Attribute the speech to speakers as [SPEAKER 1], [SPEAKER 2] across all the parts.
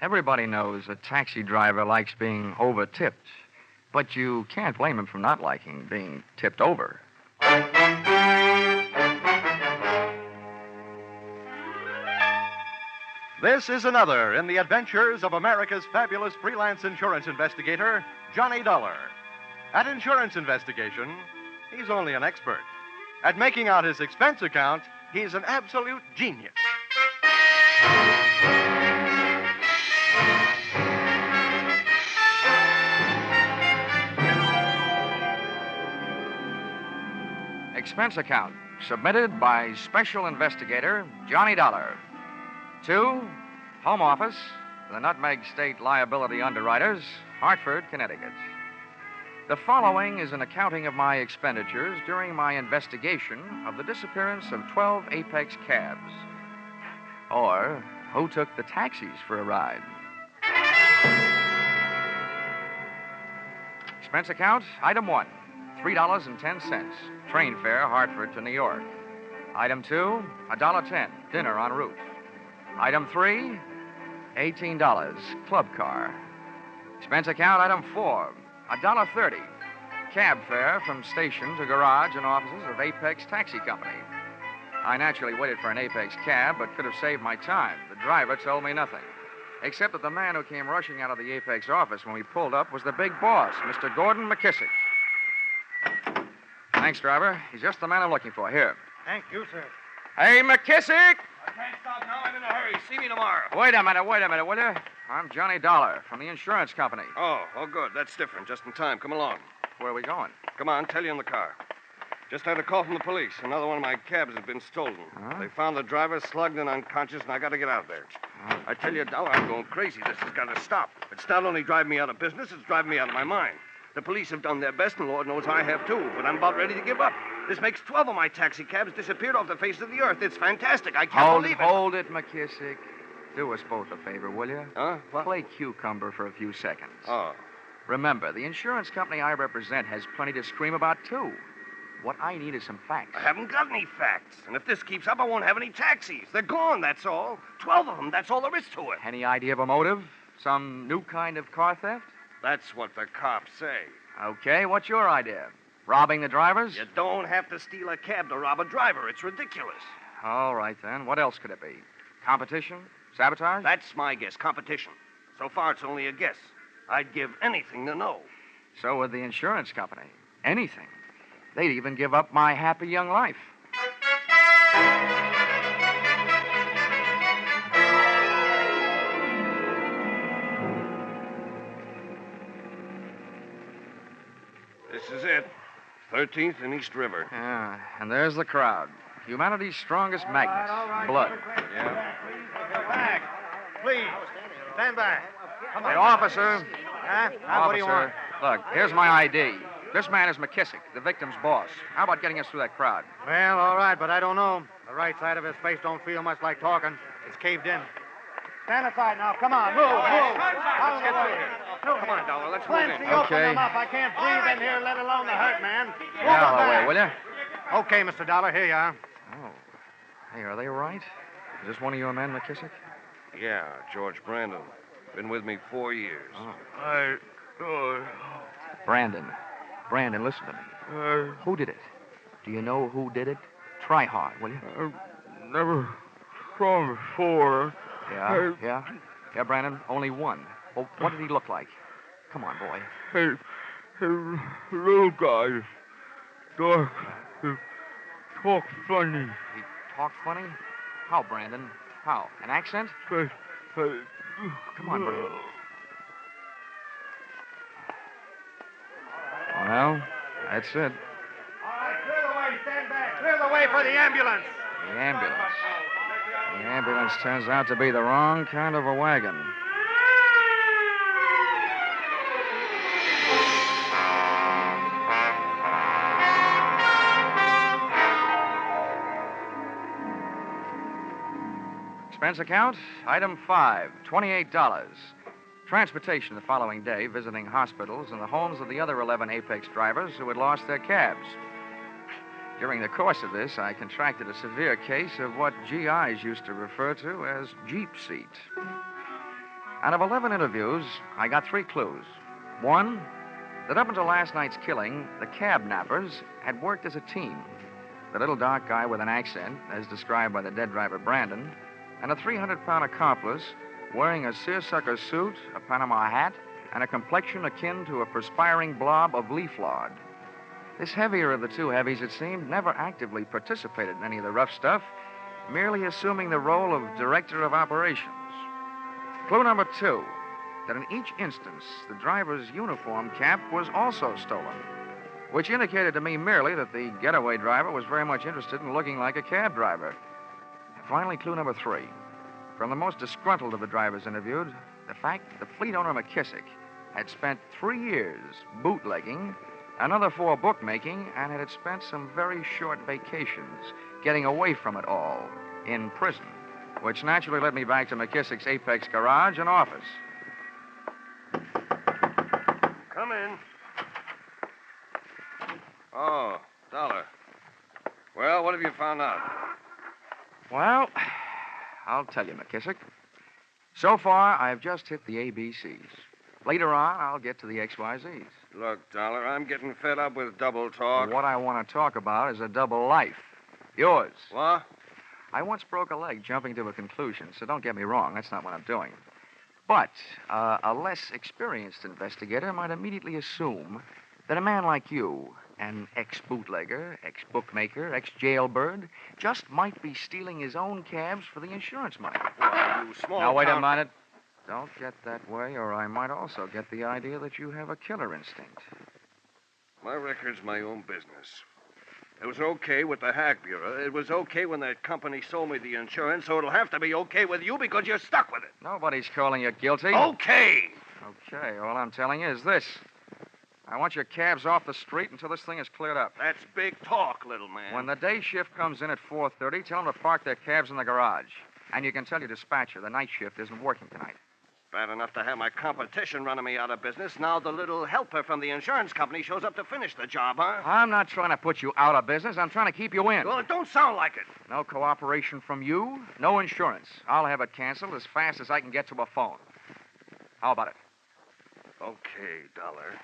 [SPEAKER 1] Everybody knows a taxi driver likes being over-tipped, but you can't blame him for not liking being tipped over.
[SPEAKER 2] This is another in the adventures of America's fabulous freelance insurance investigator, Johnny Dollar. At insurance investigation, he's only an expert. At making out his expense account, he's an absolute genius.
[SPEAKER 1] Expense account submitted by Special Investigator Johnny Dollar. To Home Office, the Nutmeg State Liability Underwriters, Hartford, Connecticut. The following is an accounting of my expenditures during my investigation of the disappearance of 12 Apex cabs. Or who took the taxis for a ride. Expense account, item 1, $3.10, train fare Hartford to New York. Item 2, $1.10, dinner en route. Item 3, $18, club car. Expense account, item 4, $1.30, cab fare from station to garage and offices of Apex Taxi Company. I naturally waited for an Apex cab, but could have saved my time. The driver told me nothing, except that the man who came rushing out of the Apex office when we pulled up was the big boss, Mr. Gordon McKissick. Thanks, driver. He's just the man I'm looking for. Here.
[SPEAKER 3] Thank you, sir.
[SPEAKER 1] Hey, McKissick!
[SPEAKER 3] I can't stop now. I'm in a hurry. See me tomorrow.
[SPEAKER 1] Wait a minute, will you? I'm Johnny Dollar from the insurance company.
[SPEAKER 4] Oh, good. That's different. Just in time. Come along.
[SPEAKER 1] Where are we going?
[SPEAKER 4] Come on, tell you in the car. Just had a call from the police. Another one of my cabs has been stolen.
[SPEAKER 1] Huh?
[SPEAKER 4] They found the driver slugged and unconscious, and I got to get out there. I tell you, Dollar, I'm going crazy. This has got to stop. It's not only driving me out of business, it's driving me out of my mind. The police have done their best, and Lord knows I have too, but I'm about ready to give up. This makes 12 of my taxi cabs disappeared off the face of the earth. It's fantastic. I can't believe it.
[SPEAKER 1] Hold it, McKissick. Do us both a favor, will you?
[SPEAKER 4] Huh? What?
[SPEAKER 1] Play cucumber for a few seconds.
[SPEAKER 4] Oh.
[SPEAKER 1] Remember, the insurance company I represent has plenty to scream about, too. What I need is some facts.
[SPEAKER 4] I haven't got any facts. And if this keeps up, I won't have any taxis. They're gone, that's all. 12 of them, that's all there is to it.
[SPEAKER 1] Any idea of a motive? Some new kind of car theft?
[SPEAKER 4] That's what the cops say.
[SPEAKER 1] Okay, what's your idea? Robbing the drivers?
[SPEAKER 4] You don't have to steal a cab to rob a driver. It's ridiculous.
[SPEAKER 1] All right, then. What else could it be? Competition? Sabotage?
[SPEAKER 4] That's my guess, competition. So far, it's only a guess. I'd give anything to know.
[SPEAKER 1] So would the insurance company. Anything. They'd even give up my happy young life.
[SPEAKER 4] This is it. 13th and East River.
[SPEAKER 1] Yeah, and there's the crowd. Humanity's strongest magnet.
[SPEAKER 3] All right.
[SPEAKER 1] Blood.
[SPEAKER 4] Yeah.
[SPEAKER 3] Back. Please. Stand back. Come on.
[SPEAKER 1] Hey, officer.
[SPEAKER 3] Huh?
[SPEAKER 1] Officer,
[SPEAKER 3] What do you want?
[SPEAKER 1] look, here's my ID. This man is McKissick, the victim's boss. How about getting us through that crowd?
[SPEAKER 3] Well, all right, but I don't know. The right side of his face don't feel much like talking. It's caved in. Stand aside now. Come on. Move.
[SPEAKER 4] Let's get through here. Come on, Dollar. Let's move
[SPEAKER 3] Clancy,
[SPEAKER 4] in.
[SPEAKER 3] open
[SPEAKER 1] Okay.
[SPEAKER 3] them up. I can't breathe in here, let alone the hurt man.
[SPEAKER 1] Get out of the way, will you?
[SPEAKER 3] Okay, Mr. Dollar, here you are.
[SPEAKER 1] Oh. Hey, are they right? Is this one of your men, McKissick?
[SPEAKER 4] Yeah, George Brandon. Been with me 4 years.
[SPEAKER 1] Oh. Brandon, listen to me. Who did it? Do you know who did it? Try hard, will you?
[SPEAKER 5] Never saw him before.
[SPEAKER 1] Yeah, Brandon, only one. Well, what did he look like? Come on, boy.
[SPEAKER 5] Hey, little guy. Dark. He talk funny.
[SPEAKER 1] He talked funny? How, Brandon? How? An accent?
[SPEAKER 5] Come
[SPEAKER 1] on, Brandon. Well, that's it.
[SPEAKER 3] All right, clear the way. Stand back. Clear the way for the ambulance.
[SPEAKER 1] The ambulance. The ambulance turns out to be the wrong kind of a wagon. Expense account, item 5, $28. Transportation the following day, visiting hospitals and the homes of the other 11 Apex drivers who had lost their cabs. During the course of this, I contracted a severe case of what GIs used to refer to as Jeep seat. Out of 11 interviews, I got 3 clues. One, that up until last night's killing, the cab nappers had worked as a team. The little dark guy with an accent, as described by the dead driver Brandon, and a 300-pound accomplice wearing a seersucker suit, a Panama hat, and a complexion akin to a perspiring blob of leaf lard. This heavier of the two heavies, it seemed, never actively participated in any of the rough stuff, merely assuming the role of director of operations. Clue number 2, that in each instance, the driver's uniform cap was also stolen, which indicated to me merely that the getaway driver was very much interested in looking like a cab driver. Finally, clue number 3. From the most disgruntled of the drivers interviewed, the fact that the fleet owner McKissick had spent 3 years bootlegging, another 4 bookmaking, and had spent some very short vacations getting away from it all in prison, which naturally led me back to McKissick's Apex garage and office.
[SPEAKER 4] Come in. Oh, Dollar. Well, what have you found out?
[SPEAKER 1] Well, I'll tell you, McKissick. So far, I've just hit the ABCs. Later on, I'll get to the XYZs.
[SPEAKER 4] Look, Dollar, I'm getting fed up with double talk.
[SPEAKER 1] What I want to talk about is a double life. Yours.
[SPEAKER 4] What?
[SPEAKER 1] I once broke a leg jumping to a conclusion, so don't get me wrong. That's not what I'm doing. But a less experienced investigator might immediately assume that a man like you, an ex-bootlegger, ex-bookmaker, ex-jailbird, just might be stealing his own cabs for the insurance money.
[SPEAKER 4] Why, you small...
[SPEAKER 1] Now, wait a minute. Don't get that way, or I might also get the idea that you have a killer instinct.
[SPEAKER 4] My record's my own business. It was okay with the Hack Bureau. It was okay when that company sold me the insurance, so it'll have to be okay with you because you're stuck with it.
[SPEAKER 1] Nobody's calling you guilty.
[SPEAKER 4] Okay.
[SPEAKER 1] Okay, all I'm telling you is this. I want your cabs off the street until this thing is cleared up.
[SPEAKER 4] That's big talk, little man.
[SPEAKER 1] When the day shift comes in at 4:30, tell them to park their cabs in the garage. And you can tell your dispatcher the night shift isn't working tonight.
[SPEAKER 4] Bad enough to have my competition running me out of business. Now the little helper from the insurance company shows up to finish the job, huh?
[SPEAKER 1] I'm not trying to put you out of business. I'm trying to keep you in.
[SPEAKER 4] Well, it don't sound like it.
[SPEAKER 1] No cooperation from you, no insurance. I'll have it canceled as fast as I can get to a phone. How about it?
[SPEAKER 4] Okay, Dollar.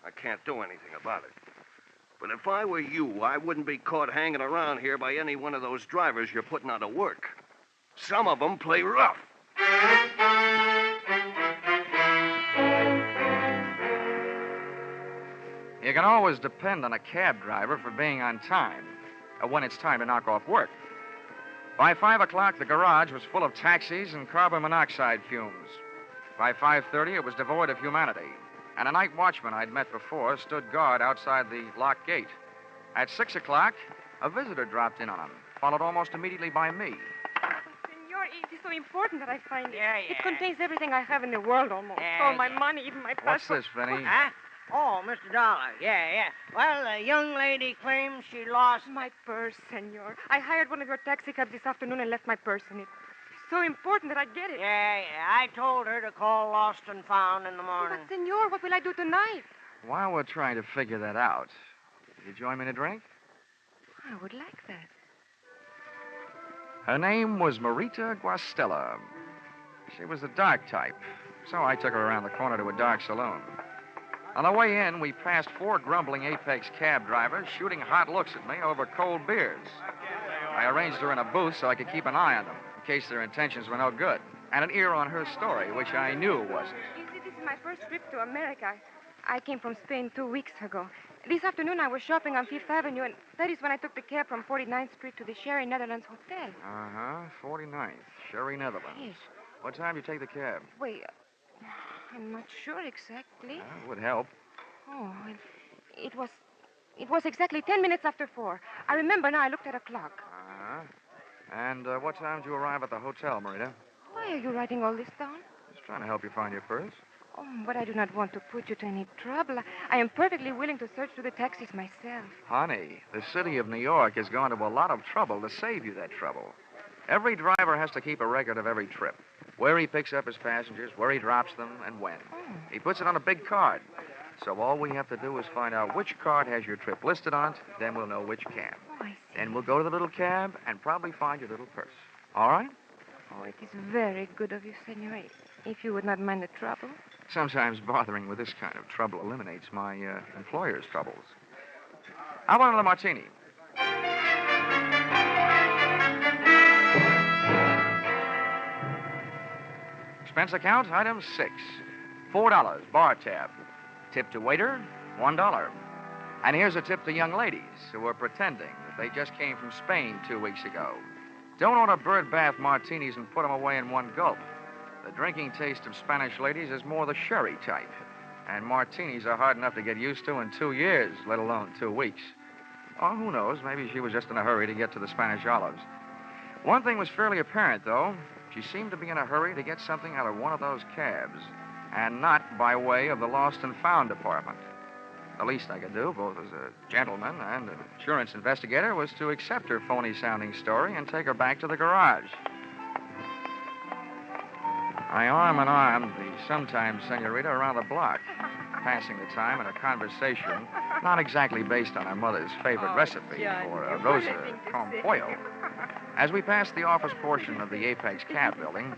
[SPEAKER 4] I can't do anything about it. But if I were you, I wouldn't be caught hanging around here by any one of those drivers you're putting out of work. Some of them play rough.
[SPEAKER 1] You can always depend on a cab driver for being on time when it's time to knock off work. By 5 o'clock, the garage was full of taxis and carbon monoxide fumes. By 5:30, it was devoid of humanity, and a night watchman I'd met before stood guard outside the locked gate. At 6 o'clock, a visitor dropped in on him, followed almost immediately by me.
[SPEAKER 6] Senor, it is so important that I find it.
[SPEAKER 7] Yeah.
[SPEAKER 6] It contains everything I have in the world almost. All my money, even my passport.
[SPEAKER 1] What's this, Vinny?
[SPEAKER 7] Huh? Oh, Mr. Dollar. Yeah. Well, a young lady claims she lost...
[SPEAKER 6] My purse, senor. I hired one of your taxi cabs this afternoon and left my purse in it. It's so important that I get it.
[SPEAKER 7] Yeah. I told her to call Lost and Found in the morning.
[SPEAKER 6] But, senor, what will I do tonight?
[SPEAKER 1] While we're trying to figure that out, will you join me in a drink?
[SPEAKER 6] I would like that.
[SPEAKER 1] Her name was Marita Guastella. She was the dark type, so I took her around the corner to a dark saloon. On the way in, we passed 4 grumbling Apex cab drivers shooting hot looks at me over cold beers. I arranged her in a booth so I could keep an eye on them, in case their intentions were no good, and an ear on her story, which I knew wasn't.
[SPEAKER 6] You see, this is my first trip to America. I came from Spain 2 weeks ago. This afternoon, I was shopping on 5th Avenue, and that is when I took the cab from 49th Street to the Sherry Netherlands Hotel.
[SPEAKER 1] 49th, Sherry Netherlands.
[SPEAKER 6] Yes.
[SPEAKER 1] What time did you take the cab?
[SPEAKER 6] Wait, I'm not sure exactly.
[SPEAKER 1] It would help.
[SPEAKER 6] Oh, well, it was exactly 10 minutes after 4. I remember now. I looked at a clock.
[SPEAKER 1] And what time did you arrive at the hotel, Marita?
[SPEAKER 6] Why are you writing all this down?
[SPEAKER 1] Just trying to help you find your purse.
[SPEAKER 6] Oh, but I do not want to put you to any trouble. I am perfectly willing to search through the taxis myself.
[SPEAKER 1] Honey, the city of New York has gone to a lot of trouble to save you that trouble. Every driver has to keep a record of every trip. Where he picks up his passengers, where he drops them, and when.
[SPEAKER 6] Oh.
[SPEAKER 1] He puts it on a big card. So all we have to do is find out which card has your trip listed on it, then we'll know which cab.
[SPEAKER 6] Oh, I see.
[SPEAKER 1] Then we'll go to the little cab and probably find your little purse. All right?
[SPEAKER 6] Oh, it is very good of you, senor. If you would not mind the trouble.
[SPEAKER 1] Sometimes bothering with this kind of trouble eliminates my employer's troubles. How about another martini? Expense account, item 6. $4, bar tab. Tip to waiter, $1. And here's a tip to young ladies who are pretending that they just came from Spain 2 weeks ago. Don't order bird bath martinis and put them away in one gulp. The drinking taste of Spanish ladies is more the sherry type. And martinis are hard enough to get used to in 2 years, let alone 2 weeks. Oh, who knows? Maybe she was just in a hurry to get to the Spanish Olives. One thing was fairly apparent, though. She seemed to be in a hurry to get something out of one of those cabs, and not by way of the lost and found department. The least I could do, both as a gentleman and an insurance investigator, was to accept her phony-sounding story and take her back to the garage. I arm-in-armed the sometime senorita around the block, passing the time in a conversation not exactly based on her mother's favorite recipe for a rosa con pollo. As we passed the office portion of the Apex cab building,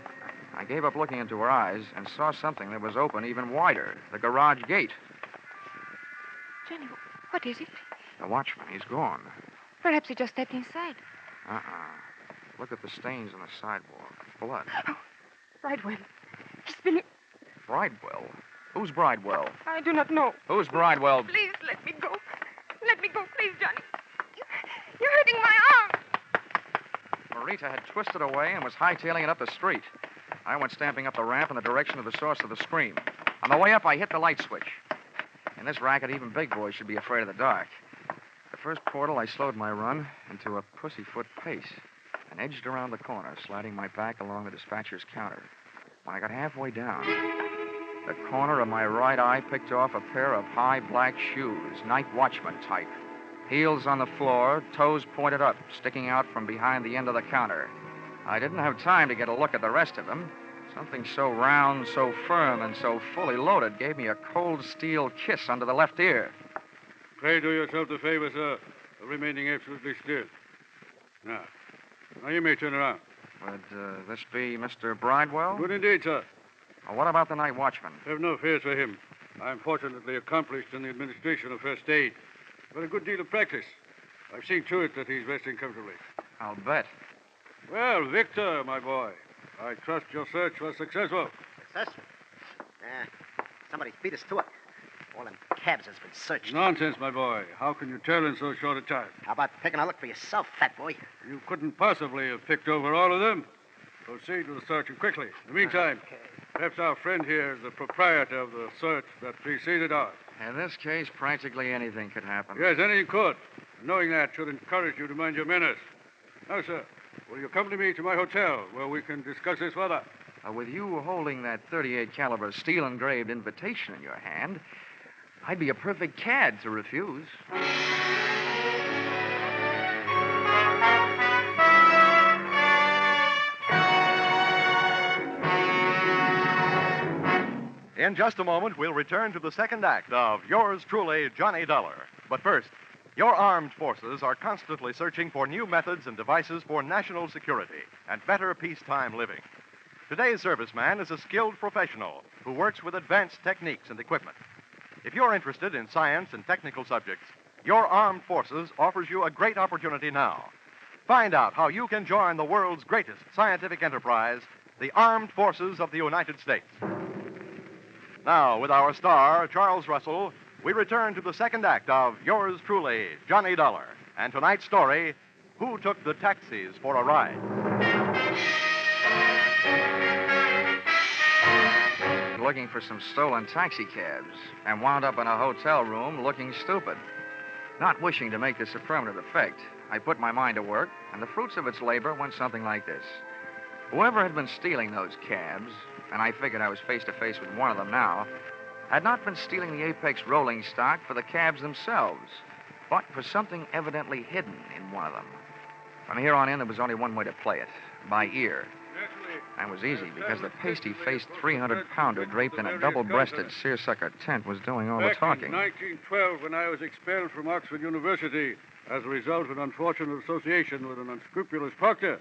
[SPEAKER 1] I gave up looking into her eyes and saw something that was open even wider, the garage gate.
[SPEAKER 6] Johnny, what is it?
[SPEAKER 1] The watchman, he's gone.
[SPEAKER 6] Perhaps he just stepped inside.
[SPEAKER 1] Look at the stains on the sidewalk. Blood.
[SPEAKER 6] Oh, Bridewell. He's been...
[SPEAKER 1] Bridewell? Who's Bridewell?
[SPEAKER 6] I do not know.
[SPEAKER 1] Who's Bridewell?
[SPEAKER 6] Please let me go. Let me go, please, Johnny. You're hurting my arm.
[SPEAKER 1] Marita had twisted away and was hightailing it up the street. I went stamping up the ramp in the direction of the source of the scream. On the way up, I hit the light switch. In this racket, even big boys should be afraid of the dark. The first portal, I slowed my run into a pussyfoot pace and edged around the corner, sliding my back along the dispatcher's counter. When I got halfway down, the corner of my right eye picked off a pair of high black shoes, night watchman type. Heels on the floor, toes pointed up, sticking out from behind the end of the counter. I didn't have time to get a look at the rest of them. Something so round, so firm, and so fully loaded gave me a cold steel kiss under the left ear.
[SPEAKER 8] Pray do yourself the favor, sir, of remaining absolutely still. Now you may turn around.
[SPEAKER 1] Would this be Mr. Bridewell?
[SPEAKER 8] Good indeed, sir.
[SPEAKER 1] Well, what about the night watchman?
[SPEAKER 8] Have no fears for him. I'm fortunately accomplished in the administration of first aid. Got a good deal of practice. I've seen to it that he's resting comfortably.
[SPEAKER 1] I'll bet.
[SPEAKER 8] Well, Victor, my boy, I trust your search was successful.
[SPEAKER 3] Successful? Somebody's beat us to it. All them cabs has been searched.
[SPEAKER 8] Nonsense, my boy. How can you tell in so short a time?
[SPEAKER 3] How about taking a look for yourself, fat boy?
[SPEAKER 8] You couldn't possibly have picked over all of them. Proceed with the search and quickly. In the meantime, perhaps our friend here is the proprietor of the search that preceded ours.
[SPEAKER 1] In this case, practically anything could happen.
[SPEAKER 8] Yes, anything could. Knowing that should encourage you to mind your manners. Now, sir, will you accompany me to my hotel where we can discuss this further?
[SPEAKER 1] With you holding that .38 caliber steel-engraved invitation in your hand, I'd be a perfect cad to refuse.
[SPEAKER 2] In just a moment, we'll return to the second act of Yours Truly, Johnny Dollar. But first, your armed forces are constantly searching for new methods and devices for national security and better peacetime living. Today's serviceman is a skilled professional who works with advanced techniques and equipment. If you're interested in science and technical subjects, your armed forces offers you a great opportunity now. Find out how you can join the world's greatest scientific enterprise, the Armed Forces of the United States. Now, with our star, Charles Russell, we return to the second act of Yours Truly, Johnny Dollar. And tonight's story, Who Took the Taxis for a Ride?
[SPEAKER 1] Looking for some stolen taxi cabs and wound up in a hotel room looking stupid. Not wishing to make this a permanent effect, I put my mind to work, and the fruits of its labor went something like this. Whoever had been stealing those cabs, and I figured I was face to face with one of them now, had not been stealing the Apex rolling stock for the cabs themselves, but for something evidently hidden in one of them. From here on in, there was only one way to play it, by ear. And it was easy, because the pasty-faced 300-pounder draped in a double-breasted seersucker tent was doing all the talking.
[SPEAKER 8] Back in 1912, when I was expelled from Oxford University as a result of an unfortunate association with an unscrupulous proctor,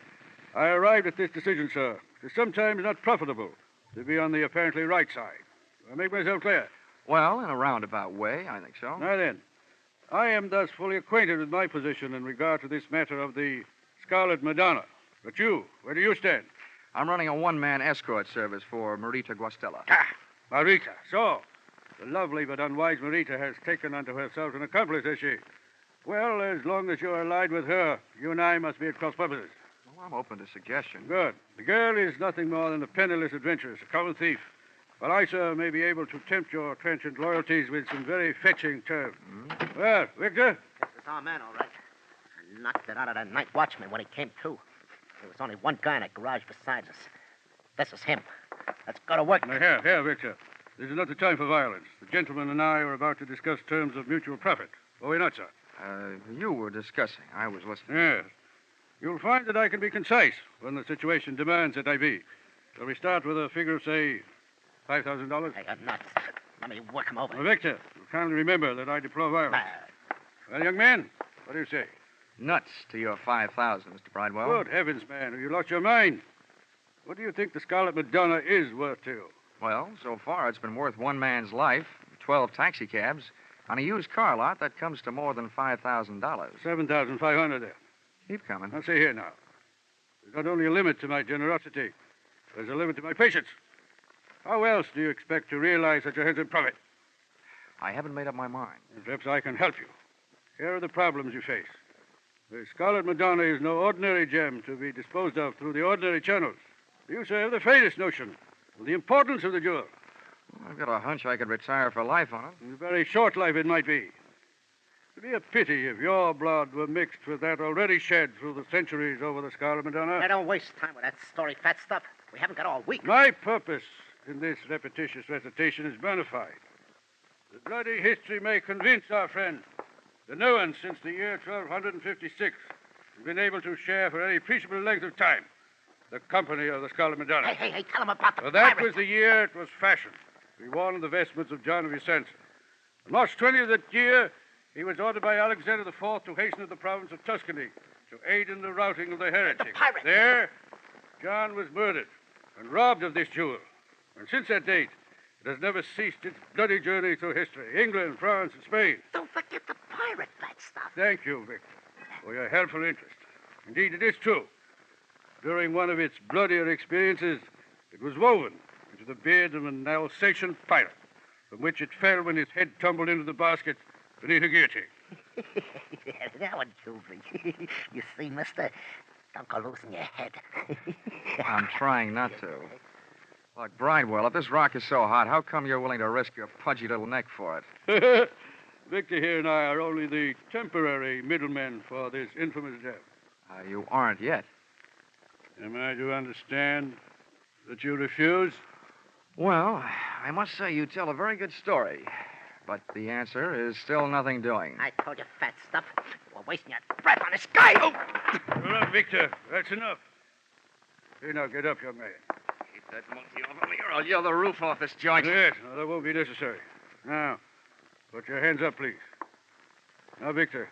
[SPEAKER 8] I arrived at this decision, sir. It is sometimes not profitable to be on the apparently right side. Do I make myself clear?
[SPEAKER 1] Well, in a roundabout way, I think so.
[SPEAKER 8] Now then, I am thus fully acquainted with my position in regard to this matter of the Scarlet Madonna. But you, where do you stand?
[SPEAKER 1] I'm running a one-man escort service for Marita Guastella.
[SPEAKER 8] Ah, Marita. So, the lovely but unwise Marita has taken unto herself an accomplice, has she? Well, as long as you're allied with her, you and I must be at cross purposes.
[SPEAKER 1] Well, I'm open to suggestion.
[SPEAKER 8] Good. The girl is nothing more than a penniless adventuress, a common thief. But I, sir, may be able to tempt your transient loyalties with some very fetching terms.
[SPEAKER 1] Mm-hmm.
[SPEAKER 8] Well, Victor?
[SPEAKER 7] This is our man, all right. I knocked it out of that night watchman when he came to. There was only one guy in that garage besides us. This is him. Let's go to work.
[SPEAKER 8] Now, here, Victor. This is not the time for violence. The gentleman and I are about to discuss terms of mutual profit. Are we not, sir?
[SPEAKER 1] You were discussing. I was listening.
[SPEAKER 8] Yes. You'll find that I can be concise when the situation demands that I be. Shall we start with a figure of, say, $5,000?
[SPEAKER 7] Hey, you're nuts. Let me work him over.
[SPEAKER 8] Now, Victor, you'll kindly remember that I deplore violence. Well, young man, what do you say?
[SPEAKER 1] Nuts to your 5,000, Mr. Bridewell.
[SPEAKER 8] Good heavens, man. Have you lost your mind? What do you think the Scarlet Madonna is worth to you?
[SPEAKER 1] Well, so far it's been worth one man's life, 12 taxicabs. On a used car lot, that comes to more than $5,000.
[SPEAKER 8] $7,500 there.
[SPEAKER 1] Keep coming.
[SPEAKER 8] Now, see here now. There's not only a limit to my generosity, there's a limit to my patience. How else do you expect to realize such a handsome profit?
[SPEAKER 1] I haven't made up my mind.
[SPEAKER 8] Perhaps I can help you. Here are the problems you face. The Scarlet Madonna is no ordinary gem to be disposed of through the ordinary channels. You, sir, have the faintest notion of the importance of the jewel.
[SPEAKER 1] Well, I've got a hunch I could retire for life on it.
[SPEAKER 8] A very short life it might be. It'd be a pity if your blood were mixed with that already shed through the centuries over the Scarlet Madonna.
[SPEAKER 7] Now, don't waste time with that story fat stuff. We haven't got all week.
[SPEAKER 8] My purpose in this repetitious recitation is bona fide. The bloody history may convince our friend that no one since the year 1256 has been able to share for any appreciable length of time the company of the Scarlet Madonna.
[SPEAKER 7] Hey, tell him about the
[SPEAKER 8] For that
[SPEAKER 7] pirate.
[SPEAKER 8] was the year it was fashioned to be worn in the vestments of John of Vicenza. On March 20th of that year, he was ordered by Alexander IV to hasten to the province of Tuscany to aid in the routing of the heretics.
[SPEAKER 7] The pirate.
[SPEAKER 8] There, John was murdered and robbed of this jewel. And since that date, it has never ceased its bloody journey through history. England, France, and Spain.
[SPEAKER 7] Don't forget the pirate fat stuff.
[SPEAKER 8] Thank you, Victor, for your helpful interest. Indeed, it is true. During one of its bloodier experiences, it was woven into the beard of an Alsatian pirate, from which it fell when his head tumbled into the basket beneath a guillotine.
[SPEAKER 7] That one killed me. You see, mister, don't go losing your head.
[SPEAKER 1] I'm trying not to. Look, Bridewell, if this rock is so hot, how come you're willing to risk your pudgy little neck for it?
[SPEAKER 8] Victor here and I are only the temporary middlemen for this infamous gem.
[SPEAKER 1] You aren't yet.
[SPEAKER 8] Am I to understand that you refuse?
[SPEAKER 1] Well, I must say you tell a very good story. But the answer is still nothing doing.
[SPEAKER 7] I told you fat stuff. We're wasting your breath on this guy. Oh!
[SPEAKER 8] All right, Victor. That's enough. Here, now, get up, young man.
[SPEAKER 1] Keep that monkey off of me, or I'll yell the roof off this joint.
[SPEAKER 8] Yes, no, that won't be necessary. Now, put your hands up, please. Now, Victor,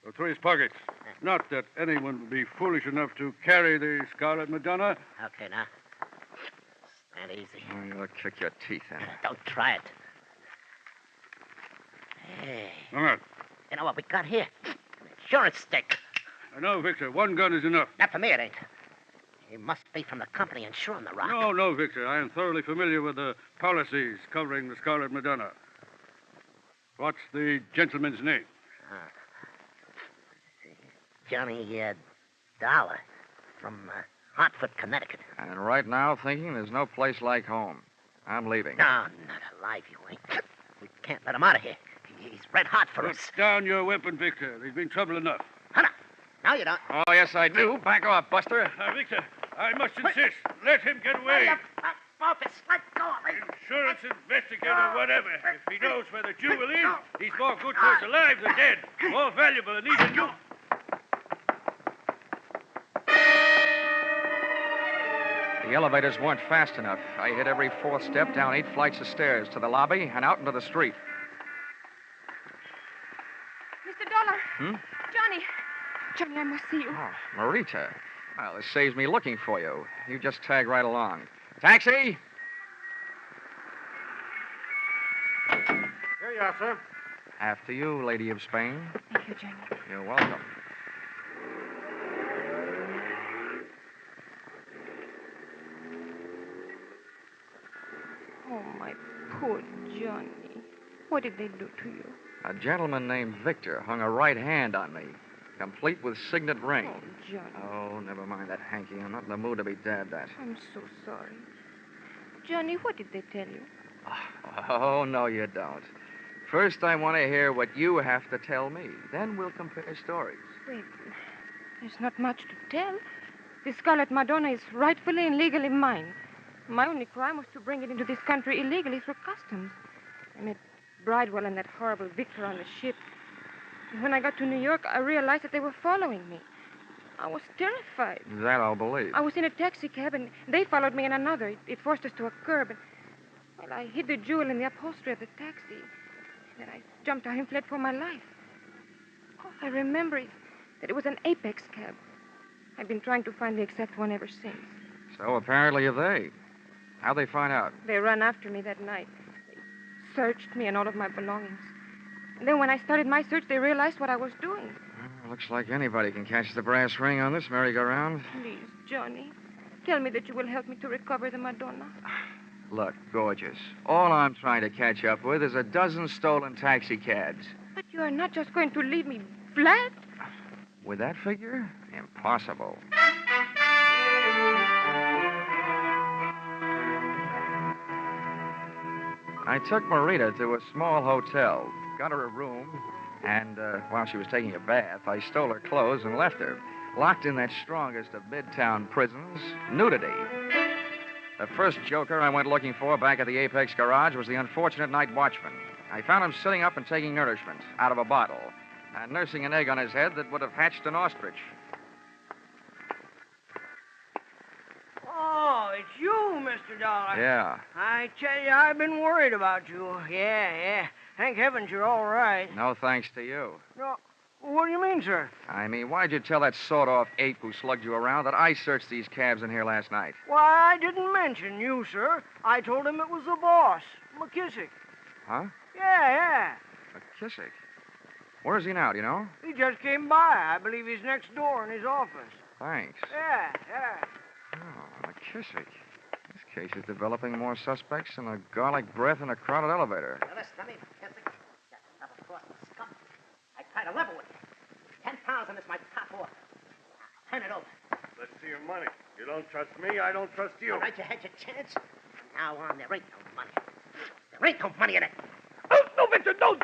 [SPEAKER 8] go through his pockets. Not that anyone would be foolish enough to carry the Scarlet Madonna.
[SPEAKER 7] Okay, now. Stand easy.
[SPEAKER 1] Oh, you'll kick your teeth in.
[SPEAKER 7] Don't try it. Hey.
[SPEAKER 8] All right.
[SPEAKER 7] You know what we got here? An insurance stick.
[SPEAKER 8] I know, Victor. One gun is enough.
[SPEAKER 7] Not for me, it ain't. He must be from the company insuring the rock.
[SPEAKER 8] No, Victor. I am thoroughly familiar with the policies covering the Scarlet Madonna. What's the gentleman's name?
[SPEAKER 7] Johnny Dollar from Hartford, Connecticut.
[SPEAKER 1] And right now, thinking there's no place like home. I'm leaving.
[SPEAKER 7] No, not alive, you ain't. We can't let him out of here. He's red hot for us.
[SPEAKER 8] Put down your weapon, Victor. There's been trouble enough.
[SPEAKER 7] Hunter, no, you don't.
[SPEAKER 1] Oh, yes, I do. Back off, Buster.
[SPEAKER 8] Now, Victor, I must insist. Let him get away.
[SPEAKER 7] Focus, let go of me.
[SPEAKER 8] Insurance investigator, whatever. If he knows where the jewel is, he's more good to us alive than dead. More valuable than even you.
[SPEAKER 1] The elevators weren't fast enough. I hit every fourth step down 8 flights of stairs to the lobby and out into the street.
[SPEAKER 6] Mr. Dollar.
[SPEAKER 1] Hmm?
[SPEAKER 6] Johnny, I must see you.
[SPEAKER 1] Oh, Marita. Well, this saves me looking for you. You just tag right along. Taxi!
[SPEAKER 3] you are, sir.
[SPEAKER 1] After you, Lady of Spain.
[SPEAKER 6] Thank you, Johnny.
[SPEAKER 1] You're welcome.
[SPEAKER 6] Oh, my poor Johnny. What did they do to you?
[SPEAKER 1] A gentleman named Victor hung a right hand on me, complete with signet ring.
[SPEAKER 6] Oh, Johnny.
[SPEAKER 1] Oh, never mind that hanky. I'm not in the mood to be dabbed at.
[SPEAKER 6] I'm so sorry. Johnny, what did they tell you?
[SPEAKER 1] Oh, no, you don't. First, I want to hear what you have to tell me. Then we'll compare stories.
[SPEAKER 6] Wait, there's not much to tell. The Scarlet Madonna is rightfully and legally mine. My only crime was to bring it into this country illegally through customs. I met Bridewell and that horrible Victor on the ship. And when I got to New York, I realized that they were following me. I was terrified.
[SPEAKER 1] That I'll believe.
[SPEAKER 6] I was in a taxi cab, and they followed me in another. It forced us to a curb. And, well, I hid the jewel in the upholstery of the taxi. Then I jumped out and fled for my life. All I remember is that it was an Apex cab. I've been trying to find the exact one ever since.
[SPEAKER 1] So apparently they. How'd they find out?
[SPEAKER 6] They ran after me that night. They searched me and all of my belongings. And then when I started my search, they realized what I was doing.
[SPEAKER 1] Well, looks like anybody can catch the brass ring on this merry-go-round.
[SPEAKER 6] Please, Johnny, tell me that you will help me to recover the Madonna.
[SPEAKER 1] Look, gorgeous. All I'm trying to catch up with is a dozen stolen taxicabs.
[SPEAKER 6] But you are not just going to leave me flat?
[SPEAKER 1] With that figure? Impossible. I took Marita to a small hotel, got her a room, and while she was taking a bath, I stole her clothes and left her, locked in that strongest of midtown prisons, nudity. The first joker I went looking for back at the Apex garage was the unfortunate night watchman. I found him sitting up and taking nourishment out of a bottle and nursing an egg on his head that would have hatched an ostrich.
[SPEAKER 9] Oh, it's you, Mr. Dollar.
[SPEAKER 1] Yeah.
[SPEAKER 9] I tell you, I've been worried about you. Yeah. Thank heavens you're all right.
[SPEAKER 1] No thanks to you.
[SPEAKER 9] No, what do you mean, sir?
[SPEAKER 1] I mean, why'd you tell that sawed-off ape who slugged you around that I searched these cabs in here last night?
[SPEAKER 9] Why, I didn't mention you, sir. I told him it was the boss, McKissick.
[SPEAKER 1] Huh?
[SPEAKER 9] Yeah.
[SPEAKER 1] McKissick? Where's he now, do you know?
[SPEAKER 9] He just came by. I believe he's next door in his office.
[SPEAKER 1] Thanks.
[SPEAKER 9] Yeah.
[SPEAKER 1] Oh, McKissick. This case is developing more suspects than a garlic breath in a crowded elevator.
[SPEAKER 7] Now, listen to me, McKissick. Got to double-cross the scum. I tried a level with you. 10 pounds and it's my top off. Turn it over.
[SPEAKER 4] Let's see your money. You don't trust me, I don't trust you.
[SPEAKER 7] All right, you had your chance. From now on, there ain't no money. There ain't no money in it.
[SPEAKER 4] Oh, no, Victor, no.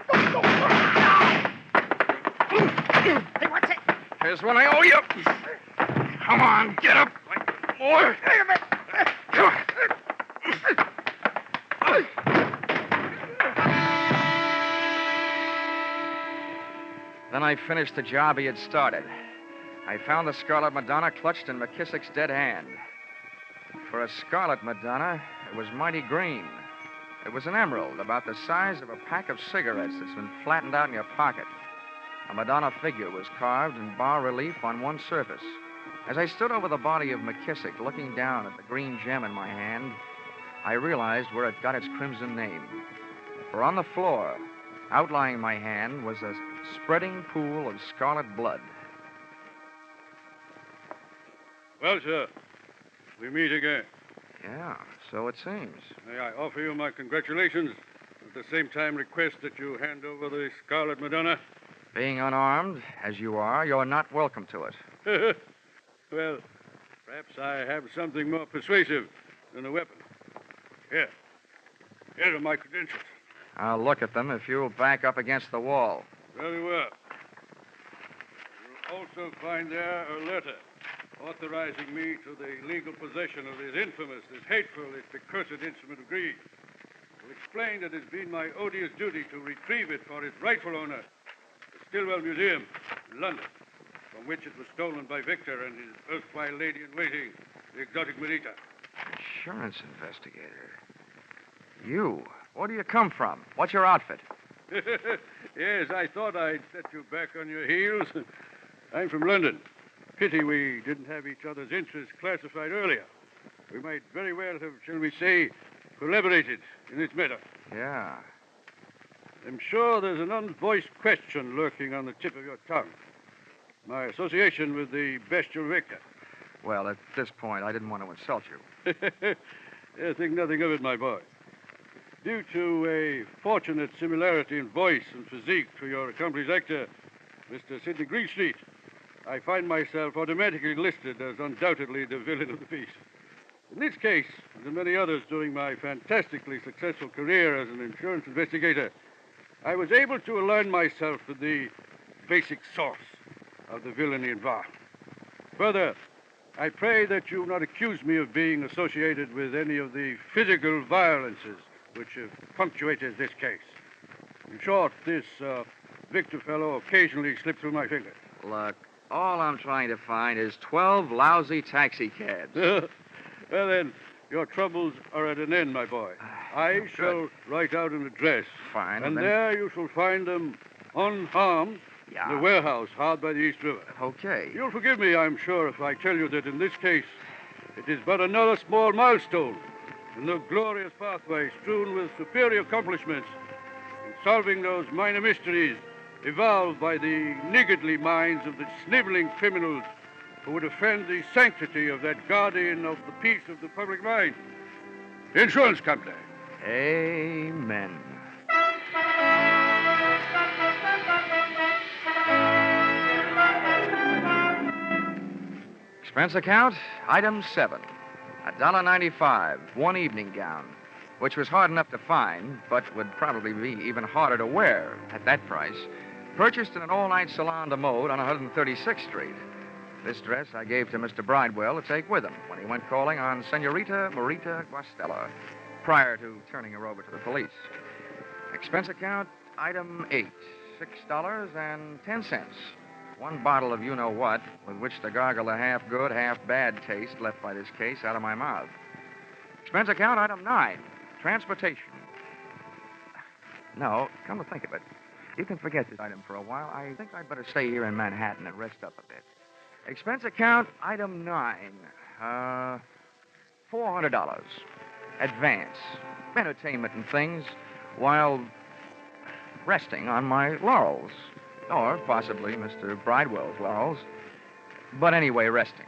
[SPEAKER 7] Hey, what's it?
[SPEAKER 1] Here's what I owe you. Come on, get up. More. Then I finished the job he had started. I found the Scarlet Madonna clutched in McKissick's dead hand. For a Scarlet Madonna, it was mighty green. It was an emerald about the size of a pack of cigarettes that's been flattened out in your pocket. A Madonna figure was carved in bas-relief on one surface. As I stood over the body of McKissick, looking down at the green gem in my hand, I realized where it got its crimson name. For on the floor, outlying my hand, was a spreading pool of scarlet blood.
[SPEAKER 8] Well, sir, we meet again.
[SPEAKER 1] Yeah, so it seems.
[SPEAKER 8] May I offer you my congratulations, at the same time request that you hand over the Scarlet Madonna?
[SPEAKER 1] Being unarmed, as you are, you're not welcome to it.
[SPEAKER 8] Well, perhaps I have something more persuasive than a weapon. Here are my credentials.
[SPEAKER 1] I'll look at them if you'll back up against the wall.
[SPEAKER 8] Very well. You'll also find there a letter authorizing me to the legal possession of this infamous, this hateful, this accursed instrument of greed. It will explain that it's been my odious duty to retrieve it for its rightful owner, the Stillwell Museum in London, from which it was stolen by Victor and his erstwhile lady-in-waiting, the exotic Marita.
[SPEAKER 1] Insurance investigator. You? Where do you come from? What's your outfit?
[SPEAKER 8] Yes, I thought I'd set you back on your heels. I'm from London. Pity we didn't have each other's interests classified earlier. We might very well have, shall we say, collaborated in this matter.
[SPEAKER 1] Yeah.
[SPEAKER 8] I'm sure there's an unvoiced question lurking on the tip of your tongue. My association with the bestial victor.
[SPEAKER 1] Well, at this point, I didn't want to insult you.
[SPEAKER 8] Think nothing of it, my boy. Due to a fortunate similarity in voice and physique to your accomplished actor, Mr. Sidney Greenstreet, I find myself automatically listed as undoubtedly the villain of the piece. In this case, and in many others during my fantastically successful career as an insurance investigator, I was able to align myself with the basic source of the villainy involved. Further, I pray that you not accuse me of being associated with any of the physical violences which have punctuated this case. In short, this Victor fellow occasionally slipped through my fingers.
[SPEAKER 1] Look, all I'm trying to find is 12 lousy taxi cabs.
[SPEAKER 8] Well, then, your troubles are at an end, my boy. I shall write out an address.
[SPEAKER 1] Fine.
[SPEAKER 8] And
[SPEAKER 1] then...
[SPEAKER 8] there you shall find them unharmed in the warehouse hard by the East River.
[SPEAKER 1] Okay.
[SPEAKER 8] You'll forgive me, I'm sure, if I tell you that in this case, it is but another small milestone in the glorious pathway strewn with superior accomplishments in solving those minor mysteries evolved by the niggardly minds of the sniveling criminals who would offend the sanctity of that guardian of the peace of the public mind, the insurance company.
[SPEAKER 1] Amen. Expense account, item 7. $1.95, one evening gown, which was hard enough to find, but would probably be even harder to wear at that price. Purchased in an all-night salon de mode on 136th Street. This dress I gave to Mr. Bridewell to take with him when he went calling on Senorita Marita Guastella, prior to turning her over to the police. Expense account, item 8, $6.10. One bottle of you-know-what, with which to gargle the half-good, half-bad taste left by this case out of my mouth. Expense account, item 9, transportation. No, come to think of it, you can forget this item for a while. I think I'd better stay here in Manhattan and rest up a bit. Expense account, item 9, $400. Advance. Entertainment and things while resting on my laurels. Or possibly Mr. Bridewell's laurels. But anyway, resting.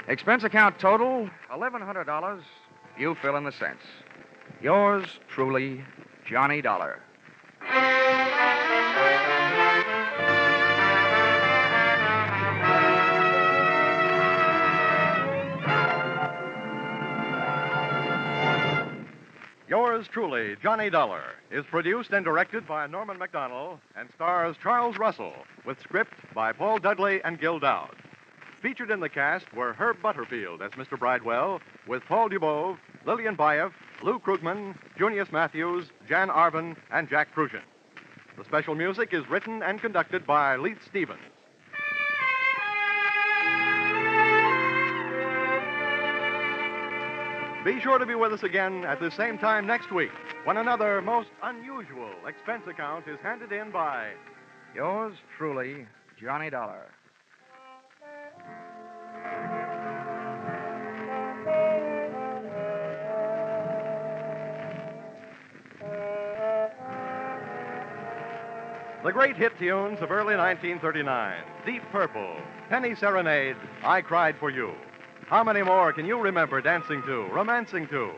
[SPEAKER 1] Expense account total, $1,100. You fill in the cents. Yours truly, Johnny Dollar.
[SPEAKER 2] Yours truly, Johnny Dollar, is produced and directed by Norman MacDonald and stars Charles Russell, with script by Paul Dudley and Gil Doud. Featured in the cast were Herb Butterfield as Mr. Bridewell, with Paul Dubove, Lillian Baeff, Lou Krugman, Junius Matthews, Jan Arvin, and Jack Prusian. The special music is written and conducted by Leith Stevens. Be sure to be with us again at the same time next week when another most unusual expense account is handed in by
[SPEAKER 1] Yours truly, Johnny Dollar.
[SPEAKER 2] the great hit tunes of early 1939. Deep Purple, Penny Serenade, I Cried for You. How many more can you remember dancing to, romancing to?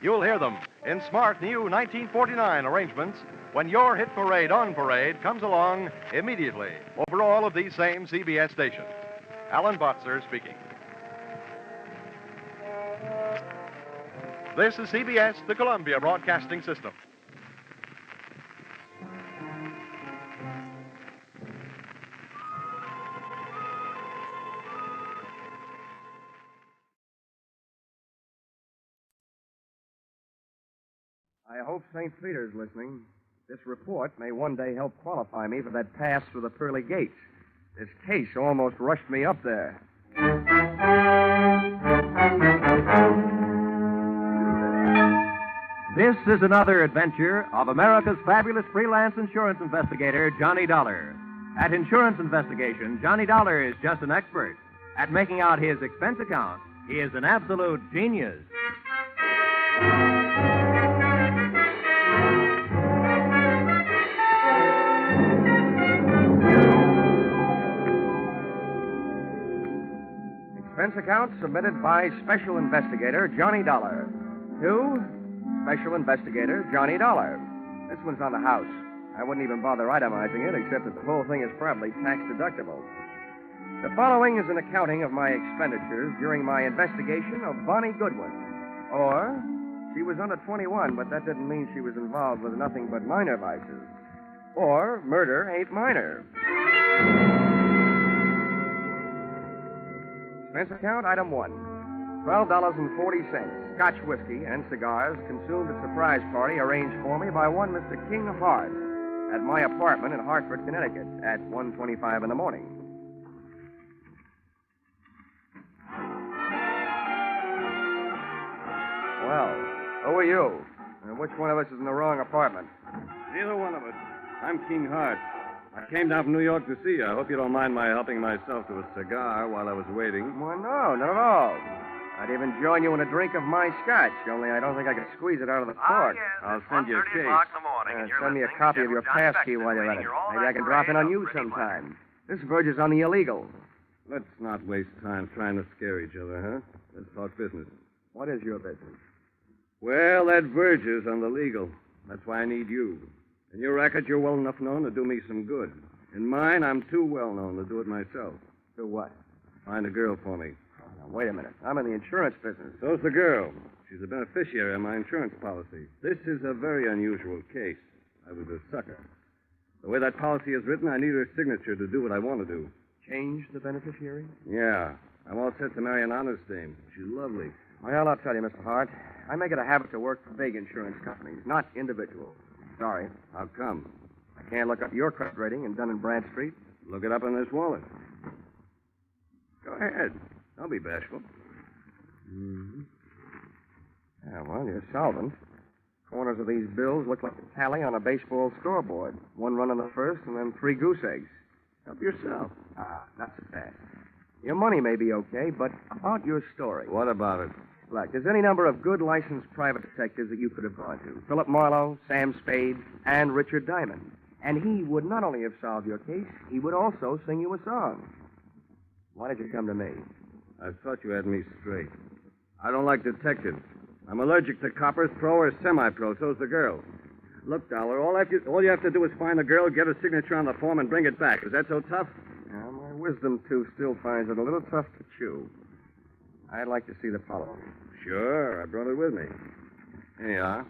[SPEAKER 2] You'll hear them in smart new 1949 arrangements when your hit parade on parade comes along immediately over all of these same CBS stations. Alan Botzer speaking. This is CBS, the Columbia Broadcasting System.
[SPEAKER 10] I hope St. Peter's listening. This report may one day help qualify me for that pass through the pearly gates. This case almost rushed me up there. This is another adventure of America's fabulous freelance insurance investigator, Johnny Dollar. At Insurance Investigation, Johnny Dollar is just an expert. At making out his expense account, he is an absolute genius.
[SPEAKER 11] account submitted by Special Investigator Johnny Dollar. To Special Investigator Johnny Dollar. This one's on the house. I wouldn't even bother itemizing it, except that the whole thing is probably tax deductible. The following is an accounting of my expenditures during my investigation of Bonnie Goodwin. Or, she was under 21, but that didn't mean she was involved with nothing but minor vices. Or, murder ain't minor. Expense account, item 1. $12.40. Scotch whiskey and cigars consumed at surprise party arranged for me by one Mr. King Hart at my apartment in Hartford, Connecticut at 1:25 in the morning. Well, who are you? And which one of us is in the wrong apartment?
[SPEAKER 12] Neither one of us. I'm King Hart. I came down from New York to see you. I hope you don't mind my helping myself to a cigar while I was waiting.
[SPEAKER 11] Well, no, not at all. I'd even join you in a drink of my scotch, only I don't think I could squeeze it out of the cork.
[SPEAKER 12] I'll send you a case.
[SPEAKER 11] Send me a copy of your passkey while you're at it. Maybe I can drop in on you sometime. This verges on the illegal.
[SPEAKER 12] Let's not waste time trying to scare each other, huh? Let's talk business.
[SPEAKER 11] What is your business?
[SPEAKER 12] Well, that verges on the legal. That's why I need you. In your racket, you're well enough known to do me some good. In mine, I'm too well known to do it myself.
[SPEAKER 11] Do what?
[SPEAKER 12] Find a girl for me.
[SPEAKER 11] Now, wait a minute. I'm in the insurance business.
[SPEAKER 12] So's the girl. She's a beneficiary of my insurance policy. This is a very unusual case. I was a sucker. The way that policy is written, I need her signature to do what I want to do.
[SPEAKER 11] Change the beneficiary?
[SPEAKER 12] Yeah. I'm all set to marry an honest dame. She's lovely.
[SPEAKER 11] Well, I'll tell you, Mr. Hart. I make it a habit to work for big insurance companies, not individuals. Sorry.
[SPEAKER 12] How come?
[SPEAKER 11] I can't look up your credit rating in Dun & Bradstreet.
[SPEAKER 12] Look it up in this wallet. Go ahead. Don't be bashful.
[SPEAKER 11] Mm-hmm. Yeah, well, you're solvent. Corners of these bills look like a tally on a baseball scoreboard. 1 run on the first and then 3 goose eggs.
[SPEAKER 12] Help yourself.
[SPEAKER 11] Not so fast. Your money may be okay, but about your story.
[SPEAKER 12] What about it?
[SPEAKER 11] Look, there's any number of good licensed private detectives that you could have gone to. Philip Marlowe, Sam Spade, and Richard Diamond. And he would not only have solved your case, he would also sing you a song. Why did you come to me?
[SPEAKER 12] I thought you had me straight. I don't like detectives. I'm allergic to coppers, pro or semi-pro. So's the girl. Look, Dollar, all you have to do is find the girl, get her signature on the form, and bring it back. Is that so tough?
[SPEAKER 11] Yeah, my wisdom tooth still finds it a little tough to chew. I'd like to see the policy.
[SPEAKER 12] Sure, I brought it with me. Here you are.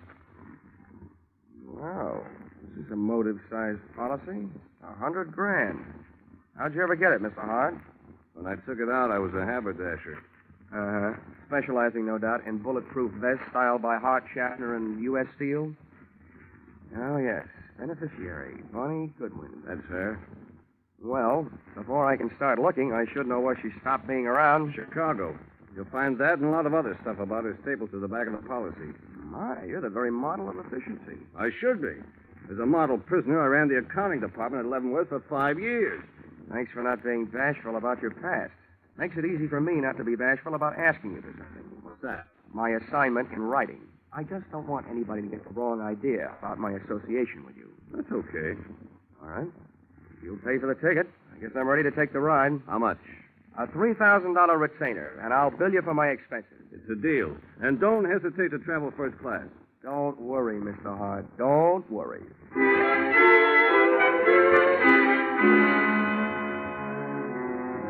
[SPEAKER 11] Wow, this is a motive-sized policy. $100,000. How'd you ever get it, Mr. Hart?
[SPEAKER 12] When I took it out, I was a haberdasher.
[SPEAKER 11] Uh-huh. Specializing, no doubt, in bulletproof vests styled by Hart, Shatner, and U.S. Steel? Oh, yes. Beneficiary, Bonnie Goodwin.
[SPEAKER 12] That's her.
[SPEAKER 11] Well, before I can start looking, I should know where she stopped being around.
[SPEAKER 12] Chicago. You'll find that and a lot of other stuff about her stapled to the back of the policy.
[SPEAKER 11] My, you're the very model of efficiency.
[SPEAKER 12] I should be. As a model prisoner, I ran the accounting department at Leavenworth for 5 years.
[SPEAKER 11] Thanks for not being bashful about your past. Makes it easy for me not to be bashful about asking you for something.
[SPEAKER 12] What's that?
[SPEAKER 11] My assignment in writing. I just don't want anybody to get the wrong idea about my association with you.
[SPEAKER 12] That's okay.
[SPEAKER 11] All right. You'll pay for the ticket. I guess I'm ready to take the ride.
[SPEAKER 12] How much?
[SPEAKER 11] A $3,000 retainer, and I'll bill you for my expenses.
[SPEAKER 12] It's a deal. And don't hesitate to travel first class.
[SPEAKER 11] Don't worry, Mr. Hart. Don't worry.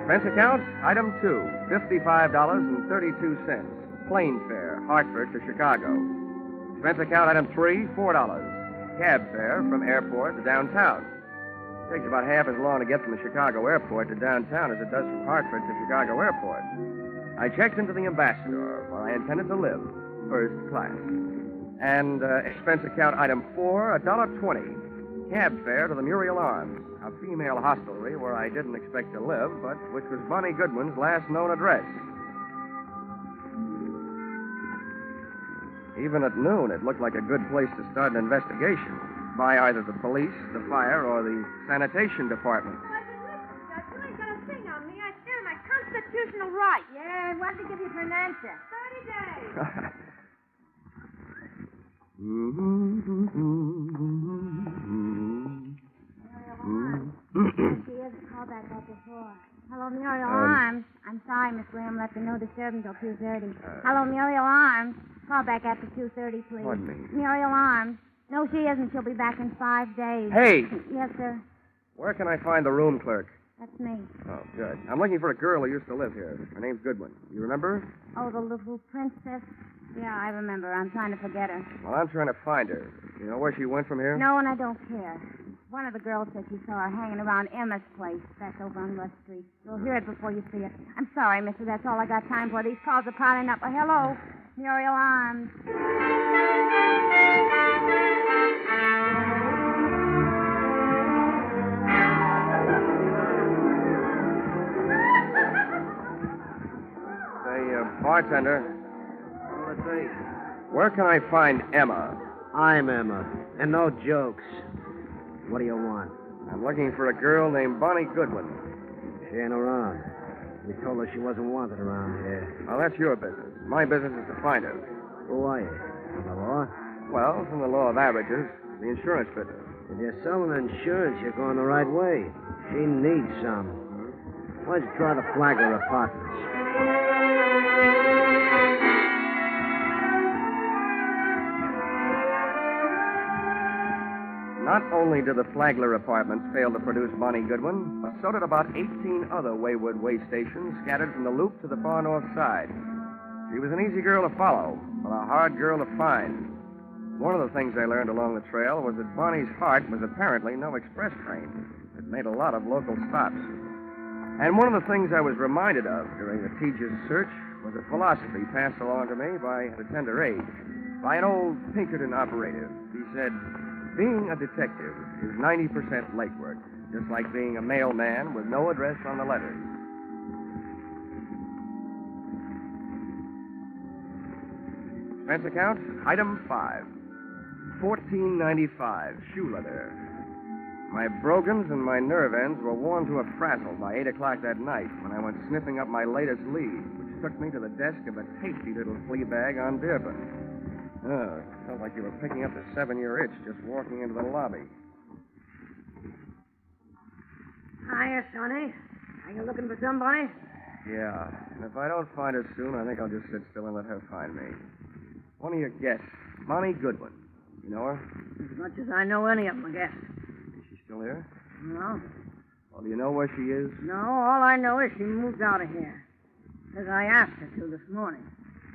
[SPEAKER 11] Expense account, item 2, $55.32. Plane fare, Hartford to Chicago. Expense account, item 3, $4. Cab fare from airport to downtown. It takes about half as long to get from the Chicago airport to downtown as it does from Hartford to Chicago airport. I checked into the Ambassador, where I intended to live, first class. And expense account, item 4, $1.20. Cab fare to the Muriel Arms, a female hostelry where I didn't expect to live, but which was Bonnie Goodwin's last known address. Even at noon, it looked like a good place to start an investigation by either the police, the fire, or the sanitation department.
[SPEAKER 13] You ain't got a thing on me. I stand my constitutional right. Yeah, what did they give you for an answer? 30 days.
[SPEAKER 14] Called that before. Hello, Muriel Arms. I'm sorry, Miss Graham left a note
[SPEAKER 13] No disturbance till 2:30. Hello, Muriel Arms. Call back after 2:30, please.
[SPEAKER 11] Pardon me?
[SPEAKER 13] Muriel Arms. No, she isn't. She'll be back in 5 days.
[SPEAKER 11] Hey!
[SPEAKER 13] Yes, sir.
[SPEAKER 11] Where can I find the room clerk?
[SPEAKER 13] That's me.
[SPEAKER 11] Oh, good. I'm looking for a girl who used to live here. Her name's Goodwin. You remember her?
[SPEAKER 13] Oh, the little princess? Yeah, I remember. I'm trying to forget her.
[SPEAKER 11] Well, I'm trying to find her. You know where she went from here?
[SPEAKER 13] No, and I don't care. One of the girls said she saw her hanging around Emma's place back over on Rush Street. You'll hear it before you see it. I'm sorry, mister. That's all I got time for. These calls are piling up. Hello, Muriel Arms.
[SPEAKER 11] Say, bartender.
[SPEAKER 7] Let's see.
[SPEAKER 11] Where can I find Emma?
[SPEAKER 7] I'm Emma, and no jokes. What do you want?
[SPEAKER 11] I'm looking for a girl named Bonnie Goodwin.
[SPEAKER 7] She ain't around. We told her she wasn't wanted around here.
[SPEAKER 11] Well, that's your business. My business is to find her.
[SPEAKER 7] Who are you? From the law?
[SPEAKER 11] Well, from the law of averages, the insurance business.
[SPEAKER 7] If you're selling insurance, you're going the right way. She needs some. Why don't you try the Flagler Apartments?
[SPEAKER 11] Not only did the Flagler Apartments fail to produce Bonnie Goodwin, but so did about 18 other wayward way stations scattered from the Loop to the far north side. She was an easy girl to follow, but a hard girl to find. One of the things I learned along the trail was that Bonnie's heart was apparently no express train. It made a lot of local stops. And one of the things I was reminded of during the tedious search was a philosophy passed along to me at a tender age by an old Pinkerton operative. He said, being a detective is 90% legwork, just like being a mailman with no address on the letters. Expense account, item 5. $14.95, shoe leather. My brogans and my nerve ends were worn to a frazzle by 8 o'clock that night when I went sniffing up my latest lead, which took me to the desk of a tasty little flea bag on Dearborn. Oh, it felt like you were picking up the 7-year itch just walking into the lobby.
[SPEAKER 9] Hiya, Sonny. Are you looking for somebody?
[SPEAKER 11] Yeah, and if I don't find her soon, I think I'll just sit still and let her find me. One of your guests, Bonnie Goodwin. You know her?
[SPEAKER 9] As much as I know any of them, I guess.
[SPEAKER 11] Is she still here?
[SPEAKER 9] No.
[SPEAKER 11] Well, do you know where she is?
[SPEAKER 9] No, all I know is she moved out of here. As I asked her to this morning.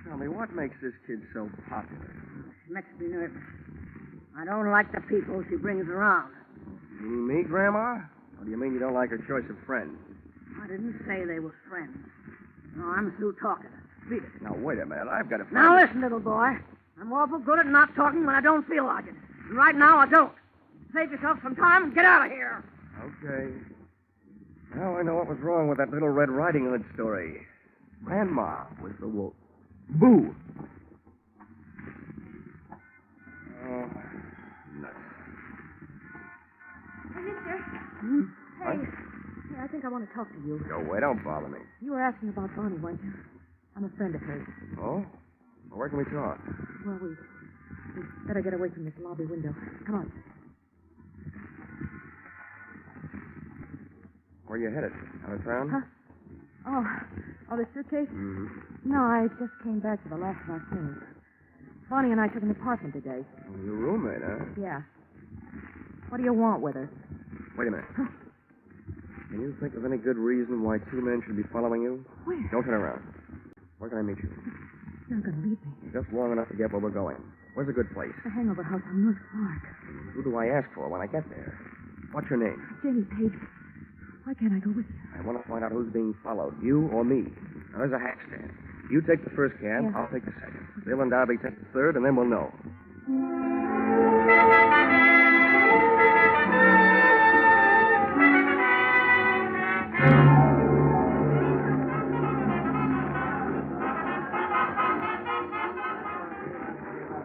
[SPEAKER 11] Tell me, what makes this kid so popular?
[SPEAKER 9] She makes me nervous. I don't like the people she brings around.
[SPEAKER 11] You mean me, Grandma? Or do you mean you don't like her choice of friends?
[SPEAKER 9] I didn't say they were friends. No, I'm through talking. Read it.
[SPEAKER 11] Now, wait a minute. I've got to find
[SPEAKER 9] Now, listen, little boy. I'm awful good at not talking when I don't feel like it. And right now, I don't. Save yourself some time and get out of here.
[SPEAKER 11] Okay. Now I know what was wrong with that little Red Riding Hood story. Grandma was the wolf. Boo! Oh, nuts.
[SPEAKER 6] Hey, mister.
[SPEAKER 11] Hmm?
[SPEAKER 6] Hey. Yeah, I think I want to talk to you.
[SPEAKER 11] Go away. Don't bother me.
[SPEAKER 6] You were asking about Bonnie, weren't you? I'm a friend of hers.
[SPEAKER 11] Oh? Well, where can we talk?
[SPEAKER 6] Well, we better get away from this lobby window. Come on.
[SPEAKER 11] Where are you headed? Out of town?
[SPEAKER 6] Huh? Oh, the suitcase?
[SPEAKER 11] Mm-hmm.
[SPEAKER 6] No, I just came back for the last of our things. Bonnie and I took an apartment today.
[SPEAKER 11] Oh, your roommate, huh?
[SPEAKER 6] Yeah. What do you want with her?
[SPEAKER 11] Wait a minute. Can you think of any good reason why 2 men should be following you?
[SPEAKER 6] Where?
[SPEAKER 11] Don't turn around. Where can I meet you?
[SPEAKER 6] You're not going to leave me.
[SPEAKER 11] Just long enough to get where we're going. Where's a good place?
[SPEAKER 6] The hangover house on North Park.
[SPEAKER 11] Who do I ask for when I get there? What's your name?
[SPEAKER 6] Jenny Page. Why can't I go with you?
[SPEAKER 11] I want to find out who's being followed, you or me. Now, there's a hack stand. You take the first cab,
[SPEAKER 6] Yeah.
[SPEAKER 11] I'll take the second. Bill and Darby take the third, and then we'll know.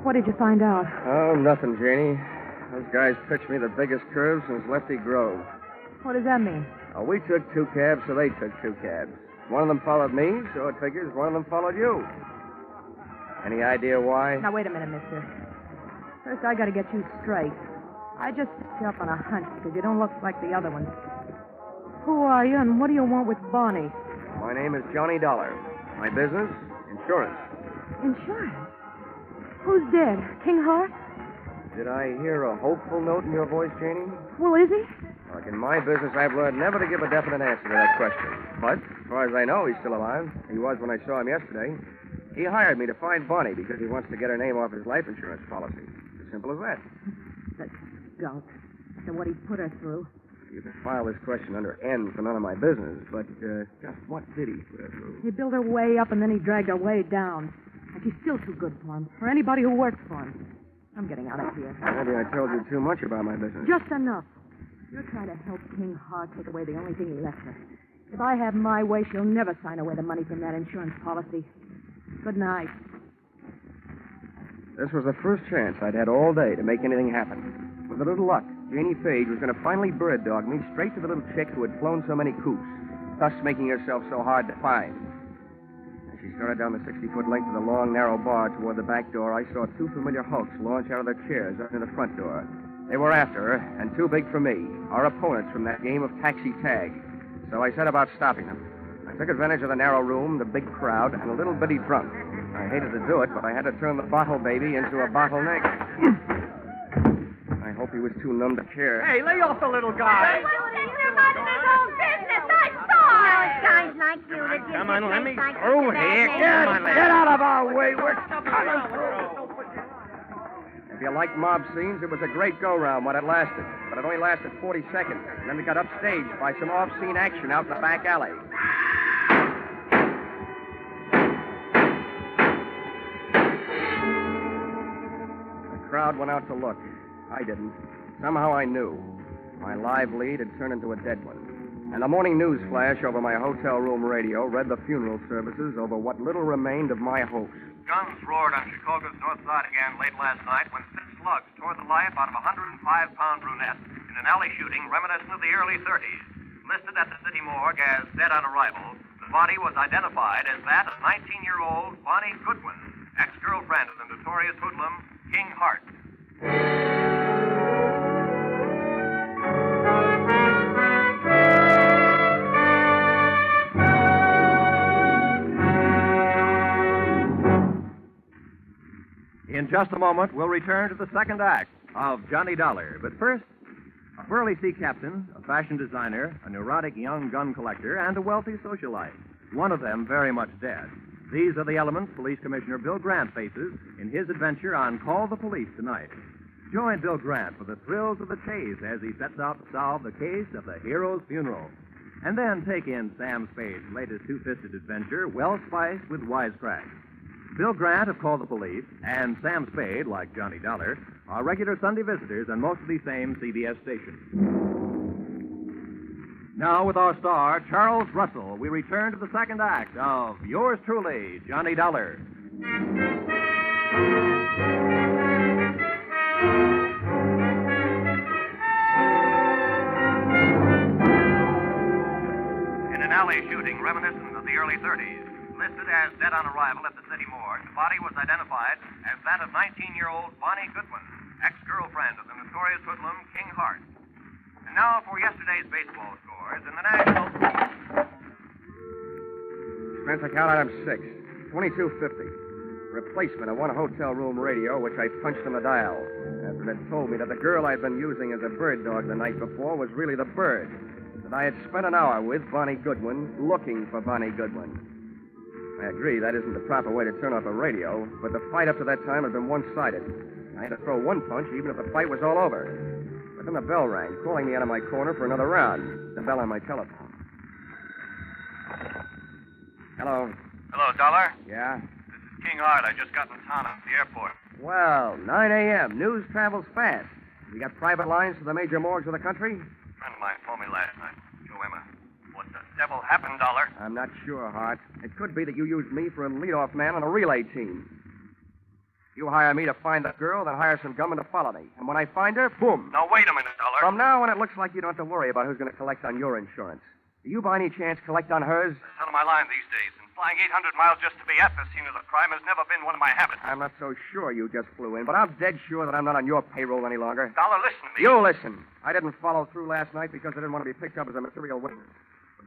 [SPEAKER 6] What did you find out?
[SPEAKER 11] Oh, nothing, Janie. Those guys pitched me the biggest curve since Lefty Grove.
[SPEAKER 6] What does that mean?
[SPEAKER 11] Oh, we took 2 cabs, so they took 2 cabs. One of them followed me, so it figures one of them followed you. Any idea why?
[SPEAKER 6] Now, wait a minute, mister. First, I got to get you straight. I just picked you up on a hunch because you don't look like the other ones. Who are you, and what do you want with Bonnie?
[SPEAKER 11] My name is Johnny Dollar. My business? Insurance.
[SPEAKER 6] Insurance? Who's dead? King Hart?
[SPEAKER 11] Did I hear a hopeful note in your voice, Janie?
[SPEAKER 6] Well, is he?
[SPEAKER 11] Like in my business, I've learned never to give a definite answer to that question. But, as far as I know, he's still alive. He was when I saw him yesterday. He hired me to find Bonnie because he wants to get her name off his life insurance policy. As simple as that.
[SPEAKER 9] That skunk. After what he put her through.
[SPEAKER 11] You can file this question under N for none of my business, but just what did he put her through?
[SPEAKER 9] He built her way up and then he dragged her way down. And she's still too good for him, for anybody who works for him. I'm getting out of here.
[SPEAKER 11] Maybe I told you too much about my business.
[SPEAKER 9] Just enough. You're trying to help King Hart take away the only thing he left her. If I have my way, she'll never sign away the money from that insurance policy. Good night.
[SPEAKER 11] This was the first chance I'd had all day to make anything happen. With a little luck, Janie Page was going to finally bird dog me straight to the little chick who had flown so many coops, thus making herself so hard to find. As she started down the 60-foot length of the long, narrow bar toward the back door, I saw two familiar hulks launch out of their chairs up in the front door. They were after her, and too big for me, our opponents from that game of taxi tag. So I set about stopping them. I took advantage of the narrow room, the big crowd, and a little bitty drunk. I hated to do it, but I had to turn the bottle baby into a bottleneck. I hope he was too numb to care.
[SPEAKER 3] Hey, lay off the little guy.
[SPEAKER 13] Guys like you that
[SPEAKER 3] Come on, let me
[SPEAKER 13] like
[SPEAKER 3] through here. Get out of our way. We're coming through.
[SPEAKER 11] If you like mob scenes, it was a great go-round when it lasted. But it only lasted 40 seconds. And then we got upstaged by some off-scene action out in the back alley. The crowd went out to look. I didn't. Somehow I knew. My live lead had turned into a dead one. And the morning news flash over my hotel room radio read the funeral services over what little remained of my hopes.
[SPEAKER 2] Guns roared on Chicago's north side again late last night when 6 slugs tore the life out of a 105-pound brunette in an alley shooting reminiscent of the early 30s. Listed at the city morgue as dead on arrival, the body was identified as that of 19-year-old Bonnie Goodwin, ex-girlfriend of the notorious hoodlum King Hart.
[SPEAKER 10] In just a moment, we'll return to the second act of Johnny Dollar. But first, a burly sea captain, a fashion designer, a neurotic young gun collector, and a wealthy socialite. One of them very much dead. These are the elements Police Commissioner Bill Grant faces in his adventure on Call the Police tonight. Join Bill Grant for the thrills of the chase as he sets out to solve the case of the hero's funeral. And then take in Sam Spade's latest two-fisted adventure, well spiced with wisecracks. Bill Grant of Call the Police and Sam Spade, like Johnny Dollar, are regular Sunday visitors on most of these same CBS stations. Now, with our star, Charles Russell, we return to the second act of yours truly, Johnny Dollar.
[SPEAKER 2] In an alley shooting reminiscent of the early 30s, listed as dead on arrival at the city morgue, the body was identified as that of 19-year-old Bonnie Goodwin, ex-girlfriend of the notorious hoodlum King Hart. And now for yesterday's baseball scores in the National...
[SPEAKER 11] Expense account item 6, $22.50. Replacement of one hotel room radio, which I punched on the dial. After it had told me that the girl I'd been using as a bird dog the night before was really the bird. That I had spent an hour with Bonnie Goodwin, looking for Bonnie Goodwin. I agree that isn't the proper way to turn off a radio, but the fight up to that time had been one-sided. I had to throw one punch even if the fight was all over. But then the bell rang, calling me out of my corner for another round. The bell on my telephone. Hello.
[SPEAKER 2] Hello, Dollar.
[SPEAKER 11] Yeah?
[SPEAKER 2] This is King Hart. I just got in town at the airport.
[SPEAKER 11] Well, 9 a.m. News travels fast. You got private lines to the major morgues of the country?
[SPEAKER 2] A friend of mine phoned me last night. Joe Emma. What the devil happened, Dollar?
[SPEAKER 11] I'm not sure, Hart. It could be that you used me for a leadoff man on a relay team. You hire me to find the girl, then hire some gunmen to follow me. And when I find her, boom.
[SPEAKER 2] Now, wait a minute, Dollar.
[SPEAKER 11] From now on, it looks like you don't have to worry about who's going to collect on your insurance. Do you, by any chance, collect on hers?
[SPEAKER 2] It's out of my line these days, and flying 800 miles just to be at the scene of the crime has never been one of my habits.
[SPEAKER 11] I'm not so sure you just flew in, but I'm dead sure that I'm not on your payroll any longer.
[SPEAKER 2] Dollar, listen to me.
[SPEAKER 11] You listen. I didn't follow through last night because I didn't want to be picked up as a material witness.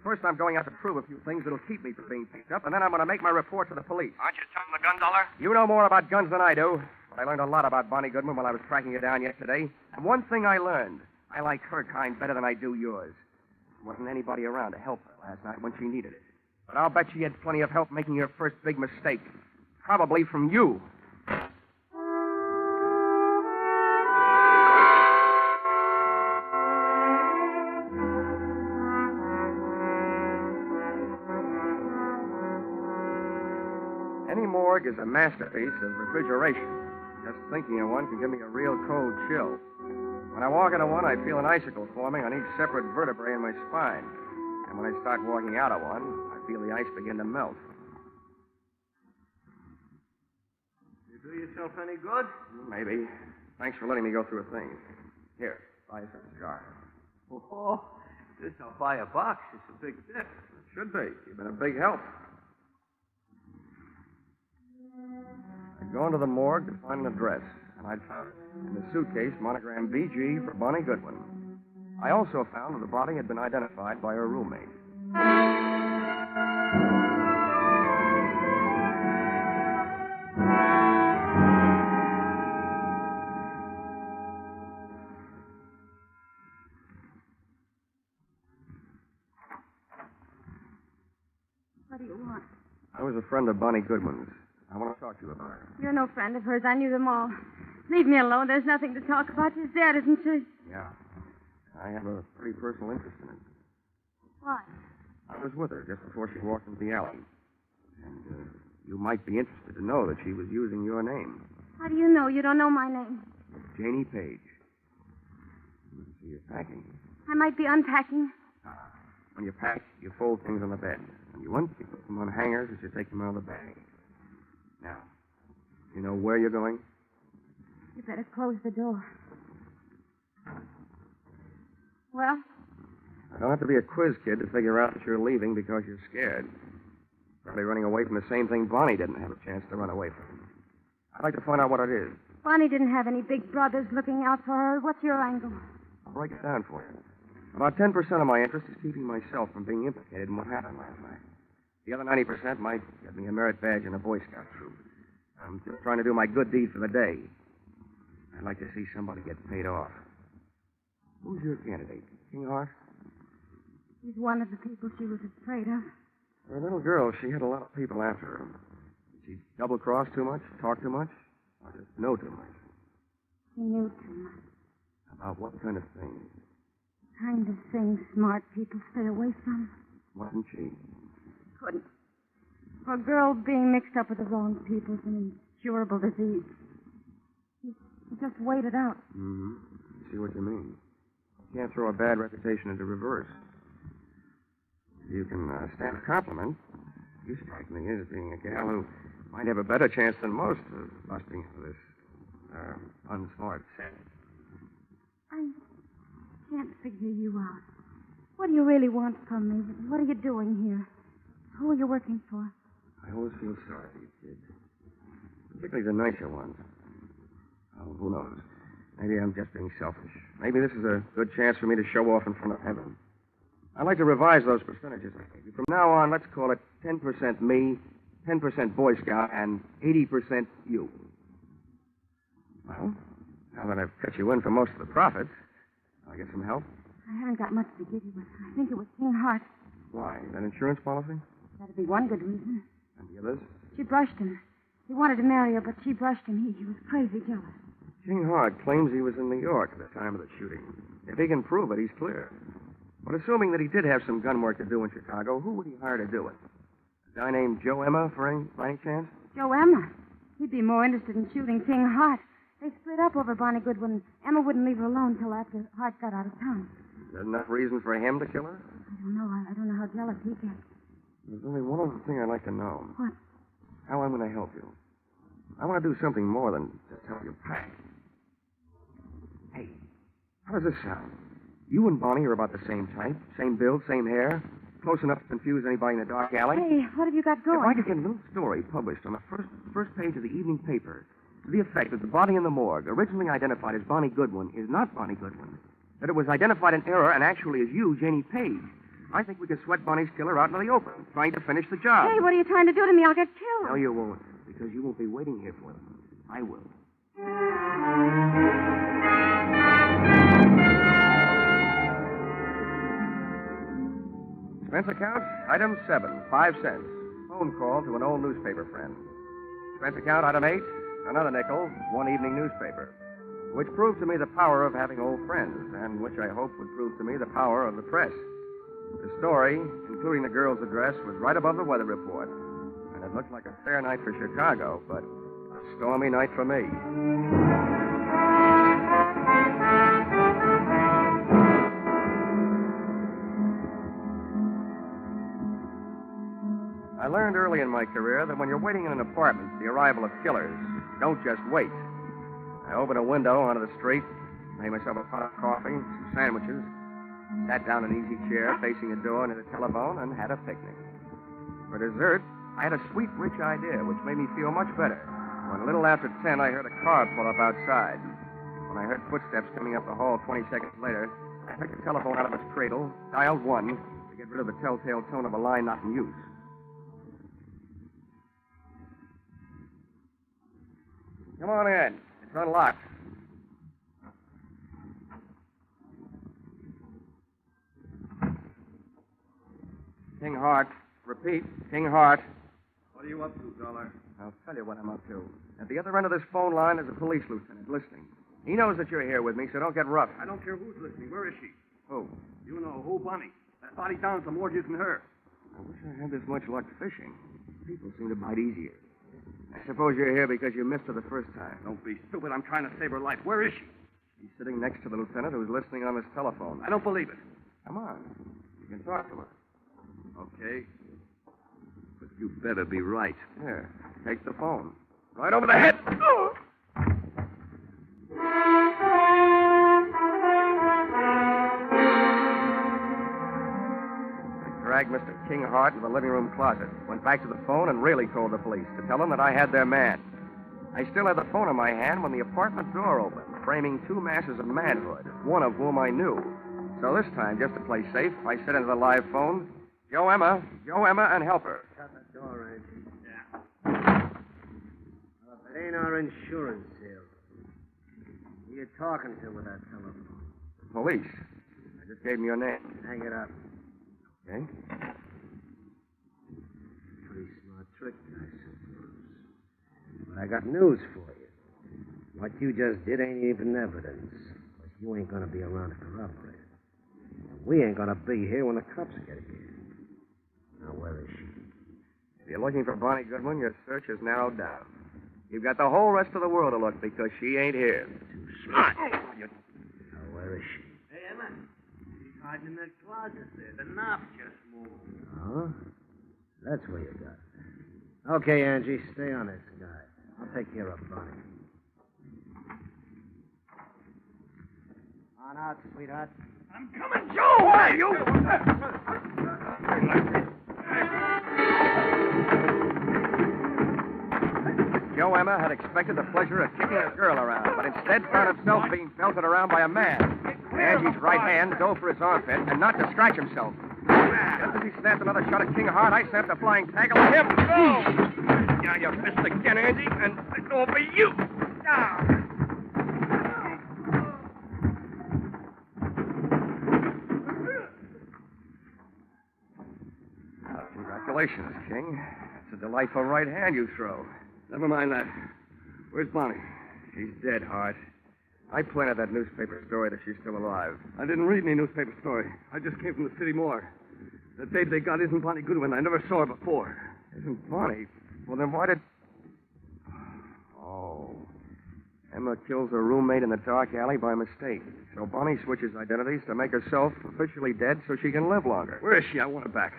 [SPEAKER 11] First, I'm going out to prove a few things that'll keep me from being picked up, and then I'm going to make my report to the police.
[SPEAKER 4] Aren't you telling the gun dollar?
[SPEAKER 11] You know more about guns than I do, but I learned a lot about Bonnie Goodman while I was tracking her down yesterday. And one thing I learned, I like her kind better than I do yours. There wasn't anybody around to help her last night when she needed it. But I'll bet she had plenty of help making her first big mistake. Probably from you. Any morgue is a masterpiece of refrigeration. Just thinking of one can give me a real cold chill. When I walk into one, I feel an icicle forming on each separate vertebrae in my spine. And when I start walking out of one, I feel the ice begin to melt.
[SPEAKER 12] You do yourself any good?
[SPEAKER 11] Maybe. Thanks for letting me go through a thing. Here, buy us a cigar.
[SPEAKER 12] Oh, this I'll buy a box. It's a big tip.
[SPEAKER 11] It should be. You've been a big help. I'd gone to the morgue to find an address, and I'd found it. In the suitcase, monogrammed BG for Bonnie Goodwin. I also found that the body had been identified by her roommate.
[SPEAKER 13] What do you want?
[SPEAKER 11] I was a friend of Bonnie Goodwin's. I want to talk to you about her.
[SPEAKER 13] You're no friend of hers. I knew them all. Leave me alone. There's nothing to talk about. She's dead, isn't she?
[SPEAKER 11] Yeah. I have a pretty personal interest in it.
[SPEAKER 13] Why?
[SPEAKER 11] I was with her just before she walked into the alley. And you might be interested to know that she was using your name.
[SPEAKER 13] How do you know? You don't know my name.
[SPEAKER 11] Janie Page. So you're packing.
[SPEAKER 13] I might be unpacking.
[SPEAKER 11] When you pack, you fold things on the bed. When you want, you put them on hangers as you take them out of the bag. Now, you know where you're going?
[SPEAKER 13] You better close the door. Well?
[SPEAKER 11] I don't have to be a quiz kid to figure out that you're leaving because you're scared. Probably running away from the same thing Bonnie didn't have a chance to run away from. I'd like to find out what it is.
[SPEAKER 13] Bonnie didn't have any big brothers looking out for her. What's your angle?
[SPEAKER 11] I'll break it down for you. About 10% of my interest is keeping myself from being implicated in what happened last night. The other 90% might get me a merit badge in a Boy Scout troop. I'm just trying to do my good deed for the day. I'd like to see somebody get paid off. Who's your candidate? King Horse?
[SPEAKER 13] He's one of the people she was afraid of.
[SPEAKER 11] For a little girl, she had a lot of people after her. Did she double-cross too much, talk too much, or just know too much?
[SPEAKER 13] She knew too much.
[SPEAKER 11] About what kind of things?
[SPEAKER 13] The kind of things smart people stay away from.
[SPEAKER 11] Wasn't she?
[SPEAKER 13] Couldn't. For a girl being mixed up with the wrong people is an incurable disease. You just wait it out.
[SPEAKER 11] Mm-hmm. I see what you mean. You can't throw a bad reputation into reverse. You can stand a compliment. You strike me as being a gal who might have a better chance than most of busting into this unsmart set.
[SPEAKER 13] I can't figure you out. What do you really want from me? What are you doing here? Who are you working for?
[SPEAKER 11] I always feel sorry for you, kid. Particularly the nicer ones. Oh, who knows? Maybe I'm just being selfish. Maybe this is a good chance for me to show off in front of heaven. I'd like to revise those percentages I gave you. From now on, let's call it 10% me, 10% Boy Scout, and 80% you. Well, now that I've cut you in for most of the profits, I'll get some help.
[SPEAKER 13] I haven't got much to give you, but I think it was King Hart.
[SPEAKER 11] Why? That insurance policy?
[SPEAKER 13] That'd be one good reason.
[SPEAKER 11] And the others?
[SPEAKER 13] She brushed him. He wanted to marry her, but she brushed him. He was crazy jealous.
[SPEAKER 11] King Hart claims he was in New York at the time of the shooting. If he can prove it, he's clear. But assuming that he did have some gun work to do in Chicago, who would he hire to do it? A guy named Joe Emma, by any chance?
[SPEAKER 13] Joe Emma? He'd be more interested in shooting King Hart. They split up over Bonnie Goodwin. Emma wouldn't leave her alone till after Hart got out of town.
[SPEAKER 11] Is there enough reason for him to kill her?
[SPEAKER 13] I don't know. I don't know how jealous he gets.
[SPEAKER 11] There's only one other thing I'd like to know.
[SPEAKER 13] What?
[SPEAKER 11] How I'm going to help you. I want to do something more than just help you pack. Hey, how does this sound? You and Bonnie are about the same type, same build, same hair, close enough to confuse anybody in the dark alley.
[SPEAKER 13] Hey, what have you got going?
[SPEAKER 11] If I could get a little story published on the first page of the evening paper to the effect that the body in the morgue, originally identified as Bonnie Goodwin, is not Bonnie Goodwin, that it was identified in error and actually is you, Janie Page, I think we can sweat Bonnie's killer out in the open, trying to finish the job.
[SPEAKER 13] Hey, what are you trying to do to me? I'll get killed.
[SPEAKER 11] No, you won't, because you won't be waiting here for them. I will. Expense account, item 7, 5 cents. Phone call to an old newspaper friend. Expense account, item 8, another nickel, one evening newspaper. Which proved to me the power of having old friends, and which I hope would prove to me the power of the press. The story, including the girl's address, was right above the weather report. And it looked like a fair night for Chicago, but a stormy night for me. I learned early in my career that when you're waiting in an apartment for the arrival of killers, don't just wait. I opened a window onto the street, made myself a pot of coffee, some sandwiches, sat down in an easy chair facing a door near the telephone, and had a picnic. For dessert, I had a sweet, rich idea, which made me feel much better. When a little after 10, I heard a car pull up outside. When I heard footsteps coming up the hall 20 seconds later, I took the telephone out of its cradle, dialed 1 to get rid of the telltale tone of a line not in use. Come on in. It's unlocked. King Hart. Repeat, King Hart.
[SPEAKER 12] What are you up to, Dollar?
[SPEAKER 11] I'll tell you what I'm up to. At the other end of this phone line is a police lieutenant listening. He knows that you're here with me, so don't get rough.
[SPEAKER 12] I don't care who's listening. Where is she?
[SPEAKER 11] Who?
[SPEAKER 12] You know who, Bonnie. That body down at the morgue isn't her.
[SPEAKER 11] I wish I had this much luck fishing. People seem to bite easier. I suppose you're here because you missed her the first time.
[SPEAKER 12] Don't be stupid. I'm trying to save her life. Where is she?
[SPEAKER 11] She's sitting next to the lieutenant who's listening on this telephone.
[SPEAKER 12] I don't believe it.
[SPEAKER 11] Come on. You can talk to her.
[SPEAKER 12] Okay. But you better be right.
[SPEAKER 11] Here, take the phone.
[SPEAKER 12] Right over the head. Oh!
[SPEAKER 11] Dragged Mr. King Hart into the living room closet, went back to the phone, and really called the police to tell them that I had their man. I still had the phone in my hand when the apartment door opened, framing two masses of manhood, one of whom I knew. So this time, just to play safe, I said into the live phone, Joe Emma, and help her.
[SPEAKER 14] Shut the door, Angie. Yeah. Well, if it ain't our insurance sale, who you talking to with that telephone?
[SPEAKER 11] Police. I just gave them your name.
[SPEAKER 14] Hang it up.
[SPEAKER 11] Okay.
[SPEAKER 14] Pretty smart trick, I suppose. But I got news for you. What you just did ain't even evidence. Because you ain't gonna be around to corroborate it. And we ain't gonna be here when the cops get here. Now, where is she?
[SPEAKER 11] If you're looking for Bonnie Goodwin, your search is narrowed down. You've got the whole rest of the world to look because she ain't here.
[SPEAKER 14] Too smart. Now, where is she?
[SPEAKER 15] Hey, Emma. She's hiding in that closet there. The knob just moved.
[SPEAKER 14] Oh? That's where you got her. Okay, Angie, stay on this guy. I'll take care of Bonnie. On out, sweetheart.
[SPEAKER 15] I'm coming, Joe! Why, you?
[SPEAKER 11] Joe Emma had expected the pleasure of kicking a girl around, but instead found himself being belted around by a man. Angie's right hand dove for his armpit and not to scratch himself. Just as he snapped another shot at King Hart, I snapped a flying tackle at him. Go! Down your fist again, Angie, and it's all for you. Congratulations, King. It's a delightful right hand you throw.
[SPEAKER 12] Never mind that. Where's Bonnie?
[SPEAKER 11] She's dead, Hart. I planted that newspaper story that she's still alive.
[SPEAKER 12] I didn't read any newspaper story. I just came from the city morgue. The babe they got isn't Bonnie Goodwin. I never saw her before.
[SPEAKER 11] Isn't Bonnie? Well, then why did... Oh. Emma kills her roommate in the dark alley by mistake. So Bonnie switches identities to make herself officially dead so she can live longer.
[SPEAKER 12] Where is she? I want her back.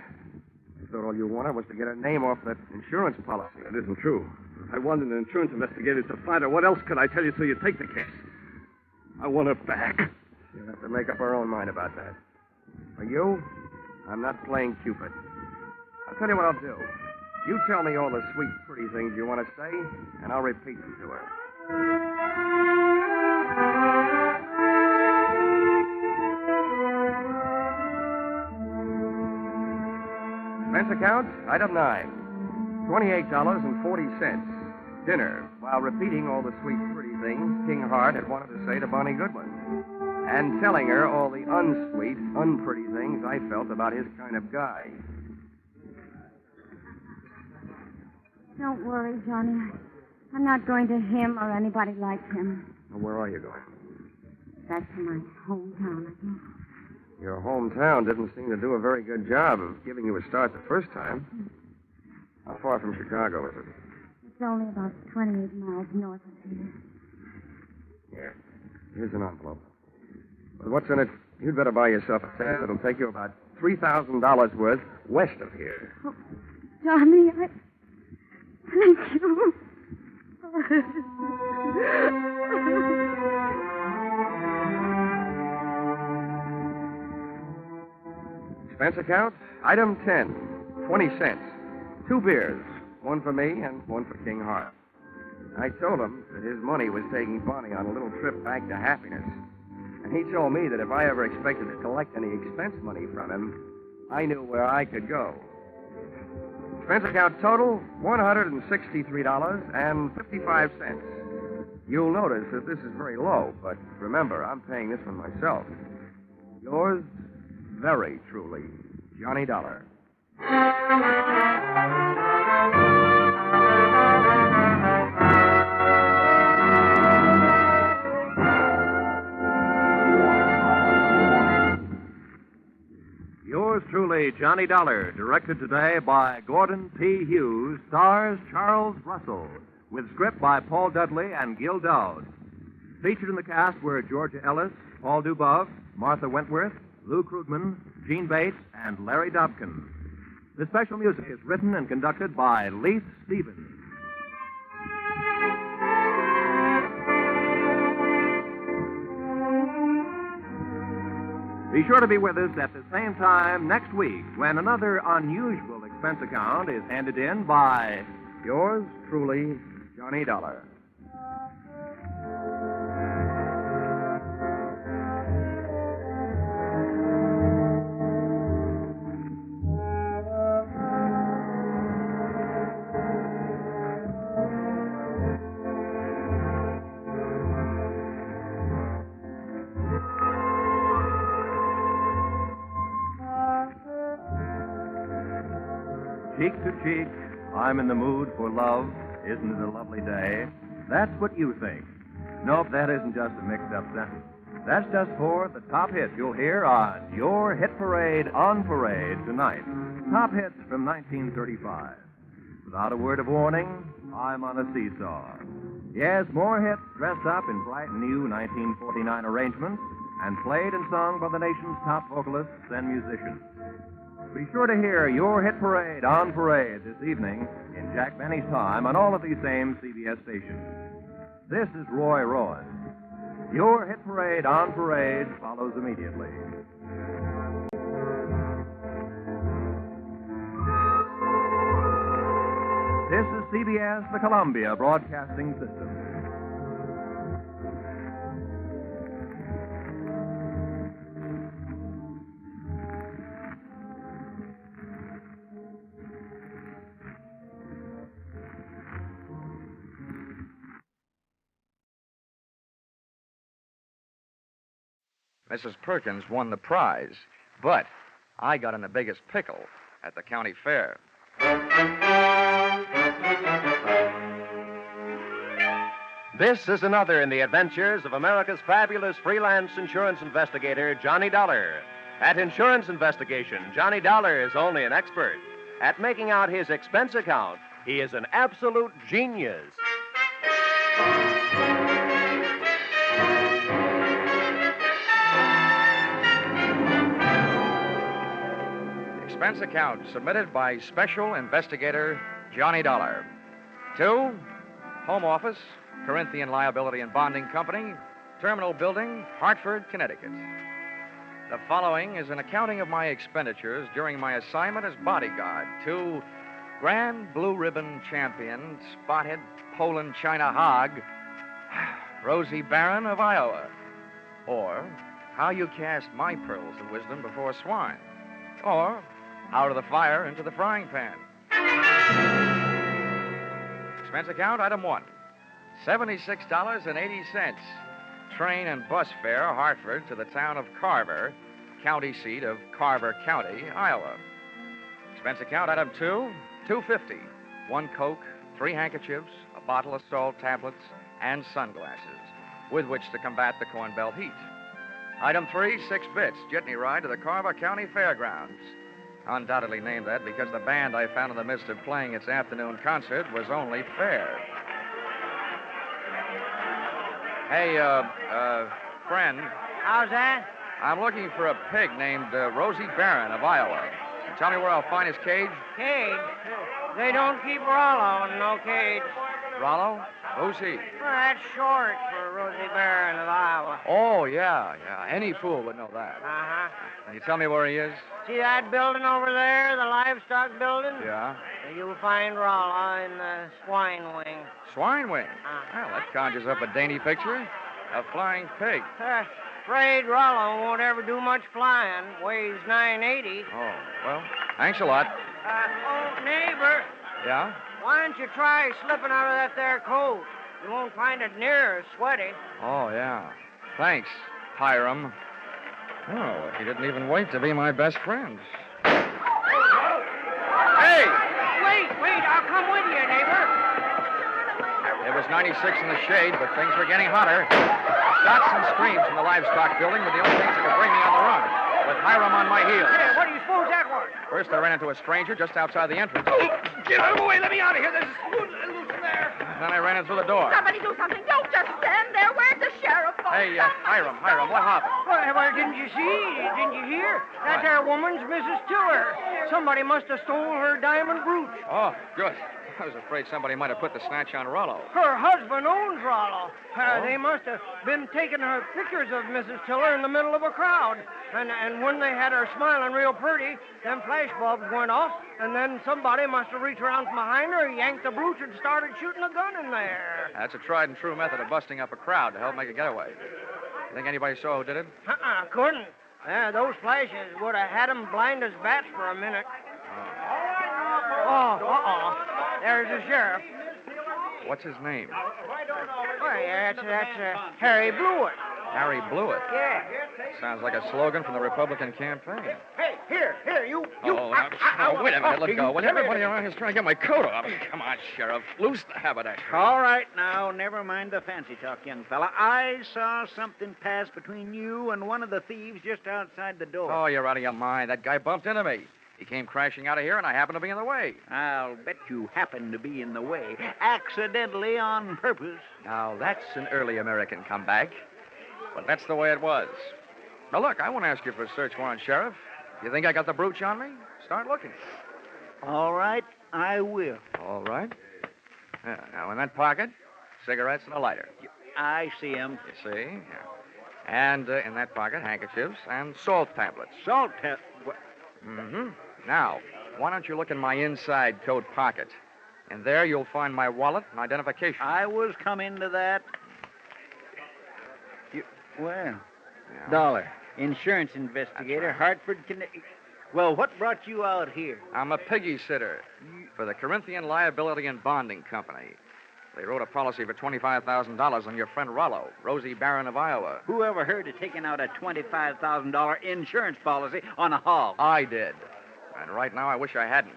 [SPEAKER 11] I thought all you wanted was to get her name off that insurance policy.
[SPEAKER 12] That isn't true. If I wanted an insurance investigator to find her, what else could I tell you so you'd take the case? I want her back.
[SPEAKER 11] You'll have to make up her own mind about that. For you, I'm not playing Cupid. I'll tell you what I'll do. You tell me all the sweet, pretty things you want to say, and I'll repeat them to her. Expense account, item 9. $28.40. Dinner, while repeating all the sweet, pretty things King Hart had wanted to say to Bonnie Goodwin. And telling her all the unsweet, unpretty things I felt about his kind of guy.
[SPEAKER 13] Don't worry, Johnny. I'm not going to him or anybody like him.
[SPEAKER 11] Well, where are you going?
[SPEAKER 13] Back to my hometown, I guess.
[SPEAKER 11] Your hometown didn't seem to do a very good job of giving you a start the first time. How far from Chicago is it?
[SPEAKER 13] It's only about 28 miles north of here.
[SPEAKER 11] Yeah. Here's an envelope. With what's in it, you'd better buy yourself a ticket. It'll take you about $3,000 worth west of here.
[SPEAKER 13] Oh, Johnny, Thank you.
[SPEAKER 11] Expense account, item 10, 20 cents. 2 beers, one for me and one for King Hart. I told him that his money was taking Bonnie on a little trip back to happiness. And he told me that if I ever expected to collect any expense money from him, I knew where I could go. Expense account total, $163.55. You'll notice that this is very low, but remember, I'm paying this one myself. Yours, very truly, Johnny Dollar.
[SPEAKER 10] Yours truly, Johnny Dollar, directed today by Gordon P. Hughes, stars Charles Russell, with script by Paul Dudley and Gil Doud. Featured in the cast were Georgia Ellis, Paul Dubov, Martha Wentworth, Lou Krugman, Gene Bates, and Larry Dobkin. The special music is written and conducted by Leith Stevens. Be sure to be with us at the same time next week when another unusual expense account is handed in by
[SPEAKER 11] yours truly, Johnny Dollar.
[SPEAKER 10] Cheek to cheek, I'm in the mood for love. Isn't it a lovely day? That's what you think. Nope, that isn't just a mixed-up sentence. That's just for the top hits you'll hear on your hit parade on parade tonight. Top hits from 1935. Without a word of warning, I'm on a seesaw. Yes, more hits dressed up in bright new 1949 arrangements and played and sung by the nation's top vocalists and musicians. Be sure to hear your hit parade on parade this evening in Jack Benny's time on all of these same CBS stations. This is Roy Rowan. Your hit parade on parade follows immediately. This is CBS, the Columbia Broadcasting System.
[SPEAKER 1] Mrs. Perkins won the prize, but I got in the biggest pickle at the county fair.
[SPEAKER 2] This is another in the adventures of America's fabulous freelance insurance investigator, Johnny Dollar. At Insurance Investigation, Johnny Dollar is only an expert. At making out his expense account, he is an absolute genius.
[SPEAKER 1] Expense account submitted by Special Investigator Johnny Dollar. To Home Office, Corinthian Liability and Bonding Company, Terminal Building, Hartford, Connecticut. The following is an accounting of my expenditures during my assignment as bodyguard to Grand Blue Ribbon Champion, Spotted Poland China Hog, Rosie Barron of Iowa. Or How You Cast My Pearls of Wisdom Before Swine. Or Out of the fire into the frying pan. Expense account, item 1. $76.80. Train and bus fare, Hartford to the town of Carver, county seat of Carver County, Iowa. Expense account, item 2. $2.50. 1 Coke, 3 handkerchiefs, a bottle of salt tablets, and sunglasses, with which to combat the Corn Belt heat. Item 3, 6 bits, jitney ride to the Carver County Fairgrounds. Undoubtedly named that because the band I found in the midst of playing its afternoon concert was only fair. Hey, friend.
[SPEAKER 16] How's that?
[SPEAKER 1] I'm looking for a pig named Rosie Barron of Iowa. Tell me where I'll find his cage.
[SPEAKER 16] Cage? They don't keep Rollo in no cage.
[SPEAKER 1] Rollo? Who's he?
[SPEAKER 16] Well, that's short for Rosie Barron of Iowa.
[SPEAKER 1] Oh, yeah. Any fool would know that.
[SPEAKER 16] Uh-huh.
[SPEAKER 1] Can you tell me where he is?
[SPEAKER 16] See that building over there, the livestock building?
[SPEAKER 1] Yeah.
[SPEAKER 16] You'll find Rollo in the swine wing.
[SPEAKER 1] Swine wing? Well, that conjures up a dainty picture. A flying pig.
[SPEAKER 16] Afraid Rollo won't ever do much flying. Weighs 980.
[SPEAKER 1] Oh, well, thanks a lot.
[SPEAKER 16] Neighbor.
[SPEAKER 1] Yeah?
[SPEAKER 16] Why don't you try slipping out of that there coat? You won't find it near as sweaty.
[SPEAKER 1] Oh, yeah. Thanks, Hiram. Oh, he didn't even wait to be my best friend. Hey!
[SPEAKER 16] Wait, I'll come with you, neighbor.
[SPEAKER 1] It was 96 in the shade, but things were getting hotter. Shots and screams from the livestock building were the only things that could bring me on the run, with Hiram on my heels.
[SPEAKER 16] Hey, what do you suppose that was?
[SPEAKER 1] First, I ran into a stranger just outside the entrance.
[SPEAKER 16] Get out of the way. Let me out of here. There's loose in there.
[SPEAKER 1] Then I ran in through the door.
[SPEAKER 17] Somebody do something. Don't just stand there. Where's the sheriff?
[SPEAKER 1] Hey, Hiram, what happened?
[SPEAKER 16] Well, didn't you see? Didn't you hear? That there woman's Mrs. Tiller. Somebody must have stole her diamond brooch.
[SPEAKER 1] Oh, good. I was afraid somebody might have put the snatch on Rollo.
[SPEAKER 16] Her husband owns Rollo. They must have been taking her pictures of Mrs. Tiller in the middle of a crowd. And when they had her smiling real pretty, them flash bulbs went off, and then somebody must have reached around from behind her, yanked the brooch, and started shooting a gun in there.
[SPEAKER 1] That's a tried and true method of busting up a crowd to help make a getaway. You think anybody saw who did it?
[SPEAKER 16] Couldn't. Those flashes would have had them blind as bats for a minute. There's the sheriff.
[SPEAKER 1] What's his name?
[SPEAKER 16] Why, that's Harry Blewett.
[SPEAKER 1] Harry Blewett?
[SPEAKER 16] Yeah.
[SPEAKER 1] Sounds like a slogan from the Republican campaign.
[SPEAKER 16] Hey, here, you.
[SPEAKER 1] Wait a minute, let go. When everybody around here's trying to get my coat off. Come on, Sheriff. Loose the haberdasher.
[SPEAKER 18] All right, now, never mind the fancy talk, young fella. I saw something pass between you and one of the thieves just outside the door.
[SPEAKER 1] Oh, you're out of your mind. That guy bumped into me. He came crashing out of here, and I happened to be in the way.
[SPEAKER 18] I'll bet you happened to be in the way. Accidentally on purpose.
[SPEAKER 1] Now, that's an early American comeback. But that's the way it was. Now, look, I won't ask you for a search warrant, Sheriff. You think I got the brooch on me? Start looking.
[SPEAKER 18] All right, I will.
[SPEAKER 1] All right. Yeah, now, in that pocket, cigarettes and a lighter.
[SPEAKER 18] I see 'em.
[SPEAKER 1] You see? Yeah. And in that pocket, handkerchiefs and salt tablets.
[SPEAKER 18] Salt tablets?
[SPEAKER 1] Mm-hmm. Now, why don't you look in my inside coat pocket? And there you'll find my wallet and identification.
[SPEAKER 18] I was coming to that.
[SPEAKER 1] Yeah.
[SPEAKER 18] Dollar. Insurance investigator,
[SPEAKER 1] right.
[SPEAKER 18] Hartford, Connecticut. Well, what brought you out here?
[SPEAKER 1] I'm a piggy sitter for the Corinthian Liability and Bonding Company. They wrote a policy for $25,000 on your friend Rollo, Rosie Barron of Iowa.
[SPEAKER 18] Who ever heard of taking out a $25,000 insurance policy on a hog?
[SPEAKER 1] I did. And right now I wish I hadn't.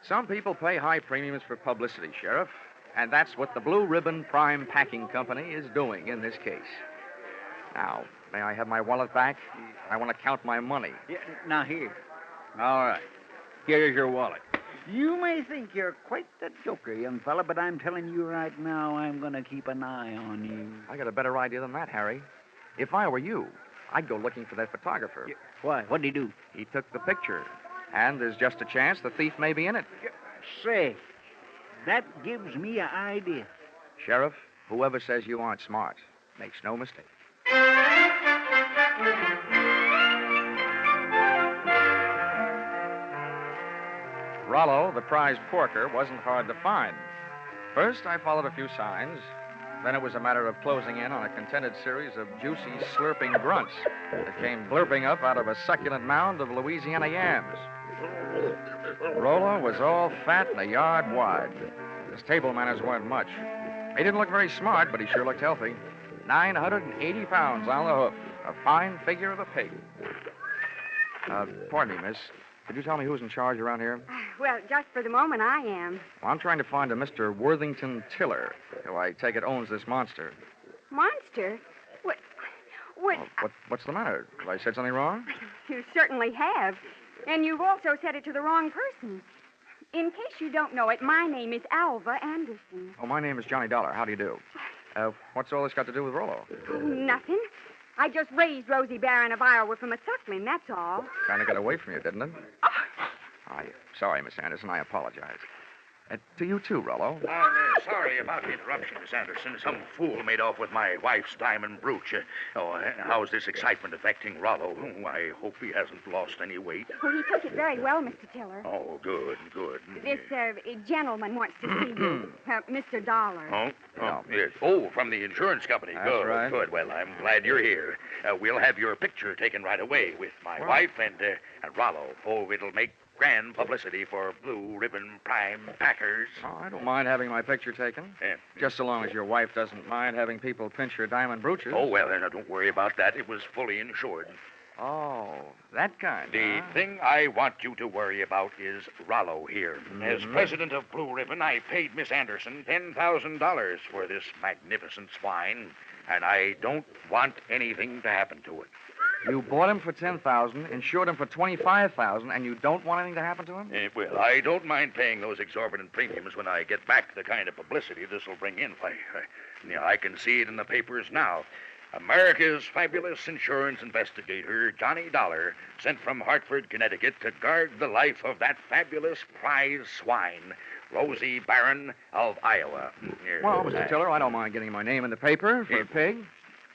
[SPEAKER 1] Some people pay high premiums for publicity, Sheriff. And that's what the Blue Ribbon Prime Packing Company is doing in this case. Now, may I have my wallet back? I want to count my money.
[SPEAKER 18] Yeah, now, here. All right. Here's your wallet. You may think you're quite the joker, young fella, but I'm telling you right now, I'm going to keep an eye on you.
[SPEAKER 1] I got a better idea than that, Harry. If I were you, I'd go looking for that photographer.
[SPEAKER 18] Why? What'd he do?
[SPEAKER 1] He took the picture. And there's just a chance the thief may be in it.
[SPEAKER 18] Say, that gives me an idea.
[SPEAKER 1] Sheriff, whoever says you aren't smart makes no mistake. Rollo, the prize porker, wasn't hard to find. First, I followed a few signs. Then it was a matter of closing in on a contented series of juicy, slurping grunts that came blurping up out of a succulent mound of Louisiana yams. Rollo was all fat and a yard wide. His table manners weren't much. He didn't look very smart, but he sure looked healthy. 980 pounds on the hoof. A fine figure of a pig. Pardon me, miss. Could you tell me who's in charge around here?
[SPEAKER 19] Well, just for the moment, I am.
[SPEAKER 1] Well, I'm trying to find a Mr. Worthington Tiller, who I take it owns this monster.
[SPEAKER 19] Monster? What?
[SPEAKER 1] What's the matter? Have I said something wrong?
[SPEAKER 19] You certainly have. And you've also said it to the wrong person. In case you don't know it, my name is Alva Anderson.
[SPEAKER 1] Oh, my name is Johnny Dollar. How do you do? What's all this got to do with Rollo?
[SPEAKER 19] Nothing. I just raised Rosie Barron of Iowa from a suckling, that's all.
[SPEAKER 1] Kind of got away from you, didn't it? I'm sorry, Miss Anderson. I apologize. To you, too, Rollo.
[SPEAKER 20] I'm sorry about the interruption, Miss Anderson. Some fool made off with my wife's diamond brooch. How's this excitement affecting Rollo? I hope he hasn't lost any weight.
[SPEAKER 19] Well, he took it very well, Mr. Tiller.
[SPEAKER 20] Oh, good.
[SPEAKER 19] This gentleman wants to see you, Mr. Dollar.
[SPEAKER 20] Oh, yes. Oh, from the insurance company.
[SPEAKER 1] That's
[SPEAKER 20] good,
[SPEAKER 1] right.
[SPEAKER 20] Good. Well, I'm glad you're here. We'll have your picture taken right away with my wife and Rollo. Oh, it'll make grand publicity for Blue Ribbon Prime Packers.
[SPEAKER 1] Oh, I don't mind having my picture taken. Just so long as your wife doesn't mind having people pinch her diamond brooches.
[SPEAKER 20] Oh, well, then don't worry about that. It was fully insured.
[SPEAKER 1] Oh, that kind.
[SPEAKER 20] The thing I want you to worry about is Rollo here.
[SPEAKER 1] Mm-hmm.
[SPEAKER 20] As president of Blue Ribbon, I paid Miss Anderson $10,000 for this magnificent swine, and I don't want anything to happen to it.
[SPEAKER 1] You bought him for $10,000, insured him for $25,000, and you don't want anything to happen to him?
[SPEAKER 20] Well, I don't mind paying those exorbitant premiums when I get back the kind of publicity this will bring in. I can see it in the papers now. America's fabulous insurance investigator, Johnny Dollar, sent from Hartford, Connecticut to guard the life of that fabulous prize swine, Rosie Barron of Iowa.
[SPEAKER 1] Well, Mr. Tiller, I don't mind getting my name in the paper for a pig,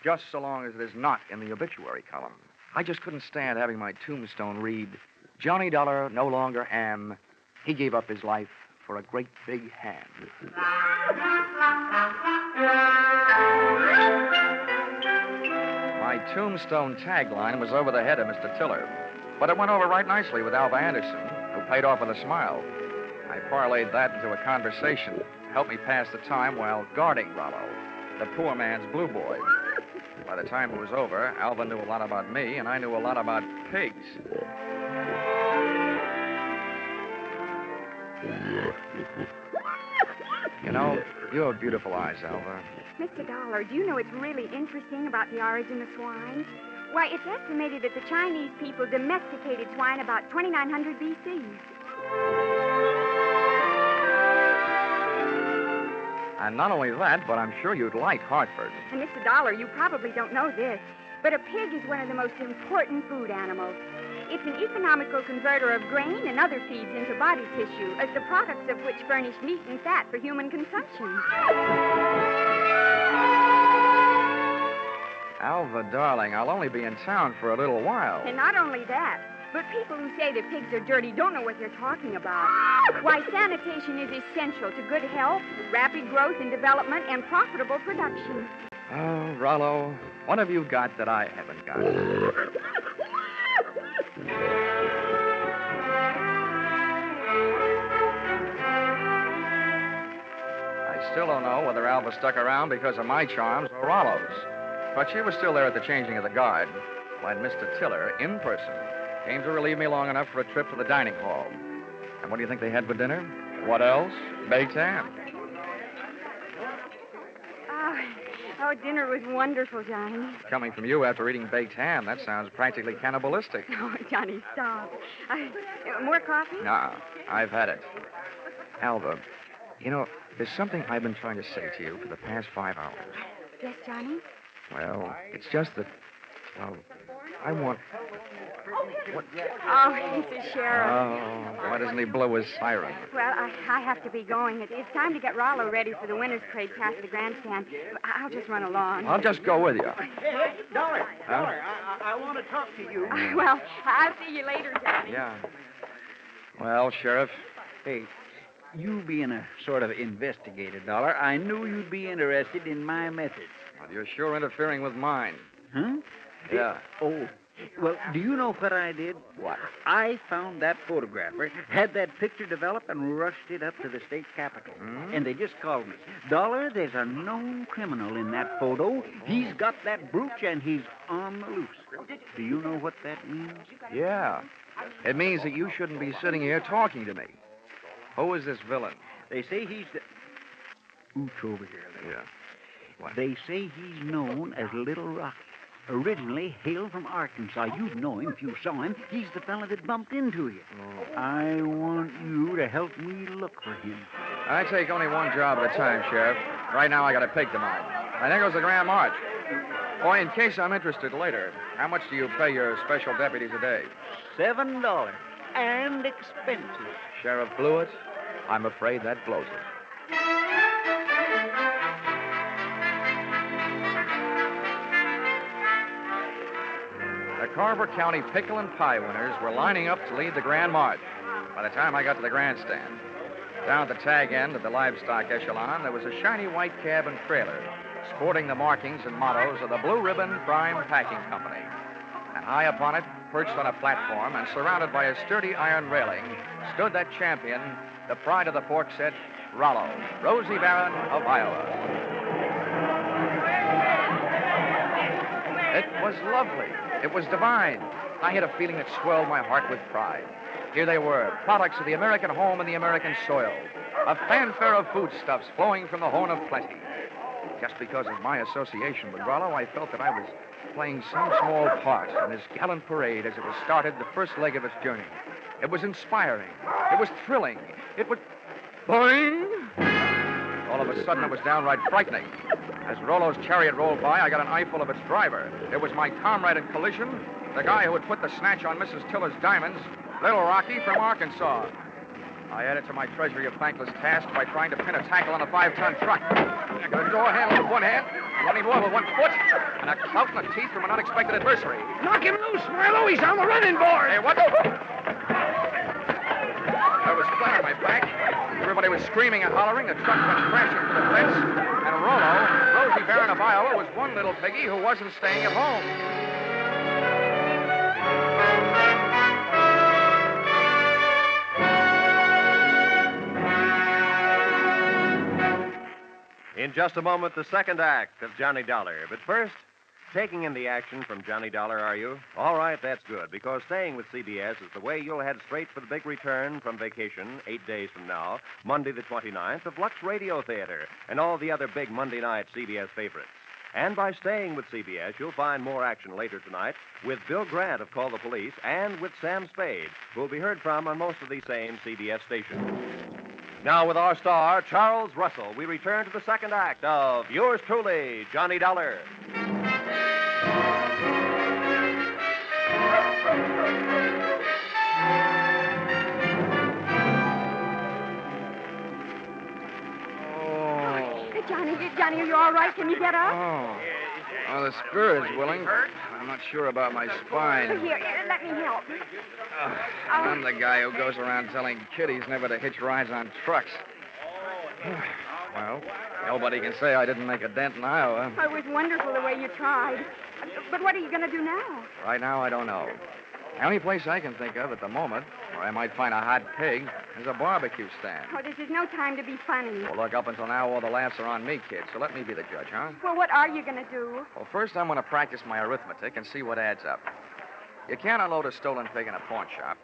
[SPEAKER 1] just so long as it is not in the obituary column. I just couldn't stand having my tombstone read, Johnny Dollar no longer am. He gave up his life for a great big hand. My tombstone tagline was over the head of Mr. Tiller, but it went over right nicely with Alva Anderson, who paid off with a smile. I parlayed that into a conversation to help me pass the time while guarding Rollo, the poor man's blue boy. By the time it was over, Alva knew a lot about me, and I knew a lot about pigs. You know, you have beautiful eyes, Alva.
[SPEAKER 19] Mr. Dollar, do you know what's really interesting about the origin of swine? Why, it's estimated that the Chinese people domesticated swine about 2900 B.C.
[SPEAKER 1] And not only that, but I'm sure you'd like Hartford.
[SPEAKER 19] And, Mr. Dollar, you probably don't know this, but a pig is one of the most important food animals. It's an economical converter of grain and other feeds into body tissue, as the products of which furnish meat and fat for human consumption.
[SPEAKER 1] Alva, darling, I'll only be in town for a little while.
[SPEAKER 19] And not only that, but people who say that pigs are dirty don't know what they're talking about. Why, sanitation is essential to good health, rapid growth and development, and profitable production.
[SPEAKER 1] Oh, Rollo, what have you got that I haven't got? I still don't know whether Alva stuck around because of my charms or Rollo's. But she was still there at the changing of the guard when Mr. Tiller, in person, came to relieve me long enough for a trip to the dining hall. And what do you think they had for dinner? What else? Baked ham.
[SPEAKER 19] Oh, dinner was wonderful, Johnny.
[SPEAKER 1] Coming from you after eating baked ham, that sounds practically cannibalistic.
[SPEAKER 19] Oh, Johnny, stop. More coffee?
[SPEAKER 1] Nah, I've had it. Alva, you know, there's something I've been trying to say to you for the past 5 hours.
[SPEAKER 19] Yes, Johnny?
[SPEAKER 1] Well, it's just that, well, I want... What?
[SPEAKER 19] Oh, he's the sheriff.
[SPEAKER 1] Oh, why doesn't he blow his siren?
[SPEAKER 19] Well, I have to be going. It's time to get Rollo ready for the winner's parade past the grandstand. I'll just run along.
[SPEAKER 1] I'll just go with you.
[SPEAKER 18] Hey, Dollar, I want to talk to you.
[SPEAKER 19] Well, I'll see you later, Johnny.
[SPEAKER 1] Yeah. Well, Sheriff.
[SPEAKER 18] Hey, you being a sort of investigator, Dollar, I knew you'd be interested in my methods.
[SPEAKER 1] Well, you're sure interfering with mine.
[SPEAKER 18] Huh?
[SPEAKER 1] Yeah.
[SPEAKER 18] Oh, Well, do you know what I did?
[SPEAKER 1] What?
[SPEAKER 18] I found that photographer, had that picture developed, and rushed it up to the state capitol. And they just called me. Dollar, there's a known criminal in that photo. He's got that brooch, and he's on the loose. Do you know what that means?
[SPEAKER 1] Yeah. It means that you shouldn't be sitting here talking to me. Who is this villain?
[SPEAKER 18] They say he's the... Ooch over here, Larry.
[SPEAKER 1] Yeah. What?
[SPEAKER 18] They say he's known as Little Rocky. Originally hailed from Arkansas. You'd know him if you saw him. He's the fella that bumped into you.
[SPEAKER 1] Oh.
[SPEAKER 18] I want you to help me look for him.
[SPEAKER 1] I take only one job at a time, Sheriff. Right now, I got a pig to mind. And there goes the Grand March. Boy, in case I'm interested later, how much do you pay your special deputies a day?
[SPEAKER 18] $7 and expenses.
[SPEAKER 1] Sheriff Blewett, I'm afraid that blows it. The Carver County Pickle and Pie winners were lining up to lead the Grand March. By the time I got to the grandstand, down at the tag end of the livestock echelon, there was a shiny white cab and trailer, sporting the markings and mottos of the Blue Ribbon Prime Packing Company. And high upon it, perched on a platform and surrounded by a sturdy iron railing, stood that champion, the pride of the pork set, Rollo, Rosie Barron of Iowa. It was lovely. It was divine. I had a feeling that swelled my heart with pride. Here they were, products of the American home and the American soil. A fanfare of foodstuffs flowing from the horn of plenty. Just because of my association with Rollo, I felt that I was playing some small part in this gallant parade as it was started the first leg of its journey. It was inspiring. It was thrilling. It was... Boing! All of a sudden, it was downright frightening. As Rollo's chariot rolled by, I got an eyeful of its driver. It was my comrade in collision, the guy who had put the snatch on Mrs. Tiller's diamonds, Little Rocky from Arkansas. I added to my treasury of thankless tasks by trying to pin a tackle on a 5-ton truck. I got a door handle with one hand, running more with one foot, and a clout in the teeth from an unexpected adversary.
[SPEAKER 15] Knock him loose, Milo. He's on the running board.
[SPEAKER 1] Hey, what the... I was flat on my back. Everybody was screaming and hollering. The truck went crashing to the fence. And Rollo, Rosie Barron of Iowa, was one little piggy who wasn't staying at home.
[SPEAKER 2] In just a moment, the second act of Johnny Dollar. But first, taking in the action from Johnny Dollar, are you? All right, that's good, because staying with CBS is the way you'll head straight for the big return from vacation 8 days from now, Monday the 29th, of Lux Radio Theater and all the other big Monday night CBS favorites. And by staying with CBS, you'll find more action later tonight with Bill Grant of Call the Police and with Sam Spade, who'll be heard from on most of these same CBS stations. Now, with our star, Charles Russell, we return to the second act of yours truly, Johnny Dollar.
[SPEAKER 19] Johnny, are you all right? Can you get up?
[SPEAKER 1] Oh. Well, the spirit's willing. I'm not sure about my spine.
[SPEAKER 19] Here, let me help.
[SPEAKER 1] I'm the guy who goes around telling kiddies never to hitch rides on trucks. Well, nobody can say I didn't make a dent in Iowa.
[SPEAKER 19] It was wonderful the way you tried. But what are you going to do now?
[SPEAKER 1] Right now, I don't know. The only place I can think of at the moment where I might find a hot pig is a barbecue stand.
[SPEAKER 19] Oh, this is no time to be funny.
[SPEAKER 1] Well, look, up until now, all the laughs are on me, kid, so let me be the judge, huh?
[SPEAKER 19] Well, what are you going to do?
[SPEAKER 1] Well, first, I'm going to practice my arithmetic and see what adds up. You can't unload a stolen pig in a pawn shop.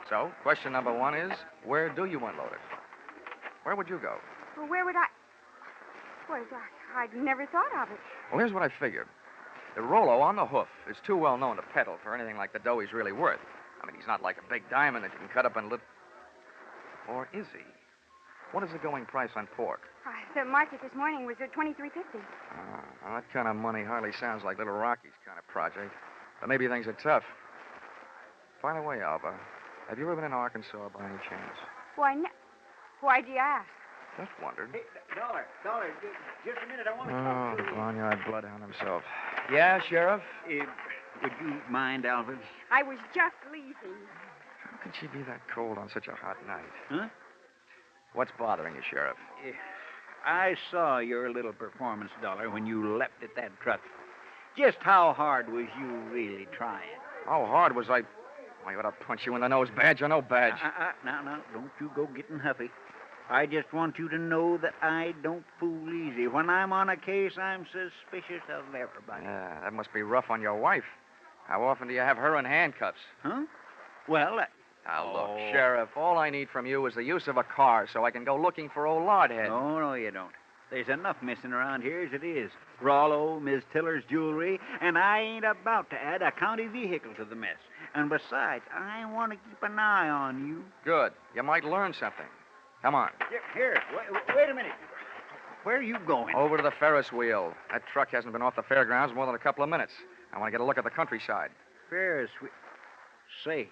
[SPEAKER 1] So, question number one is, where do you unload it? Where would you go?
[SPEAKER 19] Well, where would I... Well, I'd never thought of it.
[SPEAKER 1] Well, here's what I figured. The Rollo on the hoof is too well known to peddle for anything like the dough he's really worth. I mean, he's not like a big diamond that you can cut up in little... Or is he? What is the going price on pork?
[SPEAKER 19] The market this morning was at $23.50.
[SPEAKER 1] Well, that kind of money hardly sounds like Little Rocky's kind of project. But maybe things are tough. By the way, Alva, have you ever been in Arkansas by any chance?
[SPEAKER 19] Why'd you ask?
[SPEAKER 1] Just wondered.
[SPEAKER 18] Hey, Dollar, just a minute. I want to talk to you.
[SPEAKER 1] Barnyard bloodhound himself. Yeah, Sheriff?
[SPEAKER 18] Would you mind, Alvin?
[SPEAKER 19] I was just leaving.
[SPEAKER 1] How could she be that cold on such a hot night?
[SPEAKER 18] Huh?
[SPEAKER 1] What's bothering you, Sheriff?
[SPEAKER 18] I saw your little performance, Dollar, when you leapt at that truck. Just how hard was you really trying?
[SPEAKER 1] How hard was I ought to punch you in the nose, badge or no badge.
[SPEAKER 18] Now, don't you go getting huffy. I just want you to know that I don't fool easy. When I'm on a case, I'm suspicious of everybody.
[SPEAKER 1] Yeah, that must be rough on your wife. How often do you have her in handcuffs?
[SPEAKER 18] Huh? Well,
[SPEAKER 1] Now, look, Sheriff, all I need from you is the use of a car so I can go looking for old Lardhead.
[SPEAKER 18] No, you don't. There's enough missing around here as it is. Rollo, Miss Tiller's jewelry, and I ain't about to add a county vehicle to the mess. And besides, I want to keep an eye on you.
[SPEAKER 1] Good. You might learn something. Come on.
[SPEAKER 18] Here, wait a minute. Where are you going?
[SPEAKER 1] Over to the Ferris wheel. That truck hasn't been off the fairgrounds more than a couple of minutes. I want to get a look at the countryside.
[SPEAKER 18] Ferris wheel. Say,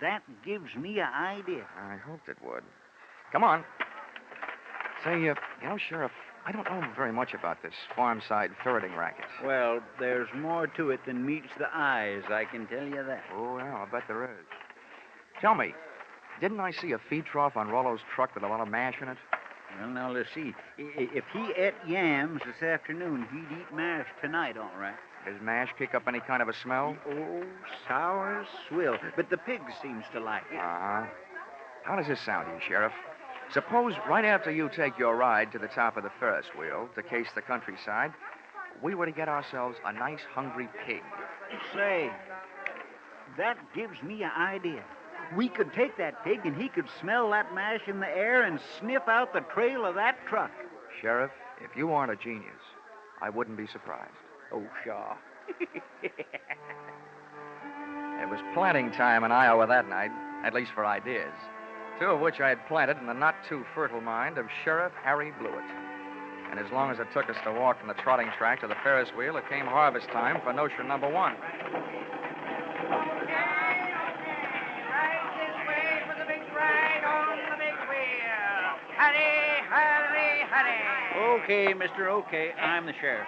[SPEAKER 18] that gives me an idea.
[SPEAKER 1] I hoped it would. Come on. Say, you know, Sheriff, I don't know very much about this farm-side ferreting racket.
[SPEAKER 18] Well, there's more to it than meets the eyes, I can tell you that.
[SPEAKER 1] Oh, yeah, I'll bet there is. Tell me, didn't I see a feed trough on Rollo's truck with a lot of mash in it?
[SPEAKER 18] Well, now, let's see. If he ate yams this afternoon, he'd eat mash tonight, all right.
[SPEAKER 1] Does mash kick up any kind of a smell?
[SPEAKER 18] Oh, sour as swill. But the pig seems to like it.
[SPEAKER 1] Uh-huh. How does this sound to you, Sheriff? Suppose right after you take your ride to the top of the Ferris wheel to case the countryside, we were to get ourselves a nice hungry pig.
[SPEAKER 18] Say, that gives me an idea. We could take that pig and he could smell that mash in the air and sniff out the trail of that truck.
[SPEAKER 1] Sheriff, if you aren't a genius, I wouldn't be surprised.
[SPEAKER 18] Oh, Shaw.
[SPEAKER 1] It was planting time in Iowa that night, at least for ideas. Two of which I had planted in the not-too-fertile mind of Sheriff Harry Blewett. And as long as it took us to walk from the trotting track to the Ferris wheel, it came harvest time for notion number one.
[SPEAKER 18] Okay, mister, okay. I'm the sheriff.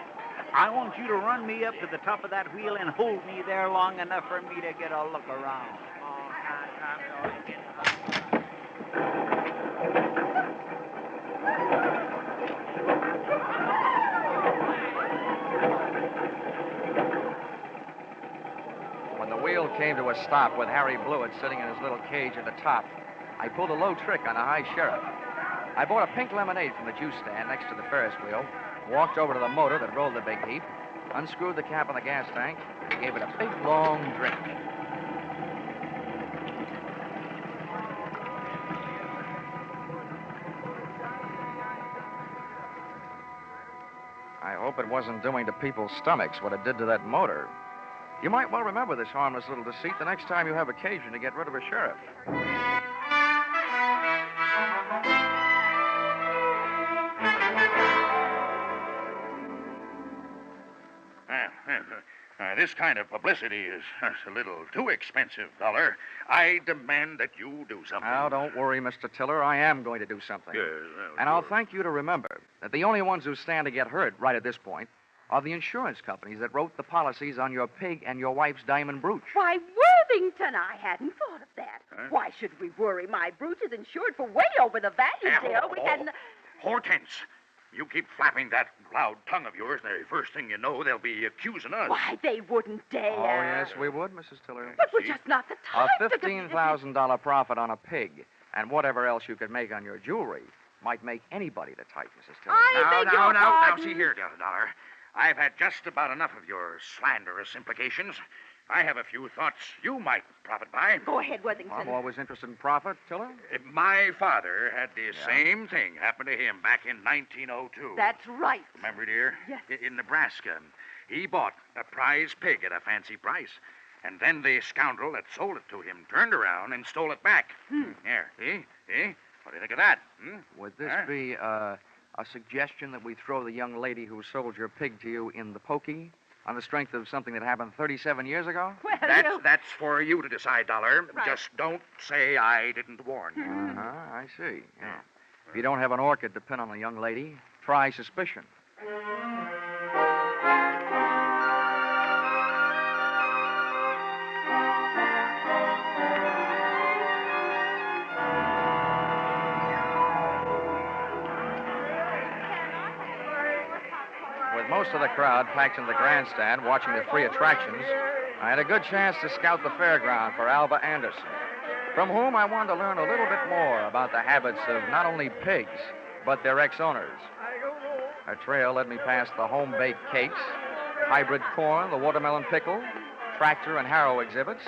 [SPEAKER 18] I want you to run me up to the top of that wheel and hold me there long enough for me to get a look around.
[SPEAKER 1] When the wheel came to a stop with Harry Blewett sitting in his little cage at the top, I pulled a low trick on the high sheriff. I bought a pink lemonade from the juice stand next to the Ferris wheel, walked over to the motor that rolled the big heap, unscrewed the cap on the gas tank, and gave it a big, long drink. I hope it wasn't doing to people's stomachs what it did to that motor. You might well remember this harmless little deceit the next time you have occasion to get rid of a sheriff.
[SPEAKER 20] This kind of publicity is a little too expensive, Dollar. I demand that you do something.
[SPEAKER 1] Now, don't worry, Mr. Tiller. I am going to do something.
[SPEAKER 20] Yes,
[SPEAKER 1] and I'll thank you to remember that the only ones who stand to get hurt right at this point are the insurance companies that wrote the policies on your pig and your wife's diamond brooch.
[SPEAKER 17] Why, Worthington, I hadn't thought of that.
[SPEAKER 20] Huh?
[SPEAKER 17] Why should we worry? My brooch is insured for way over the value, dear. We hadn't...
[SPEAKER 20] Hortense, you keep flapping that loud tongue of yours, and the first thing you know, they'll be accusing us.
[SPEAKER 17] Why, they wouldn't dare.
[SPEAKER 1] Oh, yes, we would, Mrs. Tiller.
[SPEAKER 17] But we're just not the type
[SPEAKER 1] A $15,000 profit on a pig and whatever else you could make on your jewelry might make anybody the type, Mrs. Tiller.
[SPEAKER 20] Now, see here, Dollar. I've had just about enough of your slanderous implications. I have a few thoughts you might profit by.
[SPEAKER 17] Go ahead, Worthington.
[SPEAKER 1] I'm always interested in profit, Tiller.
[SPEAKER 20] My father had the same thing happen to him back in 1902.
[SPEAKER 17] That's right.
[SPEAKER 20] Remember, dear?
[SPEAKER 17] Yes.
[SPEAKER 20] In Nebraska. He bought a prize pig at a fancy price. And then the scoundrel that sold it to him turned around and stole it back. There, see? What do you think of that?
[SPEAKER 1] Would this be a suggestion that we throw the young lady who sold your pig to you in the pokey on the strength of something that happened 37 years ago?
[SPEAKER 17] Well,
[SPEAKER 20] that's for you to decide, Dollar.
[SPEAKER 17] Right.
[SPEAKER 20] Just don't say I didn't warn you.
[SPEAKER 1] I see. Yeah. If you don't have an orchid to pin on a young lady, try suspicion. Most of the crowd packed in the grandstand watching the free attractions, I had a good chance to scout the fairground for Alva Anderson, from whom I wanted to learn a little bit more about the habits of not only pigs, but their ex-owners. Her trail led me past the home-baked cakes, hybrid corn, the watermelon pickle, tractor and harrow exhibits,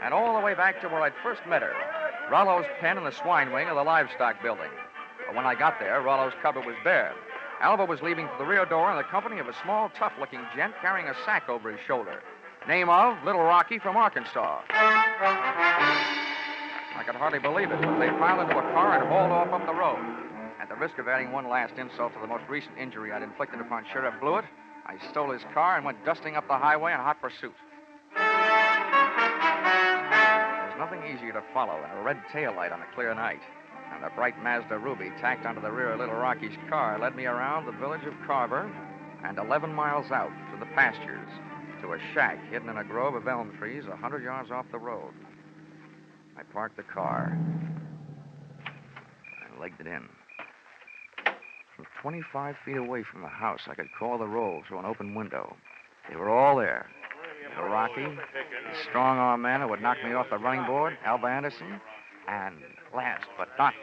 [SPEAKER 1] and all the way back to where I'd first met her, Rollo's pen in the swine wing of the livestock building. But when I got there, Rollo's cupboard was bare. Alva was leaving for the rear door in the company of a small, tough-looking gent carrying a sack over his shoulder. Name of Little Rocky from Arkansas. I could hardly believe it, but they piled into a car and hauled off up the road. At the risk of adding one last insult to the most recent injury I'd inflicted upon Sheriff Blewett, I stole his car and went dusting up the highway in hot pursuit. There's nothing easier to follow than a red taillight on a clear night. And the bright Mazda Ruby tacked onto the rear of Little Rocky's car led me around the village of Carver and 11 miles out to the pastures to a shack hidden in a grove of elm trees 100 yards off the road. I parked the car and legged it in. From 25 feet away from the house, I could call the roll through an open window. They were all there. Little Rocky, the strong-arm man who would knock me off the running board, Alva Anderson, and last but not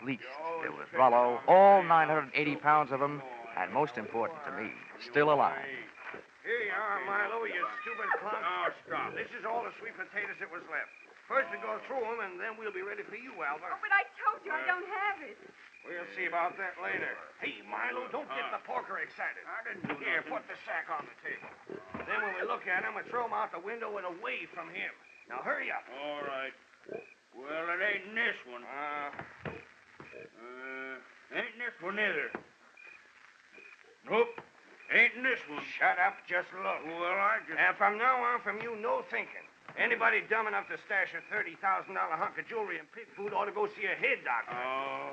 [SPEAKER 1] least, there was Rollo, all 980 pounds of him, and most important to me, still alive.
[SPEAKER 4] Here you are, Milo, you stupid clown. Oh, stop. This is all the sweet potatoes that was left. First we go through them, and then we'll be ready for you, Alva.
[SPEAKER 19] Oh, but I told you I don't have it.
[SPEAKER 4] We'll see about that later. Hey, Milo, don't get the porker excited. I didn't do Here, put the sack on the table. Then when we look at him, we throw him out the window and away from him. Now, hurry up.
[SPEAKER 15] All right. Well, it ain't in this one. Ain't in this one either. Nope. Ain't in this one.
[SPEAKER 4] Shut up, just look.
[SPEAKER 15] Well, I just...
[SPEAKER 4] And from now on, from you, no thinking. Anybody dumb enough to stash a $30,000 hunk of jewelry and pig food ought to go see a head doctor.
[SPEAKER 15] Oh.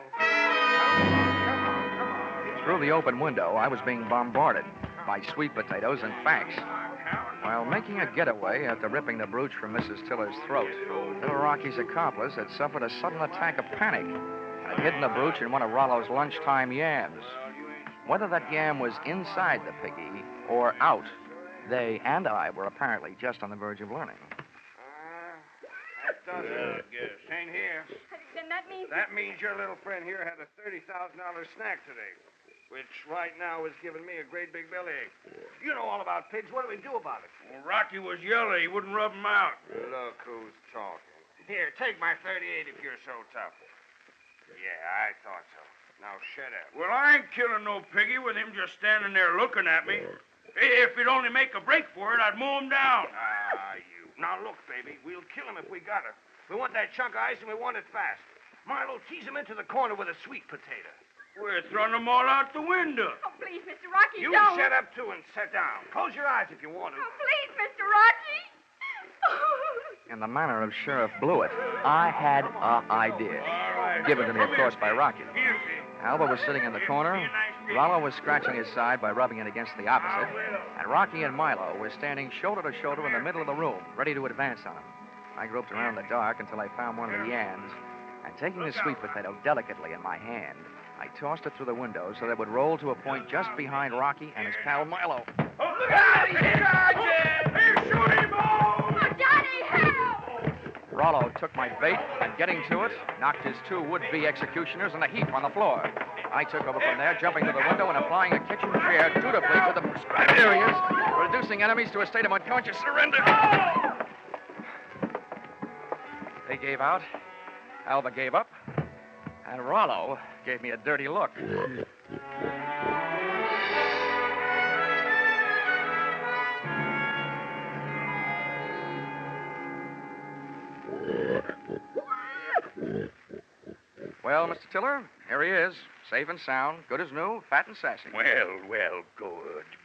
[SPEAKER 4] Come on.
[SPEAKER 1] Through the open window, I was being bombarded by sweet potatoes and facts. While making a getaway after ripping the brooch from Mrs. Tiller's throat, Little Rocky's accomplice had suffered a sudden attack of panic and had hidden the brooch in one of Rollo's lunchtime yams. Whether that yam was inside the piggy or out, they and I were apparently just on the verge of learning.
[SPEAKER 4] That does it, I guess. Ain't here.
[SPEAKER 19] Then that means...
[SPEAKER 4] That means your little friend here had a $30,000 snack today, which right now is giving me a great big bellyache. You know all about pigs. What do we do about it?
[SPEAKER 15] Well, Rocky was yellow. He wouldn't rub him out.
[SPEAKER 4] Look who's talking. Here, take my 38 if you're so tough. Yeah, I thought so. Now, shut up.
[SPEAKER 15] Well, I ain't killing no piggy with him just standing there looking at me. If he'd only make a break for it, I'd mow him down.
[SPEAKER 4] You. Now, look, baby, we'll kill him if we got her. We want that chunk of ice, and we want it fast. Milo, tease him into the corner with a sweet potato.
[SPEAKER 15] We're throwing them all out the window.
[SPEAKER 19] Oh, please, Mr. Rocky,
[SPEAKER 4] You
[SPEAKER 19] don't.
[SPEAKER 4] shut up, too, and sit down. Close your eyes if you want to.
[SPEAKER 19] Oh, please, Mr. Rocky.
[SPEAKER 1] In the manner of Sheriff Blewett, I had an idea. Given to me, of course, by Rocky. Alva was sitting in the corner, Rollo was scratching his side by rubbing it against the opposite, and Rocky and Milo were standing shoulder to shoulder in the middle of the room, ready to advance on him. I groped around in the dark until I found one of the yams, and taking the sweet potato delicately in my hand, I tossed it through the window so that it would roll to a point just behind Rocky and his pal Milo.
[SPEAKER 15] Oh, look out! He's charging! He's shooting balls!
[SPEAKER 19] Oh, Daddy, help!
[SPEAKER 1] Rollo took my bait and, getting to it, knocked his two would-be executioners in a heap on the floor. I took over from there, jumping to the window and applying a kitchen chair dutifully to the prescribed areas, reducing enemies to a state of unconscious surrender. They gave out, Alva gave up, and Rollo gave me a dirty look. Well, Mr. Tiller, here he is, safe and sound, good as new, fat and sassy.
[SPEAKER 20] Well,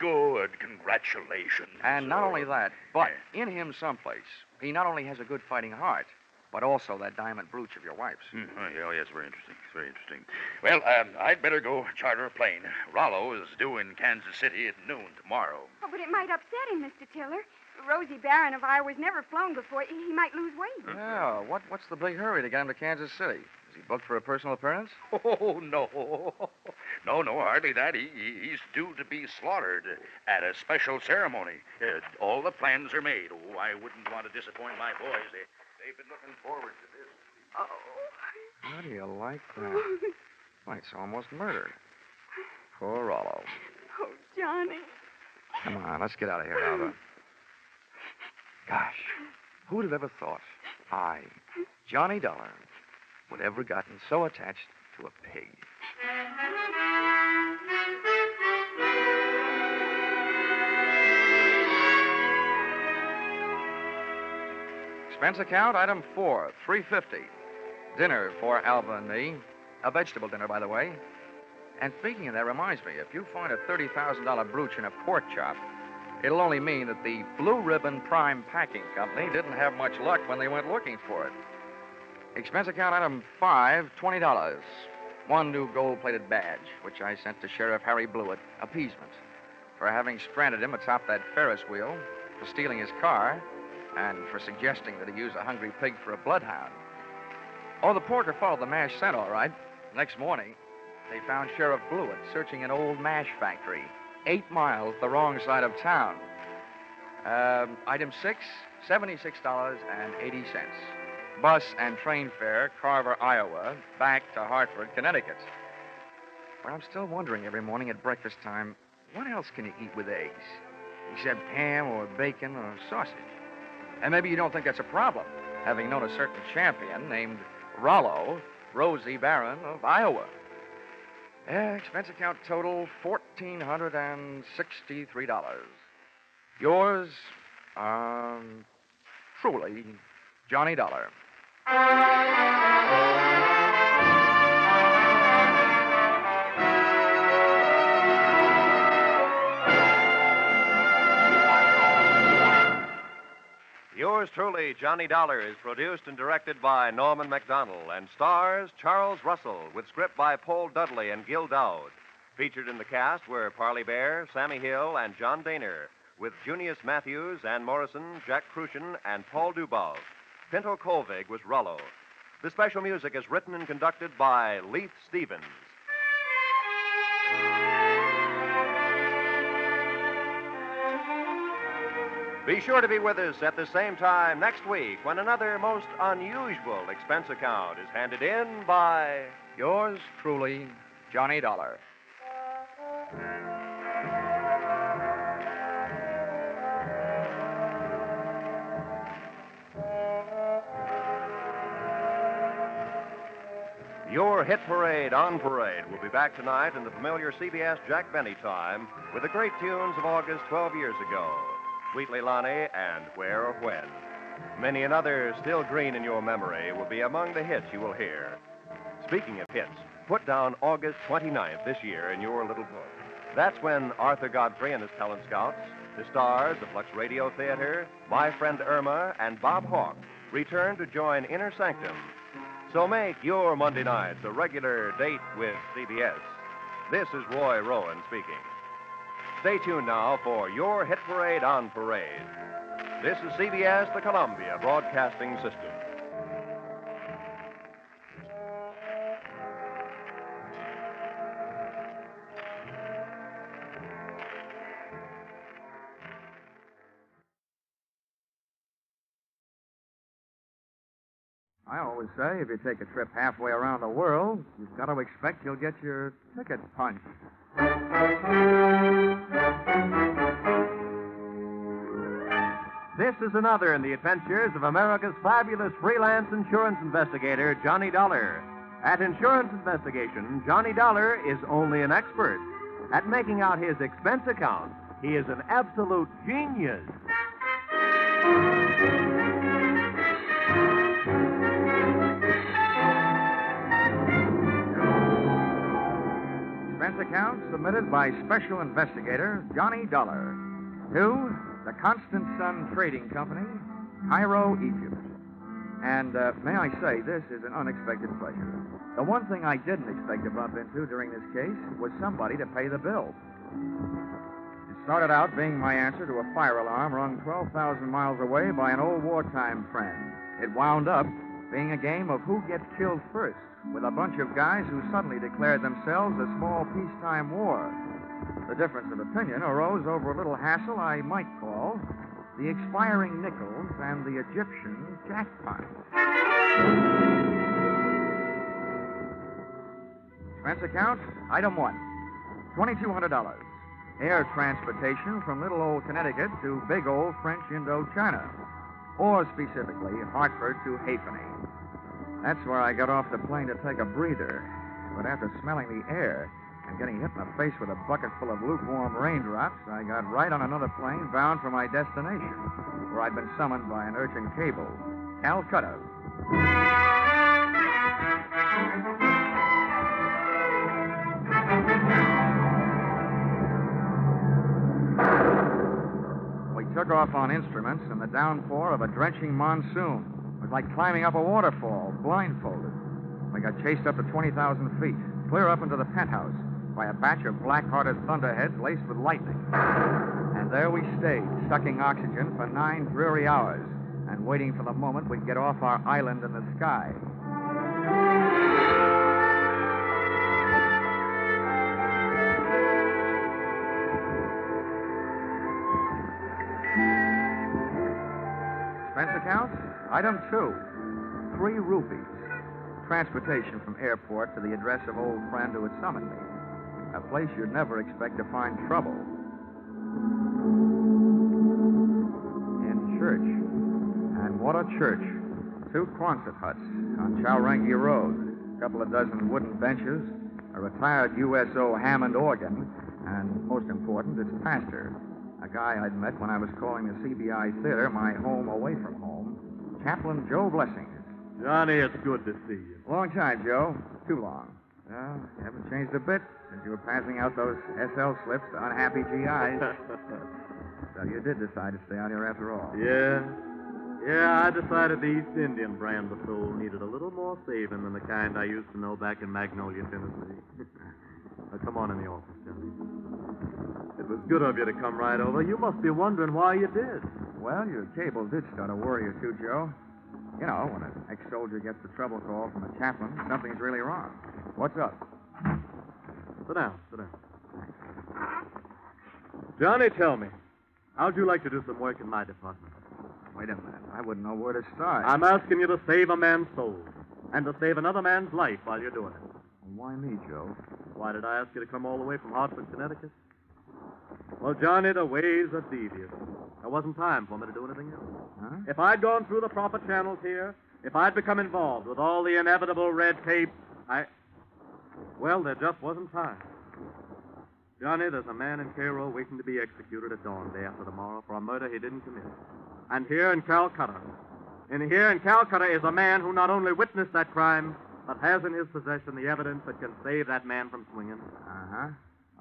[SPEAKER 20] good. Congratulations.
[SPEAKER 1] And not only that, but in him someplace, he not only has a good fighting heart, but also that diamond brooch of your wife's.
[SPEAKER 20] Oh, yes, very interesting. Very interesting. Well, I'd better go charter a plane. Rollo is due in Kansas City at noon tomorrow.
[SPEAKER 19] Oh, but it might upset him, Mr. Tiller. Rosie Barron of Iowa's never flown before. He might lose weight.
[SPEAKER 1] Yeah, what's the big hurry to get him to Kansas City? Is He booked for a personal appearance?
[SPEAKER 20] Oh, no. No, hardly that. He's due to be slaughtered at a special ceremony. All the plans are made. Oh, I wouldn't want to disappoint my boys. They've been looking forward to this.
[SPEAKER 1] Oh. How do you like that? Why, it's almost murder. Poor Rollo.
[SPEAKER 19] Oh, Johnny.
[SPEAKER 1] Come on, let's get out of here, Alva. Gosh, who would have ever thought I, Johnny Dollar, would ever gotten so attached to a pig? Expense account, item 4, $3.50. Dinner for Alva and me. A vegetable dinner, by the way. And speaking of that, reminds me, if you find a $30,000 brooch in a pork chop, it'll only mean that the Blue Ribbon Prime Packing Company didn't have much luck when they went looking for it. Expense account item 5, $20. One new gold-plated badge, which I sent to Sheriff Harry Blewett, appeasement, for having stranded him atop that Ferris wheel, for stealing his car, and for suggesting that he use a hungry pig for a bloodhound. Oh, the porker followed the mash scent, all right. Next morning, they found Sheriff Blewett searching an old mash factory 8 miles the wrong side of town. Item 6, $76.80. Bus and train fare, Carver, Iowa, back to Hartford, Connecticut. But I'm still wondering every morning at breakfast time, what else can you eat with eggs? Except ham or bacon or sausage. And maybe you don't think that's a problem, having known a certain champion named Rollo, Rosie Barron of Iowa. Expense account total, $1,463. Yours, truly, Johnny Dollar.
[SPEAKER 10] Yours truly, Johnny Dollar, is produced and directed by Norman MacDonald and stars Charles Russell with script by Paul Dudley and Gil Doud. Featured in the cast were Parley Bear, Sammy Hill, and John Daner, with Junius Matthews, Ann Morrison, Jack Crucian, and Paul Dubov. Pinto Colvig was Rollo. The special music is written and conducted by Leith Stevens. Be sure to be with us at the same time next week when another most unusual expense account is handed in by
[SPEAKER 1] yours truly, Johnny Dollar.
[SPEAKER 10] Your Hit Parade on Parade will be back tonight in the familiar CBS Jack Benny time with the great tunes of August 12 years ago. Sweet Leilani and Where or When. Many another still green in your memory will be among the hits you will hear. Speaking of hits, put down August 29th this year in your little book. That's when Arthur Godfrey and his talent scouts, the stars of Lux Radio Theater, My Friend Irma, and Bob Hawke return to join Inner Sanctum. So make your Monday nights a regular date with CBS. This is Roy Rowan speaking. Stay tuned now for your Hit Parade on Parade. This is CBS, the Columbia Broadcasting System.
[SPEAKER 1] I always say if you take a trip halfway around the world, you've got to expect you'll get your ticket punched.
[SPEAKER 10] This is another in the adventures of America's fabulous freelance insurance investigator, Johnny Dollar. At Insurance Investigation, Johnny Dollar is only an expert. At making out his expense account, he is an absolute genius.
[SPEAKER 1] Expense account submitted by Special Investigator Johnny Dollar to the Constant Sun Trading Company, Cairo, Egypt. And may I say, this is an unexpected pleasure. The one thing I didn't expect to bump into during this case was somebody to pay the bill. It started out being my answer to a fire alarm rung 12,000 miles away by an old wartime friend. It wound up being a game of who gets killed first, with a bunch of guys who suddenly declared themselves a small peacetime war. The difference of opinion arose over a little hassle I might call the expiring nickels and the Egyptian jackpot. Expense account, item 1, $2,200. Air transportation from little old Connecticut to big old French Indochina, or specifically Hartford to Hafany. That's where I got off the plane to take a breather. But after smelling the air and getting hit in the face with a bucket full of lukewarm raindrops, I got right on another plane bound for my destination, where I'd been summoned by an urgent cable, Calcutta. We took off on instruments in the downpour of a drenching monsoon. It was like climbing up a waterfall, blindfolded. We got chased up to 20,000 feet, clear up into the penthouse, by a batch of black-hearted thunderheads laced with lightning. And there we stayed, sucking oxygen for 9 dreary hours and waiting for the moment we'd get off our island in the sky. Expense account, item 2, 3 rupees. Transportation from airport to the address of old friend who had summoned me. A place you'd never expect to find trouble. In church. And what a church. 2 Quonset huts on Chowrangi Road. A couple of dozen wooden benches, a retired USO Hammond organ, and, most important, its pastor, a guy I'd met when I was calling the CBI Theater my home away from home, Chaplain Joe Blessing.
[SPEAKER 12] Johnny, it's good to see you.
[SPEAKER 1] Long time, Joe. Too long. Well, you haven't changed a bit since you were passing out those SL slips to unhappy GIs. So you did decide to stay out here after all.
[SPEAKER 12] Yeah, I decided the East Indian brand of soul needed a little more saving than the kind I used to know back in Magnolia, Tennessee. Now, come on in the office, Johnny. It was good of you to come right over. You must be wondering why you did.
[SPEAKER 1] Well, your cable did start a worry or two, Joe. You know, when an ex-soldier gets the trouble call from a chaplain, something's really wrong. What's up?
[SPEAKER 12] Sit down. Johnny, tell me, how'd you like to do some work in my department?
[SPEAKER 1] Wait a minute. I wouldn't know where to start.
[SPEAKER 12] I'm asking you to save a man's soul and to save another man's life while you're doing it.
[SPEAKER 1] Why me, Joe?
[SPEAKER 12] Why did I ask you to come all the way from Hartford, Connecticut? Well, Johnny, the ways are devious. There wasn't time for me to do anything else.
[SPEAKER 1] Huh?
[SPEAKER 12] If I'd gone through the proper channels here, if I'd become involved with all the inevitable red tape, well, there just wasn't time. Johnny, there's a man in Cairo waiting to be executed at dawn day after tomorrow for a murder he didn't commit. And here in Calcutta is a man who not only witnessed that crime, but has in his possession the evidence that can save that man from swinging.
[SPEAKER 1] Uh-huh.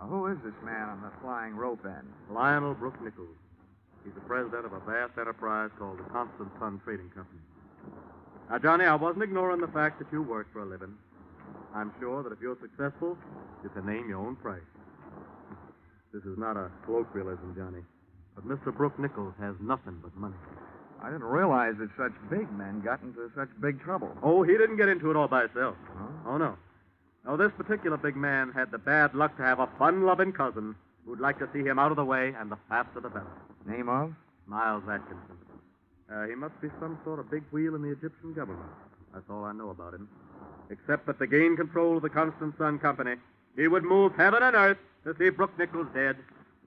[SPEAKER 1] Who is this man on the flying rope end?
[SPEAKER 12] Lionel Brooke Nichols. He's the president of a vast enterprise called the Constant Sun Trading Company. Now, Johnny, I wasn't ignoring the fact that you work for a living. I'm sure that if you're successful, you can name your own price. This is not a colloquialism, Johnny, but Mr. Brooke Nichols has nothing but money.
[SPEAKER 1] I didn't realize that such big men got into such big trouble.
[SPEAKER 12] Oh, he didn't get into it all by himself.
[SPEAKER 1] Huh?
[SPEAKER 12] Oh, no. No, this particular big man had the bad luck to have a fun-loving cousin who'd like to see him out of the way, and the faster the better.
[SPEAKER 1] Name of?
[SPEAKER 12] Miles Atkinson. He must be some sort of big wheel in the Egyptian government. That's all I know about him. Except that to gain control of the Constant Sun Company, he would move heaven and earth to see Brooke Nichols dead.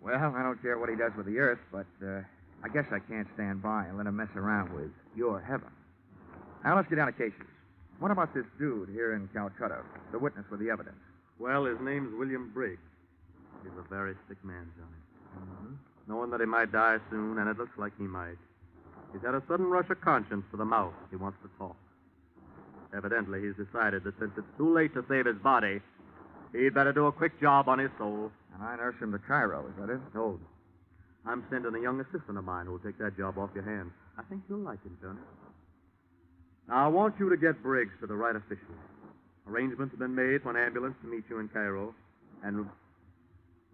[SPEAKER 1] Well, I don't care what he does with the earth, but I guess I can't stand by and let him mess around with your heaven. Now, let's get down to cases. What about this dude here in Calcutta, the witness with the evidence?
[SPEAKER 12] Well, his name's William Briggs. He's a very sick man, Johnny.
[SPEAKER 1] Mm-hmm.
[SPEAKER 12] Knowing that he might die soon, and it looks like he might. He's had a sudden rush of conscience to the mouth. He wants to talk. Evidently, he's decided that since it's too late to save his body, he'd better do a quick job on his soul.
[SPEAKER 1] And I nurse him to Cairo, is that it?
[SPEAKER 12] No. I'm sending a young assistant of mine who'll take that job off your hands. I think you'll like him, Johnny. Now, I want you to get Briggs to the right officials. Arrangements have been made for an ambulance to meet you in Cairo, and,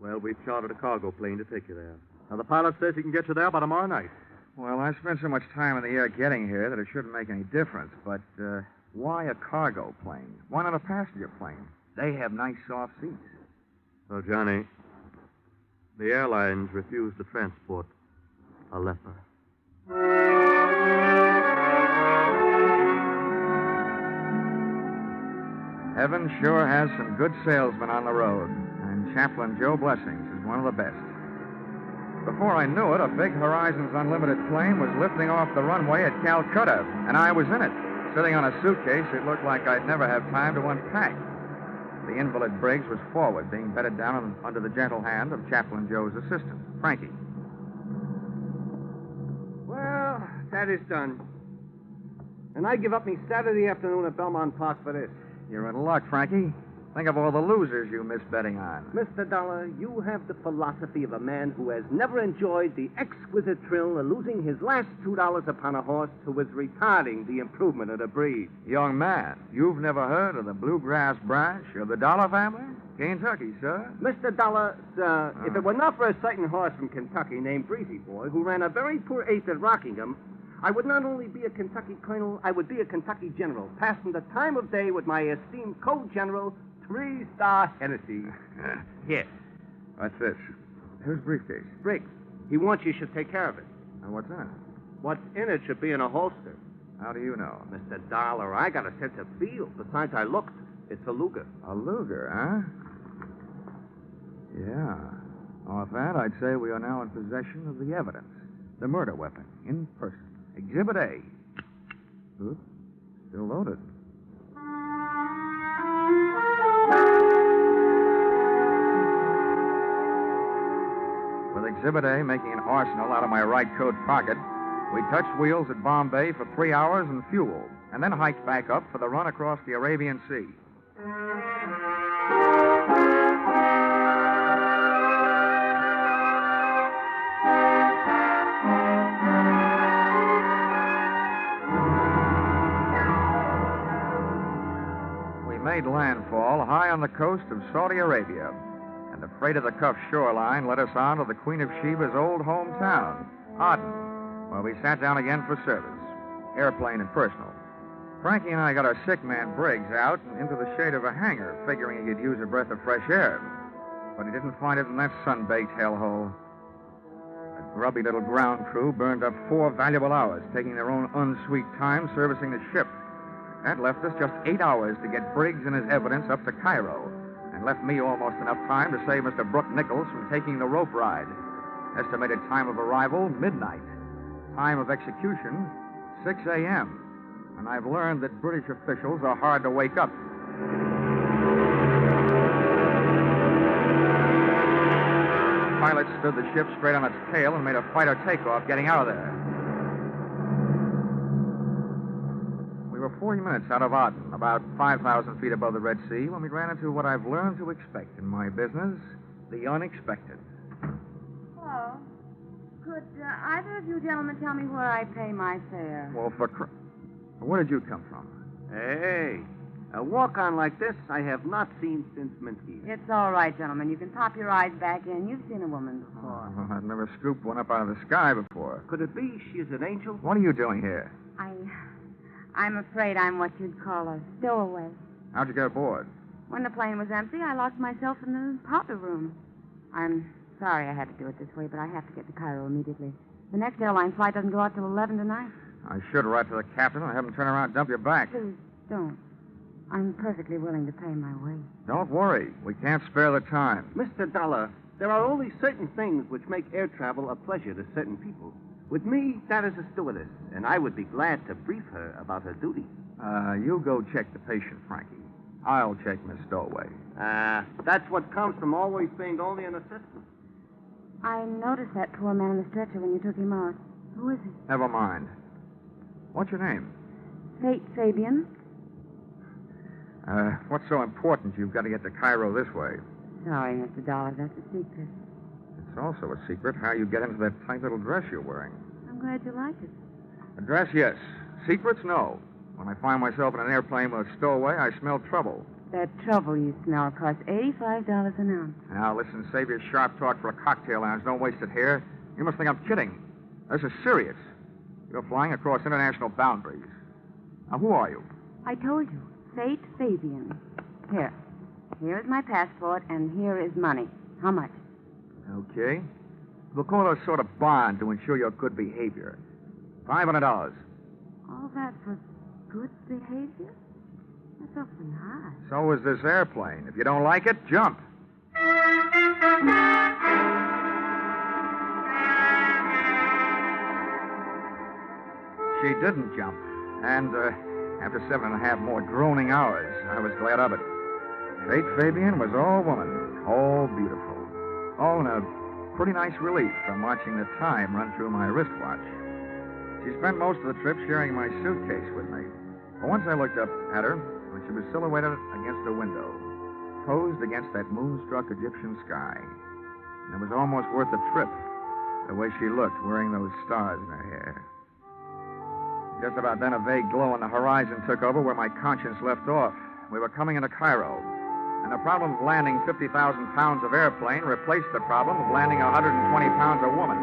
[SPEAKER 12] well, we've chartered a cargo plane to take you there. Now, the pilot says he can get you there by tomorrow night.
[SPEAKER 1] Well, I spent so much time in the air getting here that it shouldn't make any difference, but why a cargo plane? Why not a passenger plane? They have nice soft seats.
[SPEAKER 12] So, Johnny, the airlines refused to transport a leper.
[SPEAKER 1] Heaven sure has some good salesmen on the road, and Chaplain Joe Blessings is one of the best. Before I knew it, a big Horizons Unlimited plane was lifting off the runway at Calcutta, and I was in it. Sitting on a suitcase, it looked like I'd never have time to unpack. The invalid Briggs was forward, being bedded down under the gentle hand of Chaplain Joe's assistant, Frankie.
[SPEAKER 11] Well, that is done. And I give up me Saturday afternoon at Belmont Park for this.
[SPEAKER 1] You're in luck, Frankie. Think of all the losers you missed betting on.
[SPEAKER 14] Mr. Dollar, you have the philosophy of a man who has never enjoyed the exquisite thrill of losing his last $2 upon a horse who was retarding the improvement of the breed.
[SPEAKER 1] Young man, you've never heard of the Bluegrass branch of the Dollar family? Kentucky, sir.
[SPEAKER 14] Mr. Dollar, sir, if it were not for a certain horse from Kentucky named Breezy Boy, who ran a very poor eighth at Rockingham, I would not only be a Kentucky colonel, I would be a Kentucky general, passing the time of day with my esteemed co-general, 3-star Hennessy. Here.
[SPEAKER 1] What's this? Whose briefcase?
[SPEAKER 14] Briggs. He wants you should take care of it.
[SPEAKER 1] And what's in it?
[SPEAKER 14] What's in it should be in a holster.
[SPEAKER 1] How do you know?
[SPEAKER 14] Mr. Dollar, I got a sense of feel. Besides, I looked. It's a Luger.
[SPEAKER 1] A Luger, huh? Yeah. Off that, I'd say we are now in possession of the evidence. The murder weapon, in person. Exhibit A. Oops. Still loaded. With Exhibit A making an arsenal out of my right coat pocket, we touched wheels at Bombay for 3 hours and fuel, and then hiked back up for the run across the Arabian Sea. We made landfall high on the coast of Saudi Arabia, and the freight of the Cuff shoreline led us on to the Queen of Sheba's old hometown, Aden, where we sat down again for service, airplane and personal. Frankie and I got our sick man Briggs out and into the shade of a hangar, figuring he could use a breath of fresh air. But he didn't find it in that sun-baked hellhole. The grubby little ground crew burned up 4 valuable hours, taking their own unsweet time servicing the ship. That left us just 8 hours to get Briggs and his evidence up to Cairo, and left me almost enough time to save Mr. Brooke Nichols from taking the rope ride. Estimated time of arrival, midnight. Time of execution, 6 a.m. And I've learned that British officials are hard to wake up. Pilots stood the ship straight on its tail and made a fighter takeoff getting out of there. We were 40 minutes out of Aden, about 5,000 feet above the Red Sea, when we ran into what I've learned to expect in my business, the unexpected.
[SPEAKER 13] Hello. Could either of you gentlemen tell me where I pay my fare?
[SPEAKER 1] Well, where did you come from?
[SPEAKER 14] Hey, a walk-on like this I have not seen since Minsky.
[SPEAKER 13] It's all right, gentlemen. You can pop your eyes back in. You've seen a woman before.
[SPEAKER 1] Oh, I've never scooped one up out of the sky before.
[SPEAKER 14] Could it be she's an angel?
[SPEAKER 1] What are you doing here?
[SPEAKER 13] I'm afraid I'm what you'd call a stowaway.
[SPEAKER 1] How'd you get aboard?
[SPEAKER 13] When the plane was empty, I locked myself in the powder room. I'm sorry I had to do it this way, but I have to get to Cairo immediately. The next airline flight doesn't go out till 11 tonight.
[SPEAKER 1] I should write to the captain and have him turn around and dump you back.
[SPEAKER 13] Please, don't. I'm perfectly willing to pay my way.
[SPEAKER 1] Don't worry. We can't spare the time.
[SPEAKER 14] Mr. Dollar, there are only certain things which make air travel a pleasure to certain people. With me, that is a stewardess, and I would be glad to brief her about her duties.
[SPEAKER 1] You go check the patient, Frankie. I'll check Miss Stowaway.
[SPEAKER 14] That's what comes from always being only an assistant.
[SPEAKER 13] I noticed that poor man in the stretcher when you took him out. Who is he?
[SPEAKER 1] Never mind. What's your name?
[SPEAKER 13] Fate Fabian.
[SPEAKER 1] What's so important you've got to get to Cairo this way?
[SPEAKER 13] Sorry, Mr. Dollar, that's a secret.
[SPEAKER 1] It's also a secret how you get into that tight little dress you're wearing.
[SPEAKER 13] I'm glad you like it.
[SPEAKER 1] A dress, yes. Secrets, no. When I find myself in an airplane with a stowaway, I smell trouble.
[SPEAKER 13] That trouble you smell costs $85 an ounce.
[SPEAKER 1] Now, listen, save your sharp talk for a cocktail lounge. Don't waste it here. You must think I'm kidding. This is serious. You're flying across international boundaries. Now, who are you?
[SPEAKER 13] I told you. Fate Fabian. Here. Here is my passport, and here is money. How much?
[SPEAKER 1] Okay. We'll call it a sort of bond to ensure your good behavior. $500.
[SPEAKER 13] All that for good behavior? That's awfully high.
[SPEAKER 1] So is this airplane. If you don't like it, jump. She didn't jump. And after 7.5 more droning hours, I was glad of it. Fate Fabian was all woman, all beautiful. All in a pretty nice relief from watching the time run through my wristwatch. She spent most of the trip sharing my suitcase with me. But once I looked up at her, when she was silhouetted against a window, posed against that moonstruck Egyptian sky. And it was almost worth the trip, the way she looked, wearing those stars in her hair. Just about then, a vague glow on the horizon took over where my conscience left off. We were coming into Cairo, and the problem of landing 50,000 pounds of airplane replaced the problem of landing 120 pounds of woman.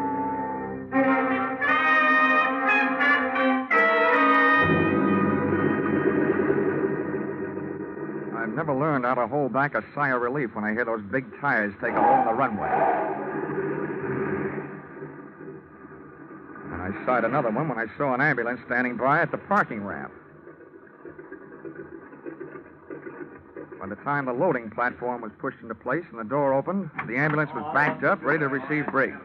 [SPEAKER 1] I've never learned how to hold back a sigh of relief when I hear those big tires take a hold on the runway. And I sighed another one when I saw an ambulance standing by at the parking ramp. By the time the loading platform was pushed into place and the door opened, the ambulance was backed up, ready to receive Briggs.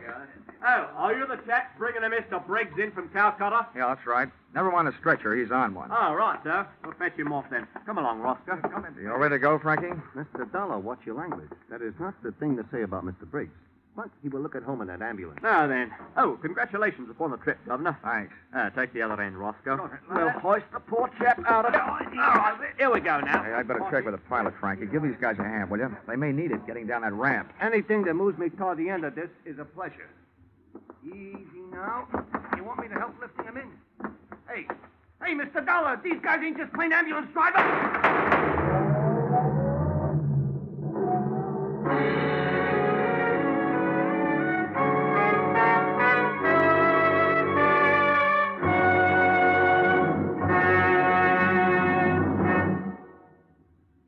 [SPEAKER 10] Oh, are you the chap bringing a Mr. Briggs in from Calcutta?
[SPEAKER 1] Yeah, that's right. Never mind the stretcher. He's on one.
[SPEAKER 10] Oh, right, sir. We'll fetch him off then. Come along, Roscoe. Come in.
[SPEAKER 1] You all ready to go, Frankie?
[SPEAKER 11] Mr. Dollar, watch your language. That is not the thing to say about Mr. Briggs. But he will look at home in that ambulance.
[SPEAKER 10] Now then. Oh, congratulations upon the trip, Governor.
[SPEAKER 1] Thanks.
[SPEAKER 10] Take the other end, Roscoe. We'll hoist the poor chap out of it. All right, here we go now.
[SPEAKER 1] Hey, I'd better check with the pilot, Frankie. Give these guys a hand, will you? They may need it getting down that ramp.
[SPEAKER 10] Anything that moves me toward the end of this is a pleasure. Easy now. You want me to help lifting him in? Hey, Mr. Dollar, these guys ain't just plain ambulance drivers.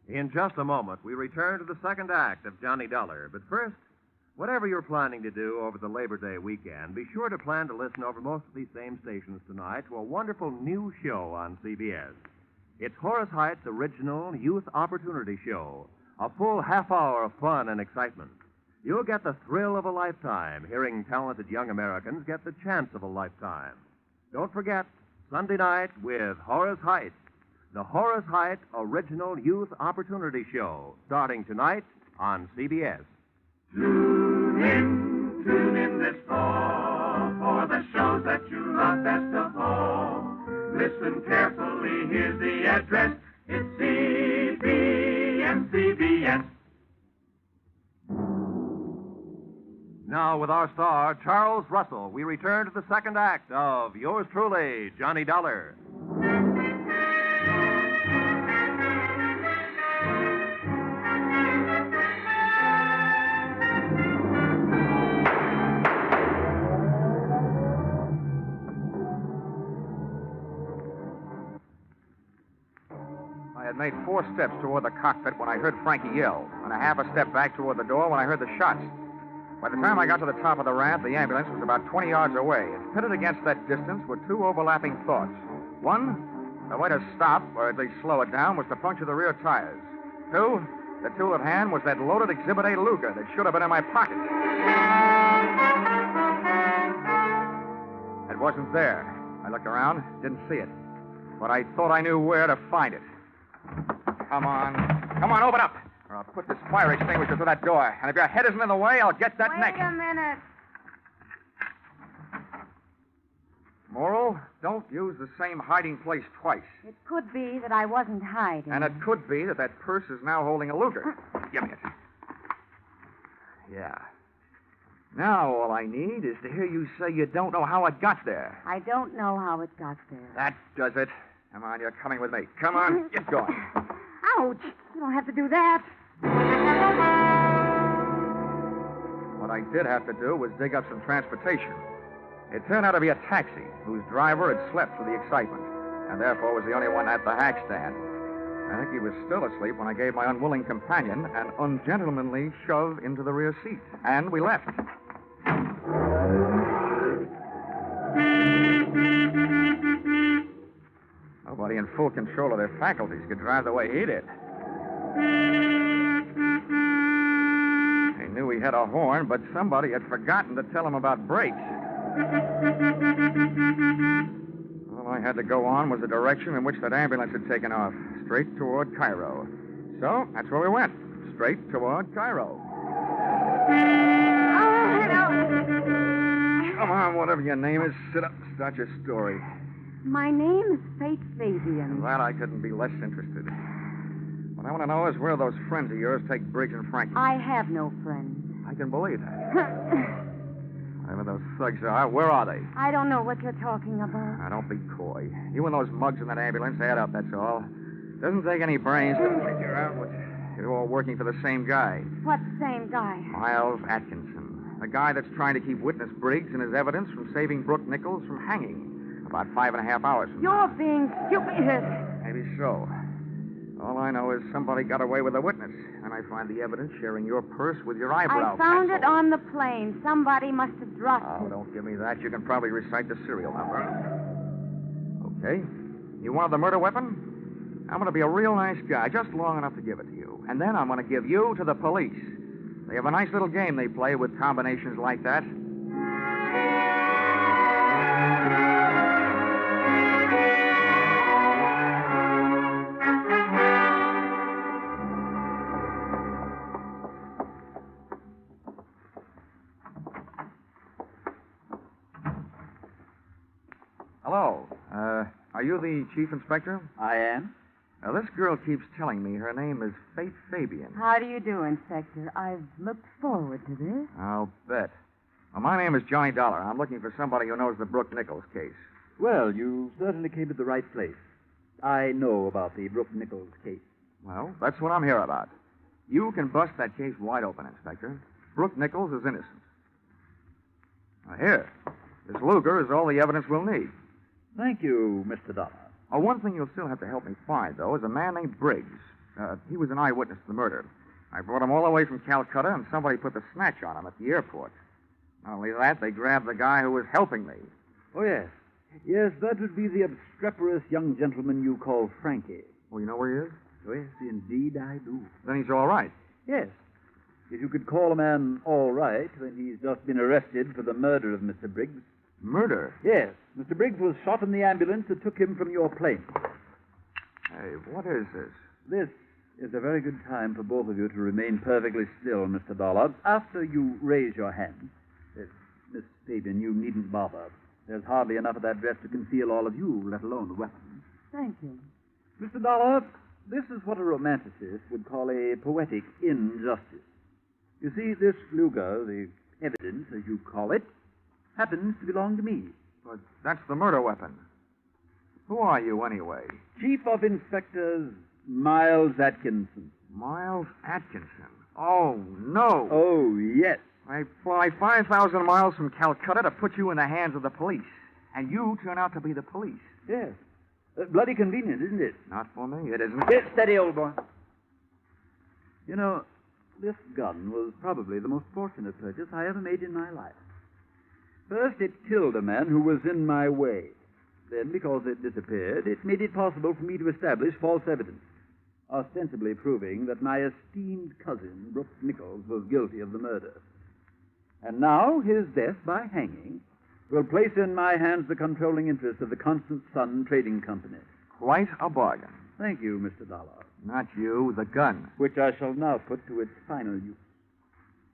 [SPEAKER 2] In just a moment, we return to the second act of Johnny Dollar. But first, whatever you're planning to do over the Labor Day weekend, be sure to plan to listen over most of these same stations tonight to a wonderful new show on CBS. It's Horace Height's original Youth Opportunity Show, a full half hour of fun and excitement. You'll get the thrill of a lifetime hearing talented young Americans get the chance of a lifetime. Don't forget, Sunday night with Horace Height, the Horace Height Original Youth Opportunity Show, starting tonight on CBS.
[SPEAKER 21] Tune in this fall for the shows that you love best of all. Listen carefully, here's the address. It's CBS.
[SPEAKER 2] Now, with our star, Charles Russell, we return to the second act of yours truly, Johnny Dollar.
[SPEAKER 1] I had made 4 steps toward the cockpit when I heard Frankie yell, and a half a step back toward the door when I heard the shots. By the time I got to the top of the ramp, the ambulance was about 20 yards away, and pitted against that distance were 2 overlapping thoughts. One, the way to stop, or at least slow it down, was to puncture the rear tires. 2, the tool at hand was that loaded Exhibit A Luger that should have been in my pocket. It wasn't there. I looked around, didn't see it. But I thought I knew where to find it. Come on, open up, or I'll put this fire extinguisher through that door. And if your head isn't in the way, I'll get that neck.
[SPEAKER 13] Wait a minute.
[SPEAKER 1] Moral, don't use the same hiding place twice.
[SPEAKER 13] It could be that I wasn't hiding.
[SPEAKER 1] And it could be that purse is now holding a Luger. Give me it. Yeah. Now all I need is to hear you say you don't know how it got there.
[SPEAKER 13] I don't know how it got there.
[SPEAKER 1] That does it. Come on, you're coming with me. Come on, get going.
[SPEAKER 13] Ouch! You don't have to do that.
[SPEAKER 1] What I did have to do was dig up some transportation. It turned out to be a taxi whose driver had slept through the excitement and therefore was the only one at the hack stand. I think he was still asleep when I gave my unwilling companion an ungentlemanly shove into the rear seat, and we left. Nobody in full control of their faculties could drive the way he did. He knew he had a horn, but somebody had forgotten to tell him about brakes. All I had to go on was the direction in which that ambulance had taken off, straight toward Cairo. So that's where we went, straight toward Cairo.
[SPEAKER 13] Oh, hello.
[SPEAKER 1] Come on, whatever your name is, sit up and start your story.
[SPEAKER 13] My name is Fate Fabian.
[SPEAKER 1] Glad I couldn't be less interested. What I want to know is where those friends of yours take Briggs and Frankie.
[SPEAKER 13] I have no friends.
[SPEAKER 1] I can believe that. Whatever those thugs are, where are they?
[SPEAKER 13] I don't know what you're talking about.
[SPEAKER 1] Now, don't be coy. You and those mugs in that ambulance add up, that's all. Doesn't take any brains to figure out what you're all working for the same guy.
[SPEAKER 13] What same guy?
[SPEAKER 1] Miles Atkinson. The guy that's trying to keep witness Briggs and his evidence from saving Brooke Nichols from hanging about 5.5 hours from
[SPEAKER 13] You're being stupid.
[SPEAKER 1] Maybe so. All I know is somebody got away with a witness, and I find the evidence sharing your purse with your eyebrow
[SPEAKER 13] I found
[SPEAKER 1] pencil.
[SPEAKER 13] it on the plane. Somebody must have dropped
[SPEAKER 1] Oh,
[SPEAKER 13] it.
[SPEAKER 1] don't give me that. You can probably recite the serial number. Okay. You wanted the murder weapon? I'm going to be a real nice guy, just long enough to give it to you. And then I'm going to give you to the police. They have a nice little game they play with combinations like that. Hello. Are you the chief inspector?
[SPEAKER 5] I am.
[SPEAKER 1] Now, this girl keeps telling me her name is Fate Fabian.
[SPEAKER 9] How do you do, Inspector? I've looked forward to this.
[SPEAKER 1] I'll bet. Well, my name is Johnny Dollar. I'm looking for somebody who knows the Brooke Nichols case.
[SPEAKER 5] Well, you certainly came to the right place. I know about the Brooke Nichols case.
[SPEAKER 1] Well, that's what I'm here about. You can bust that case wide open, Inspector. Brooke Nichols is innocent. Now, here. This Luger is all the evidence we'll need.
[SPEAKER 5] Thank you, Mr. Dollar.
[SPEAKER 1] Oh, one thing you'll still have to help me find, though, is a man named Briggs. He was an eyewitness to the murder. I brought him all the way from Calcutta, and somebody put the snatch on him at the airport. Not only that, they grabbed the guy who was helping me.
[SPEAKER 5] Oh, yes. Yes, that would be the obstreperous young gentleman you call Frankie.
[SPEAKER 1] Oh, you know where he is?
[SPEAKER 5] Oh, yes, indeed I do.
[SPEAKER 1] Then he's all right.
[SPEAKER 5] Yes. If you could call a man all right when he's just been arrested for the murder of Mr. Briggs.
[SPEAKER 1] Murder?
[SPEAKER 5] Yes. Mr. Briggs was shot in the ambulance that took him from your plane.
[SPEAKER 1] Hey, what is this?
[SPEAKER 5] This is a very good time for both of you to remain perfectly still, Mr. Dollard. After you raise your hand, Miss Fabian, you needn't bother. There's hardly enough of that dress to conceal all of you, let alone the weapons.
[SPEAKER 9] Thank you.
[SPEAKER 5] Mr. Dollard, this is what a romanticist would call a poetic injustice. You see, this Luger, the evidence, as you call it, happens to belong to me.
[SPEAKER 1] But that's the murder weapon. Who are you, anyway?
[SPEAKER 5] Chief of Inspectors Miles Atkinson.
[SPEAKER 1] Miles Atkinson? Oh, no.
[SPEAKER 5] Oh, yes.
[SPEAKER 1] I fly 5,000 miles from Calcutta to put you in the hands of the police. And you turn out to be the police.
[SPEAKER 5] Yes. Bloody convenient, isn't it?
[SPEAKER 1] Not for me, it isn't.
[SPEAKER 5] Get steady, old boy. You know, this gun was probably the most fortunate purchase I ever made in my life. First, it killed a man who was in my way. Then, because it disappeared, it made it possible for me to establish false evidence, ostensibly proving that my esteemed cousin, Brooke Nichols, was guilty of the murder. And now, his death by hanging will place in my hands the controlling interest of the Constant Sun Trading Company.
[SPEAKER 1] Quite a bargain.
[SPEAKER 5] Thank you, Mr. Dollar.
[SPEAKER 1] Not you, the gun.
[SPEAKER 5] Which I shall now put to its final use.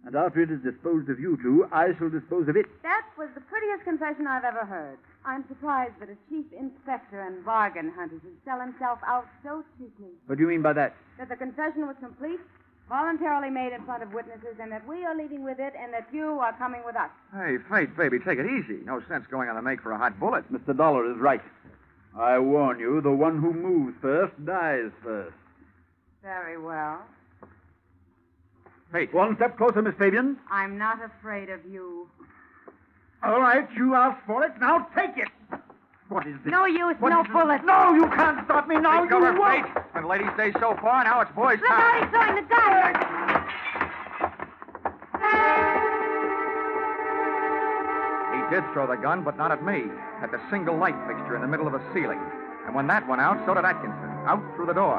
[SPEAKER 5] And after it is disposed of you two, I shall dispose of it.
[SPEAKER 13] That was the prettiest confession I've ever heard. I'm surprised that a chief inspector and bargain hunter should sell himself out so cheaply.
[SPEAKER 5] What do you mean by that?
[SPEAKER 13] That the confession was complete, voluntarily made in front of witnesses, and that we are leaving with it, and that you are coming with us.
[SPEAKER 1] Hey, Fate, baby, take it easy. No sense going on the make for a hot bullet.
[SPEAKER 5] Mr. Dollar is right. I warn you, the one who moves first dies first.
[SPEAKER 13] Very well.
[SPEAKER 1] Fate.
[SPEAKER 5] One step closer, Miss Fabian.
[SPEAKER 13] I'm not afraid of you.
[SPEAKER 8] All right, you asked for it. Now take it. What is this?
[SPEAKER 9] No use,
[SPEAKER 8] What
[SPEAKER 9] no
[SPEAKER 8] is this?
[SPEAKER 9] bullet.
[SPEAKER 8] No, you can't stop me now.
[SPEAKER 1] Take
[SPEAKER 8] You
[SPEAKER 1] cover,
[SPEAKER 8] won't.
[SPEAKER 1] Spade. And lady stays so far, now it's boys'
[SPEAKER 9] Look
[SPEAKER 1] time.
[SPEAKER 9] out, he's throwing the gun.
[SPEAKER 1] He did throw the gun, but not at me. At the single light fixture in the middle of the ceiling. And when that went out, so did Atkinson. Out through the door.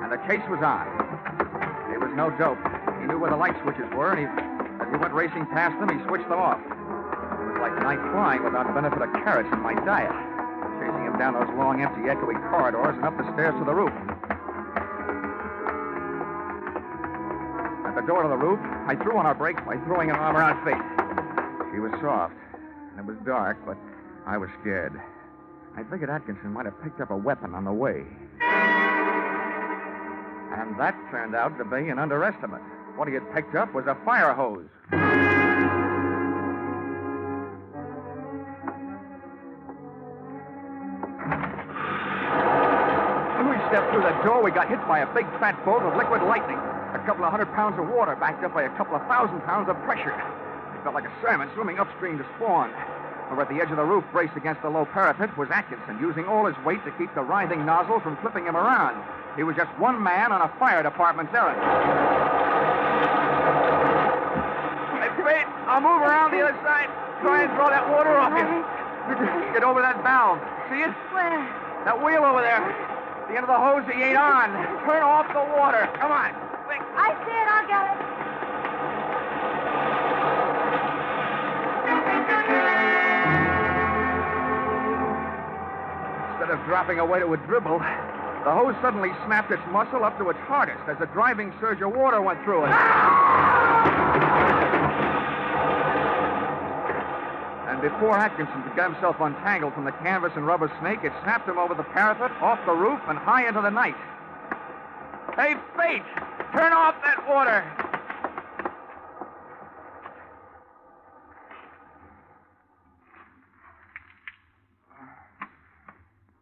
[SPEAKER 1] And the case was on. He was no dope. He knew where the light switches were, and as he went racing past them, he switched them off. It was like night flying without the benefit of carrots in my diet. Chasing him down those long, empty, echoey corridors and up the stairs to the roof. At the door to the roof, I threw on our brakes by throwing an arm around Faith. She was soft, and it was dark, but I was scared. I figured Atkinson might have picked up a weapon on the way. And that turned out to be an underestimate. What he had picked up was a fire hose. When we stepped through the door, we got hit by a big fat bolt of liquid lightning. A couple of 100 pounds of water backed up by a couple of 1,000 pounds of pressure. It felt like a salmon swimming upstream to spawn. Over at the edge of the roof, braced against the low parapet, was Atkinson, using all his weight to keep the writhing nozzle from flipping him around. He was just one man on a fire department's errand. Hey, Spade, I'll move around the other side. Try and throw that water off you. Get over that valve. See it?
[SPEAKER 9] Where?
[SPEAKER 1] That wheel over there. The end of the hose he ain't on. Turn off the water. Come on. Quick.
[SPEAKER 9] I see it. I'll get it.
[SPEAKER 1] Instead of dropping away to a dribble, the hose suddenly snapped its muscle up to its hardest as a driving surge of water went through it. And before Atkinson could get himself untangled from the canvas and rubber snake, it snapped him over the parapet, off the roof, and high into the night. Hey, Fate! Turn off that water!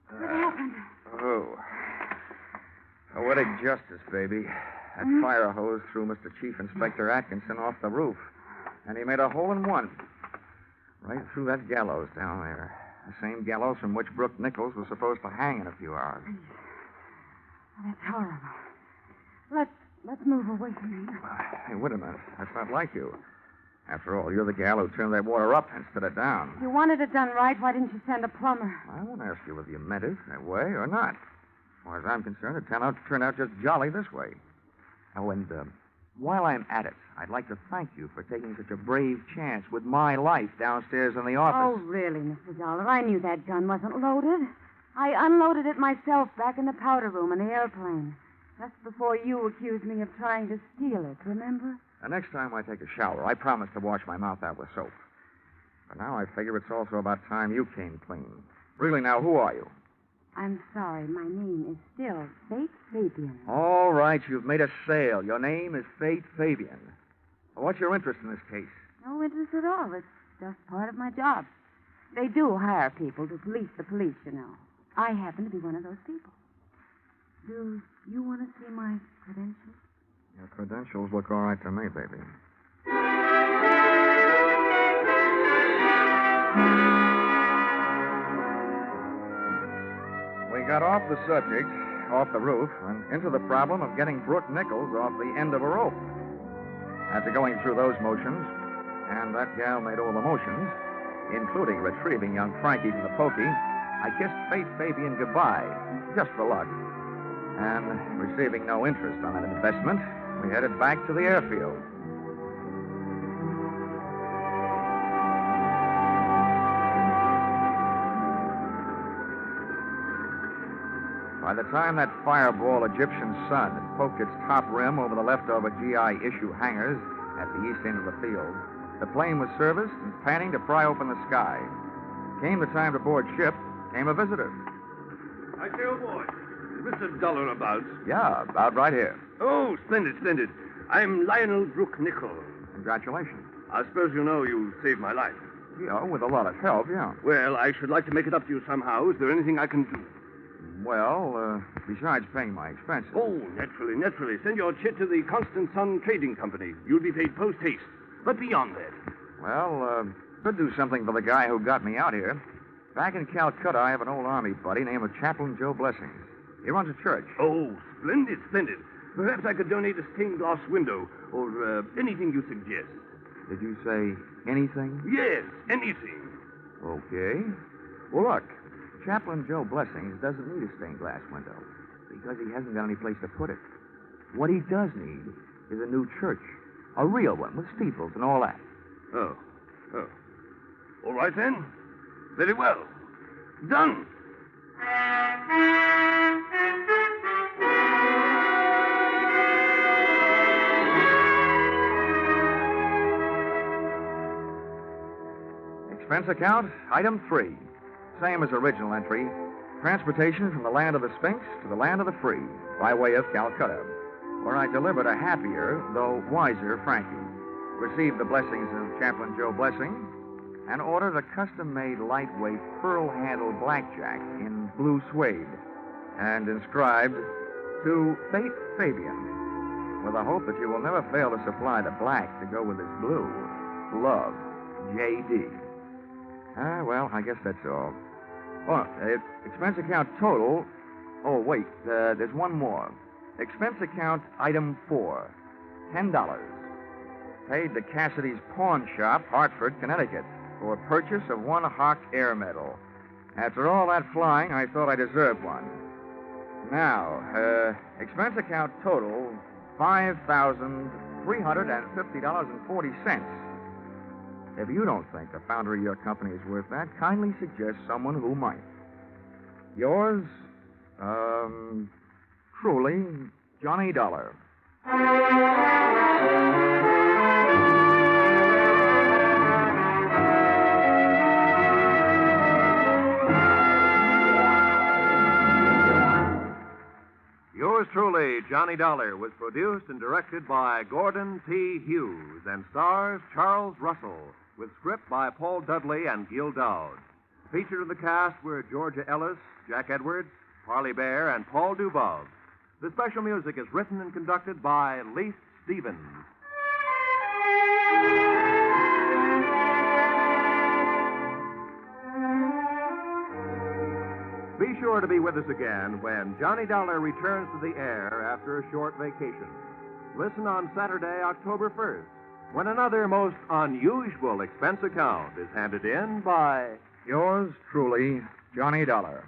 [SPEAKER 9] What happened?
[SPEAKER 1] Oh. Poetic justice, baby. That fire hose threw Mr. Chief Inspector Atkinson off the roof. And he made a hole in one. Right through that gallows down there. The same gallows from which Brooke Nichols was supposed to hang in a few hours.
[SPEAKER 9] That's horrible. Let's move away from here.
[SPEAKER 1] Hey, wait a minute. That's not like you. After all, you're the gal who turned that water up instead of down.
[SPEAKER 9] If you wanted it done right, why didn't you send a plumber?
[SPEAKER 1] I won't ask you whether you meant it that way or not. As far as I'm concerned, it turned out just jolly this way. Oh, and while I'm at it, I'd like to thank you for taking such a brave chance with my life downstairs in the office.
[SPEAKER 9] Oh, really, Mr. Dollar? I knew that gun wasn't loaded. I unloaded it myself back in the powder room in the airplane. Just before you accused me of trying to steal it, remember?
[SPEAKER 1] The next time I take a shower, I promise to wash my mouth out with soap. But now I figure it's also about time you came clean. Really, now, who are you?
[SPEAKER 9] I'm sorry, my name is still Fate Fabian.
[SPEAKER 1] All right, you've made a sale. Your name is Fate Fabian. What's your interest in this case?
[SPEAKER 9] No interest at all. It's just part of my job. They do hire people to police the police, you know. I happen to be one of those people. Do you want to see my credentials?
[SPEAKER 1] Your credentials look all right to me, baby. We got off the subject, off the roof, and into the problem of getting Brooke Nichols off the end of a rope. After going through those motions, and that gal made all the motions, including retrieving young Frankie from the pokey, I kissed Fate Fabian goodbye, just for luck. And receiving no interest on that investment, we headed back to the airfield. By the time that fireball Egyptian sun had poked its top rim over the leftover GI issue hangars at the east end of the field, the plane was serviced and panning to pry open the sky. Came the time to board ship, came a visitor.
[SPEAKER 12] I tell boy, is Mr. Dollar about?
[SPEAKER 1] Yeah, about right here.
[SPEAKER 12] Oh, splendid, splendid. I'm Lionel Brooke Nichols.
[SPEAKER 1] Congratulations.
[SPEAKER 12] I suppose you know you saved my life.
[SPEAKER 1] Yeah, with a lot of help, yeah.
[SPEAKER 12] Well, I should like to make it up to you somehow. Is there anything I can do?
[SPEAKER 1] Well, besides paying my expenses.
[SPEAKER 12] Oh, naturally, naturally. Send your chit to the Constant Sun Trading Company. You'll be paid post-haste. But beyond that.
[SPEAKER 1] Well, Could do something for the guy who got me out here. Back in Calcutta, I have an old army buddy named Chaplain Joe Blessings. He runs a church.
[SPEAKER 4] Oh, splendid, splendid. Perhaps I could donate a stained glass window or anything you suggest.
[SPEAKER 1] Did you say anything?
[SPEAKER 4] Yes, anything.
[SPEAKER 1] Okay. Well, look, Chaplain Joe Blessings doesn't need a stained glass window because he hasn't got any place to put it. What he does need is a new church, a real one with steeples and all that.
[SPEAKER 4] Oh. All right, then. Very well. Done.
[SPEAKER 1] Expense account, item 3. Same as original entry. Transportation from the land of the Sphinx to the land of the free, by way of Calcutta, where I delivered a happier, though wiser, Frankie. Received the blessings of Chaplain Joe Blessing, and ordered a custom-made lightweight pearl-handled blackjack in blue suede, and inscribed, to Fate Fabian, with the hope that you will never fail to supply the black to go with this blue. Love, J.D. Well, I guess that's all. Oh, expense account total. Oh, wait, there's one more. Expense account item 4, $10. Paid to Cassidy's Pawn Shop, Hartford, Connecticut, for purchase of one Hawk Air Medal. After all that flying, I thought I deserved one. Now, expense account total, $5,350.40. If you don't think the founder of your company is worth that, kindly suggest someone who might. Yours, truly, Johnny Dollar.
[SPEAKER 10] Yours truly, Johnny Dollar, was produced and directed by Gordon T. Hughes and stars Charles Russell, with script by Paul Dudley and Gil Doud. Featured in the cast were Georgia Ellis, Jack Edwards, Parley Bear, and Paul Dubov. The special music is written and conducted by Leith Stevens. Be sure to be with us again when Johnny Dollar returns to the air after a short vacation. Listen on Saturday, October 1st, when another most unusual expense account is handed in by
[SPEAKER 1] yours truly, Johnny Dollar.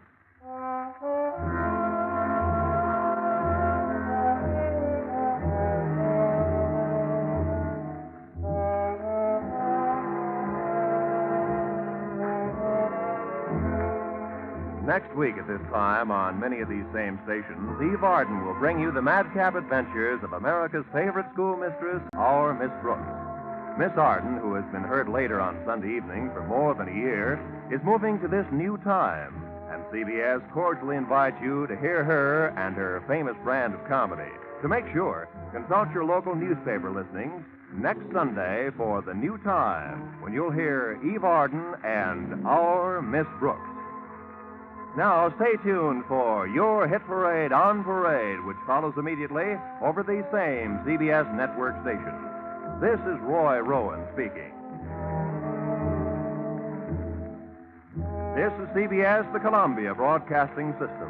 [SPEAKER 10] Next week at this time, on many of these same stations, Eve Arden will bring you the madcap adventures of America's favorite schoolmistress, our Miss Brooks. Miss Arden, who has been heard later on Sunday evening for more than a year, is moving to this new time, and CBS cordially invites you to hear her and her famous brand of comedy. To make sure, consult your local newspaper listings next Sunday for the new time, when you'll hear Eve Arden and our Miss Brooks. Now, stay tuned for Your Hit Parade on Parade, which follows immediately over these same CBS network stations. This is Roy Rowan speaking. This is CBS, the Columbia Broadcasting System.